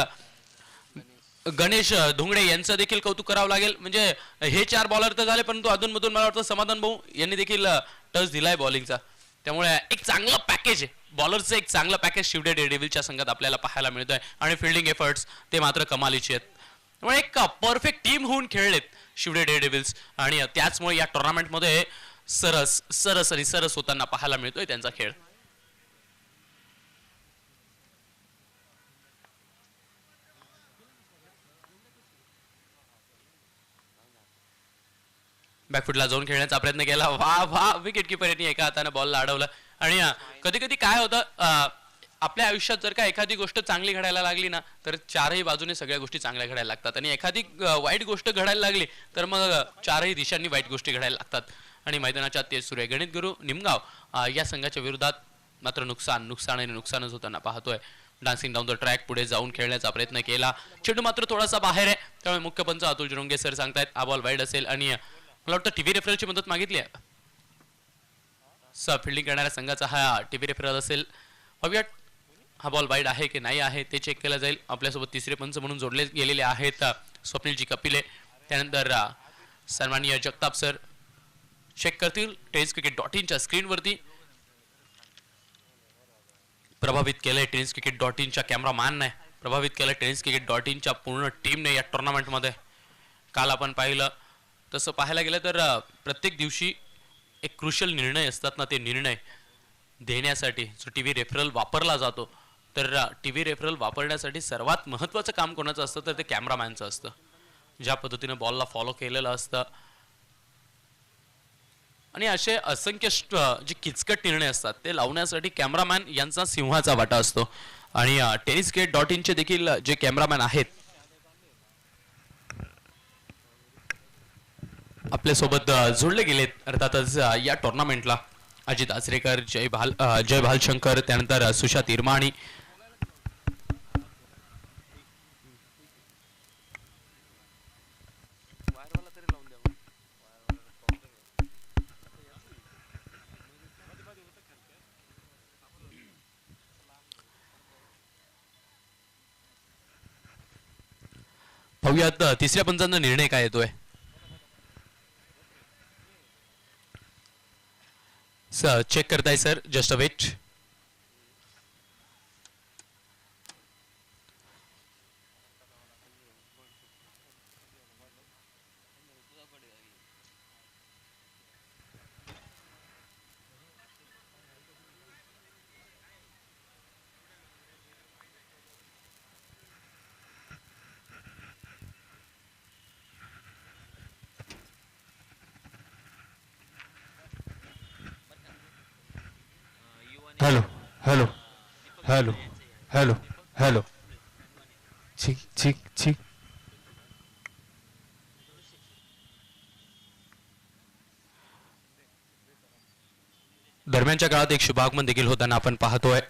गणेश धुंगडे यांचं देखील कौतुक करावं लागेल. म्हणजे हे 4 बॉलर तर झाले, परंतु अधूनमधून मला वाटतं समाधान भाऊ यांनी देखील टच दिलाय बॉलिंगचा. त्यामुळे एक चांगलं पॅकेज आहे बॉलरचं, एक चांगलं पॅकेज शिवडे डेअर डेव्हिल्सच्या संघात आपल्याला पाहायला मिळतंय आणि फिल्डिंग एफर्ट्स ते मात्र कमालीचे आहेत. त्यामुळे एक परफेक्ट टीम होऊन खेळलेत शिवडे डेअर डेव्हिल्स. आणि त्याचमुळे या टुर्नामेंटमध्ये सरस होताना पाहायला मिळतोय त्यांचा खेळ. बॅकफुटला जाऊन खेळण्याचा प्रयत्न केला. वा विकेट किपरने एका हाताने बॉलला अडवलं. आणि कधी कधी काय होतं, आपल्या आयुष्यात जर का एखादी गोष्ट चांगली घडायला लागली ना तर चारही बाजूने सगळ्या गोष्टी चांगल्या घडायला लागतात, आणि एखादी वाईट गोष्ट घडायला लागली तर मग चारही दिशांनी वाईट गोष्टी घडायला लागतात. आणि मैदानाच्या तेज सुरू आहे. गणित गुरु निमगाव या संघाच्या विरोधात मात्र नुकसानच होताना पाहतोय. डान्सिंग डाऊन द ट्रॅक पुढे जाऊन खेळण्याचा प्रयत्न केला. चेंडू मात्र थोडासा बाहेर आहे, त्यामुळे मुख्य पंच अतुल जिरोंगे सर सांगतायत हा बॉल वाईड असेल. आणि मला वाटतं टीव्ही रेफरलची मदत मागितली आहे. फिल्डिंग करणाऱ्या संघाचा हा टीव्ही रेफरल असेल. बघूयात हा बॉल वाईड आहे की नाही आहे ते चेक केलं जाईल. आपल्यासोबत तिसरे पंच म्हणून जोडले गेलेले आहेत स्वप्नीलजी कपिले. त्यानंतर सन्माननीय जगताप सर चेक करतील TennisCricket.in स्क्रीनवरती. प्रभावित केलंय TennisCricket.in कॅमेरामॅनने, प्रभावित केलं TennisCricket.in पूर्ण टीमने या टुर्नामेंटमध्ये. काल आपण पाहिलं तसं पाहायला गेलं तर प्रत्येक दिवशी एक क्रुशियल निर्णय असतात ना, ते निर्णय देण्यासाठी जो टीव्ही रेफरल वापरला जातो, तर टीव्ही रेफरल वापरण्यासाठी सर्वात महत्त्वाचं काम कोणाचं असतं तर ते कॅमेरामॅनचं असतं. ज्या पद्धतीने बॉलला फॉलो केलेलं असतं आणि असे असंख्य जे किचकट निर्णय असतात ते लावण्यासाठी कॅमेरामॅन यांचा सिंहाचा वाटा असतो. आणि TennisCricket.in देखील जे कॅमेरामॅन आहेत आपल्यासोबत जोडले गेलेत. अर्थातच या टुर्नामेंटला अजित आचरेकर, जय भालशंकर, त्यानंतर सुशांत इरमाणी, पाहूयात तिसऱ्या पंचांचा निर्णय काय येतोय. सर चेक करताय sir, just a wait. Hello hello hello hello hello ठीक ठीक ठीक. दरम्यानच्या काळात एक शुभागमन देखील होताना आपण पाहतोय.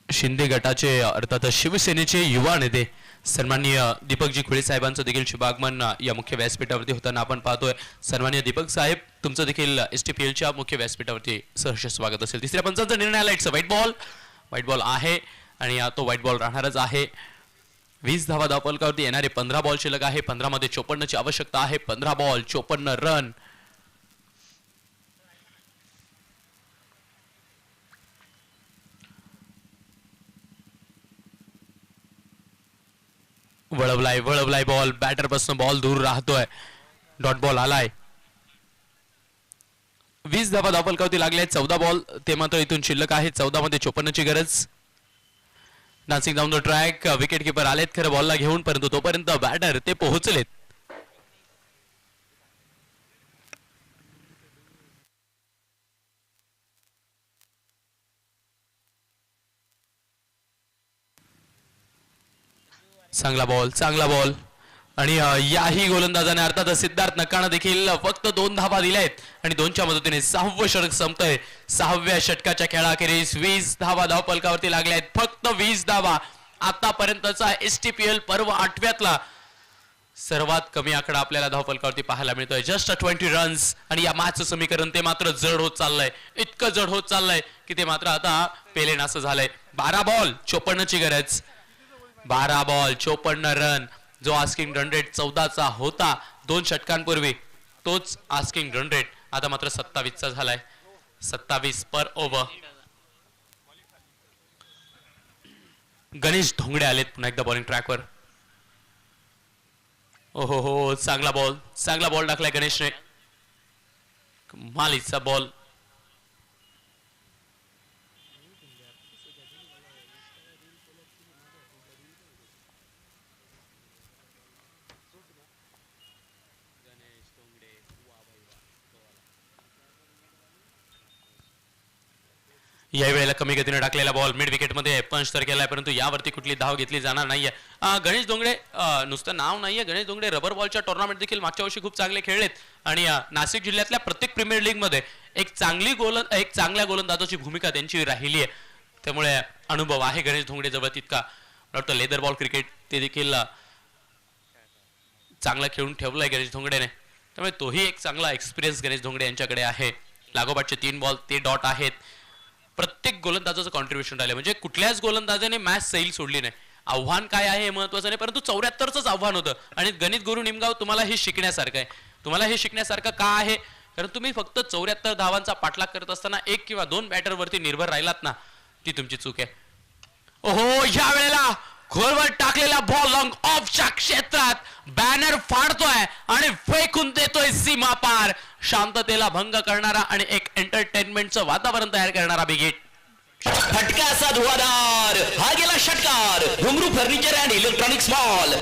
शिंदे गटाचे अर्थात शिवसेनेचे युवा नेते सन्माननीय दीपकजी खुळे साहेबांचं देखील शुभागमन या मुख्य व्यासपीठावरती होताना आपण पाहतोय. सन्माननीय दीपक साहेब, तुमचं देखील STPLच्या मुख्य व्यासपीठावरती सहर्ष स्वागत असेल. तिसऱ्या पंचांचा निर्णय आला. इट्स अ व्हाईट बॉल आहे आणि तो व्हाईट बॉल राहणारच आहे. 20 धावा धावफलकावरती येणारे 15 बॉल शिल्लक आहे. 15 मध्ये 54ची आवश्यकता आहे. 15 बॉल 54 रन. वळवलाय बॉल, बॅटर पासून बॉल दूर राहतोय. डॉट बॉल आलाय. 20 धावा धावफलकावरती लागले. 14 बॉल ते मात्र इथून शिल्लक आहे. 14 मध्ये 54ची गरज. Dancing down the track, wicket keeper आलेत खरं बॉलला घेऊन, परंतु तोपर्यंत बॅटर ते पोहोचलेत. चांगला बॉल आणि याही गोलंदाजाने अर्थात सिद्धार्थ नकानं देखील फक्त 2 धावा दिल्या आहेत आणि 2च्या मदतीने 6वं षटक संपतंय. 6व्या षटकाच्या खेळाखेरीस 20 धावा धावफलकावरती लागल्या आहेत. फक्त 20 धावा. आतापर्यंतचा STPL पर्व 8व्यातला सर्वात कमी आकडा आपल्याला धावफलकावरती पाहायला मिळतोय. Just 20 runs. आणि या मॅचचं समीकरण ते मात्र जड होत चाललंय, इतकं जड होत चाललंय की ते मात्र आता पेलेनासं झालंय. 12 बॉल 54ची गरज. 12 बॉल 54 रन. जो आस्किंग रन रेट 14चा होता 2 षटकांपूर्वी, तोच आस्किंग रन रेट आता मात्र 27चा झालाय. 27 पर ओव्हर. गणेश धोंगडे आलेत पुन्हा एकदा बॉलिंग ट्रॅकवर. ओहो हो, चांगला बॉल टाकलाय गणेशने. मालीचा बॉल. या वेळेला कमी गतीने टाकलेला बॉल मिड विकेट मध्ये पंच तर केलाय, परंतु यावरती कुठली धाव घेतली जाणार नाहीये. गणेश धोंगडे नुसतं नाव नाहीये, गणेश धोंगडे रबर बॉलच्या टुर्नामेंट देखील मागच्या वर्षी खूप चांगले खेळलेत आणि नाशिक जिल्ह्यातल्या प्रत्येक प्रीमियर लीग मध्ये एक चांगल्या गोलंदाजाची भूमिका त्यांची राहिली आहे. त्यामुळे अनुभव आहे गणेश धोंगडे जवळ तितका. मला वाटतं लेदर बॉल क्रिकेट ते देखील चांगला खेळून ठेवलाय गणेश धोंगडेने, त्यामुळे तोही एक चांगला एक्सपिरियन्स गणेश धोंगडे यांच्याकडे आहे. लागोपाठचे 3 बॉल ते डॉट आहेत. प्रत्येक गोलंदाजाचं कॉन्ट्रीब्युशन राहिलं, म्हणजे कुठल्याच गोलंदाजाने मॅच सैल सोडली नाही. आव्हान काय आहे हे महत्वाचं नाही, परंतु 74च आव्हान होतं. आणि गणित गुरु निमगाव तुम्हाला हे शिकण्यासारखं आहे. तुम्हाला हे शिकण्यासारखं का आहे, कारण तुम्ही फक्त 74 धावांचा पाठलाग करत असताना 1 किंवा 2 बॅटरवरती निर्भर राहिलात ना, ती तुमची चूक आहे. ओहो, या वेळेला खोलवर टाकलेला बॉल लॉंग ऑफच्या क्षेत्रात बॅनर फाडतोय आणि फेकून देतोय सीमा पार. शांततेला भंग करणारा आणि एक एंटरटेनमेंटचं वातावरण तयार करणारा बिगेट. फटका असा धुवाधार, हा गेला षटकार. घुंगरू furniture and electronics mall.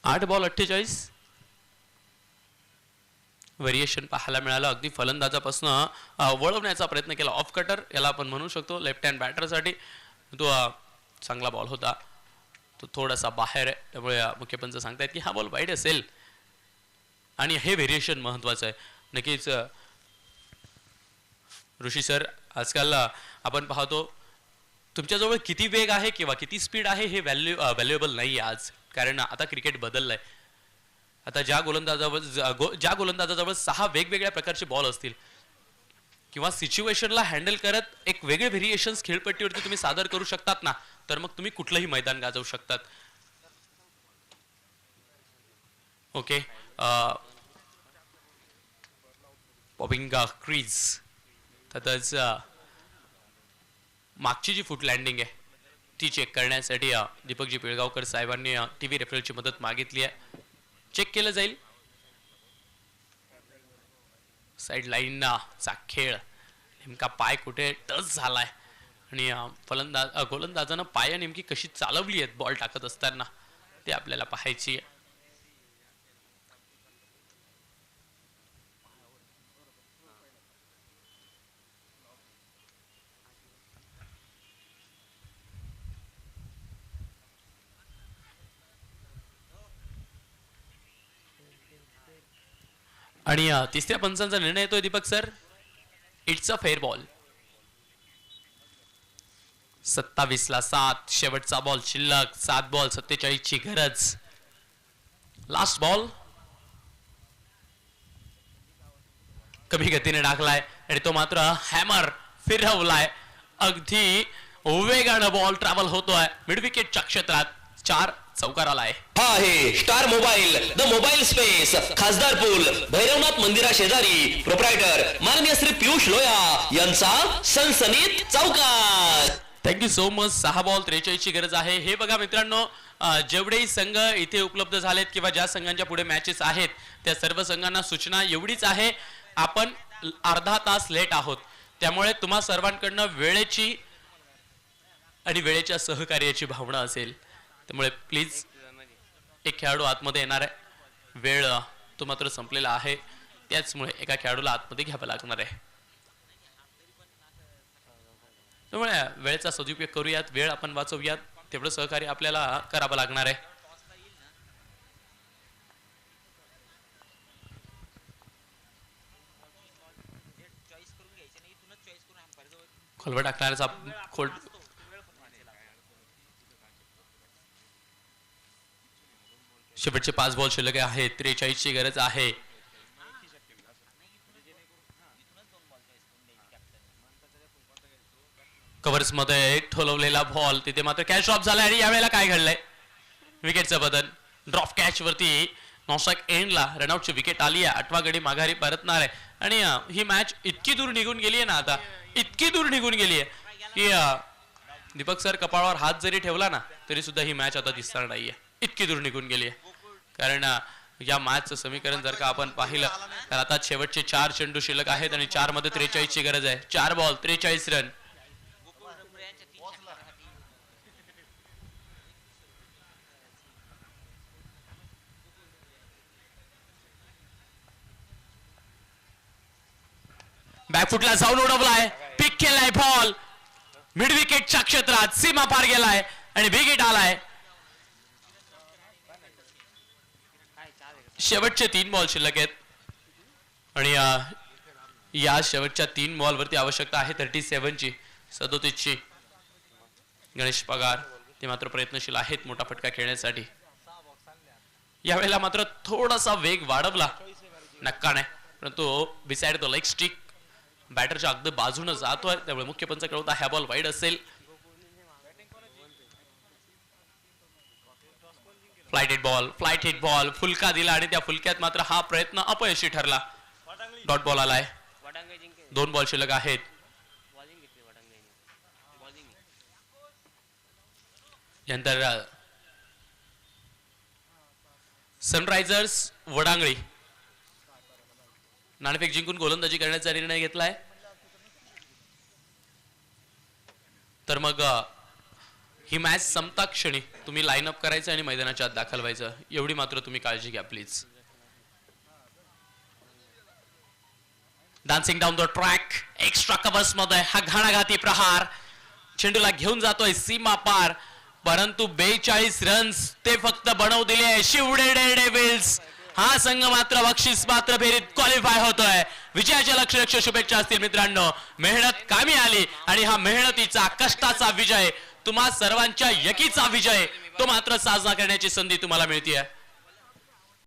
8 ball 48. Variation पाहायला मिळालं. अगदी फलंदाजापासून वळवण्याचा प्रयत्न केला. ऑफ कटर याला आपण म्हणू शकतो लेफ्ट हँड बॅटरसाठी. तो चांगला बॉल होता, तो थोडासा बाहेर आहे, त्यामुळे मुख्य पंच सांगतायत की हा बॉल वाईड असेल. आणि हे व्हेरिएशन महत्वाचं आहे. नक्कीच ऋषी सर, आजकाल आपण पाहतो तुमच्याजवळ किती वेग आहे किंवा किती स्पीड आहे हे व्हॅल्युएबल नाही आहे आज, कारण आता क्रिकेट बदललंय. आता ज्या गोलंदाजाजवळ 6 वेगवेगळ्या प्रकारचे बॉल असतील किंवा सिच्युएशनला हँडल करत एक वेगळे व्हेरिएशन्स खेळपट्टीवरती तुम्ही सादर करू शकतात ना, तर मग तुम्ही कुठलंही मैदान गाजवू शकतात. Okay, popping crease. तसंच मागची जी फुट लँडिंग आहे ती चेक करण्यासाठी दीपकजी पिळगावकर साहेबांनी टीव्ही रेफरलची मदत मागितली आहे. चेक केलं जाईल. साईड लाईनचा खेळ, नेमका पाय कुठे टच झालाय आणि गोलंदाजानं पाय नेमकी कशी चालवली आहेत बॉल टाकत असताना ते आपल्याला पाहायची आहे. आणि तिसऱ्या पंचांचा निर्णय येतोय Deepak sir. It's a fair ball. 27ला 7, शेवटचा बॉल शिल्लक. 7 बॉल 47ची गरज. लास्ट बॉल कमी गतीने टाकलाय आणि तो मात्र हॅमर फिरवलाय. अगदी वेगानं बॉल ट्रॅव्हल होतोय मिड विकेटच्या क्षेत्रात. 4 चौकार आलाय. हा आहे star mobile, the mobile space, खासदार पूल, भैरवनाथ मंदिरा शेजारी. प्रोप्रायटर माननीय श्री पियुष लोया यांचा सनसनीत चौकार. Thank you so much. 6 बॉल 43ची गरज आहे. हे बघा मित्रांनो, जेवढेही संघ इथे उपलब्ध झालेत किंवा ज्या संघांच्या पुढे मॅचेस आहेत त्या सर्व संघांना सूचना एवढीच आहे, आपण अर्धा तास लेट आहोत, त्यामुळे तुम्हा सर्वांकडनं वेळेची आणि वेळेच्या सहकार्याची भावना असेल. त्यामुळे प्लीज, एक खेळाडू आतमध्ये येणार आहे, वेळ तो मात्र संपलेला आहे, त्याचमुळे एका खेळाडूला आतमध्ये घ्यावं लागणार आहे. त्यामुळे वेळेचा सदुपयोग करूयात, वेळ आपण वाचवूयात, तेवढं सहकार्य आपल्याला करावं लागणार आहे. खोलवर टाकणाऱ्याचा खोल शेवटचे 5 बॉल शिल्लक आहेत. 43ची गरज आहे. कव्हर्स मध्ये ठोलवलेला बॉल तिथे मात्र कॅच ड्रॉप झालाय. आणि यावेळेला काय घडलंय, विकेटचं बदल. ड्रॉप कॅच वरती नॉस्ट्राइक एंडला रनआउटची विकेट आली आहे. 8वा गडी माघारी परतणार आहे. आणि ही मॅच इतकी दूर निघून गेली आहे ना, आता इतकी दूर निघून गेली आहे की दीपक सर कपाळावर हात जरी ठेवला ना तरी सुद्धा ही मॅच आता दिसणार नाहीये, इतकी दूर निघून गेली आहे. कारण या मॅचचं समीकरण जर का आपण पाहिलं तर आता शेवटचे 4 चेंडू शिल्लक आहेत आणि 4 मध्ये 43 ची गरज आहे. 4 बॉल 43 रन. बॅकफुटला जाऊन उडवलाय, पिक केलाय बॉल मिड विकेटच्या क्षेत्रात, सीमा पार गेलाय आणि विकेट आलाय. शेवटचे 3 बॉल शिल्लक आहेत आणि या शेवटच्या 3 बॉल वरती आवश्यकता आहे 37 ची, 37 ची. गणेश पगार ते मात्र प्रयत्नशील आहेत मोठा फटका खेळण्यासाठी. यावेळेला मात्र थोडासा वेग वाढवला, नक्का नाही, परंतु बिसाइड द लेग स्टिक बॅटरच्या अगदी बाजूने जातोय, त्यामुळे मुख्य पंच कळवता हा बॉल वाईड असेल. फ्लाइट हिट बॉल फुलका दिला आणि त्या फुलक्यात मात्र हा प्रयत्न अपयशी ठरला. डॉट बॉल आलाय. 2 बॉल शिल्लक आहेत. नंतर सनरायझर्स वडांगळी नाणेफेक जिंकून गोलंदाजी करण्याचा निर्णय घेतलाय. तर मग ही मॅच संपता क्षणी तुम्ही लाईन अप करायचं आणि मैदानाच्या आत दाखल व्हायचं, एवढी मात्र तुम्ही काळजी घ्या please. Dancing down the track, extra covers मध्ये हा घाणाघाती प्रहार चेंडूला घेऊन जातोय सीमा पार, परंतु 42 रन्स ते फक्त बनवू दिले शिवडे डेव्हिल्स. हा संघ मात्र बक्षीस पात्र फेरीत क्वालिफाय होतोय. विजयाच्या लक्ष शुभेच्छा असतील मित्रांनो. मेहनत कामी आली आणि हा मेहनतीचा कष्टाचा विजय, तुम्हा सर्वांच्या यकीचा विजय तो मात्र साजरा करण्याची संधी तुम्हाला मिळते.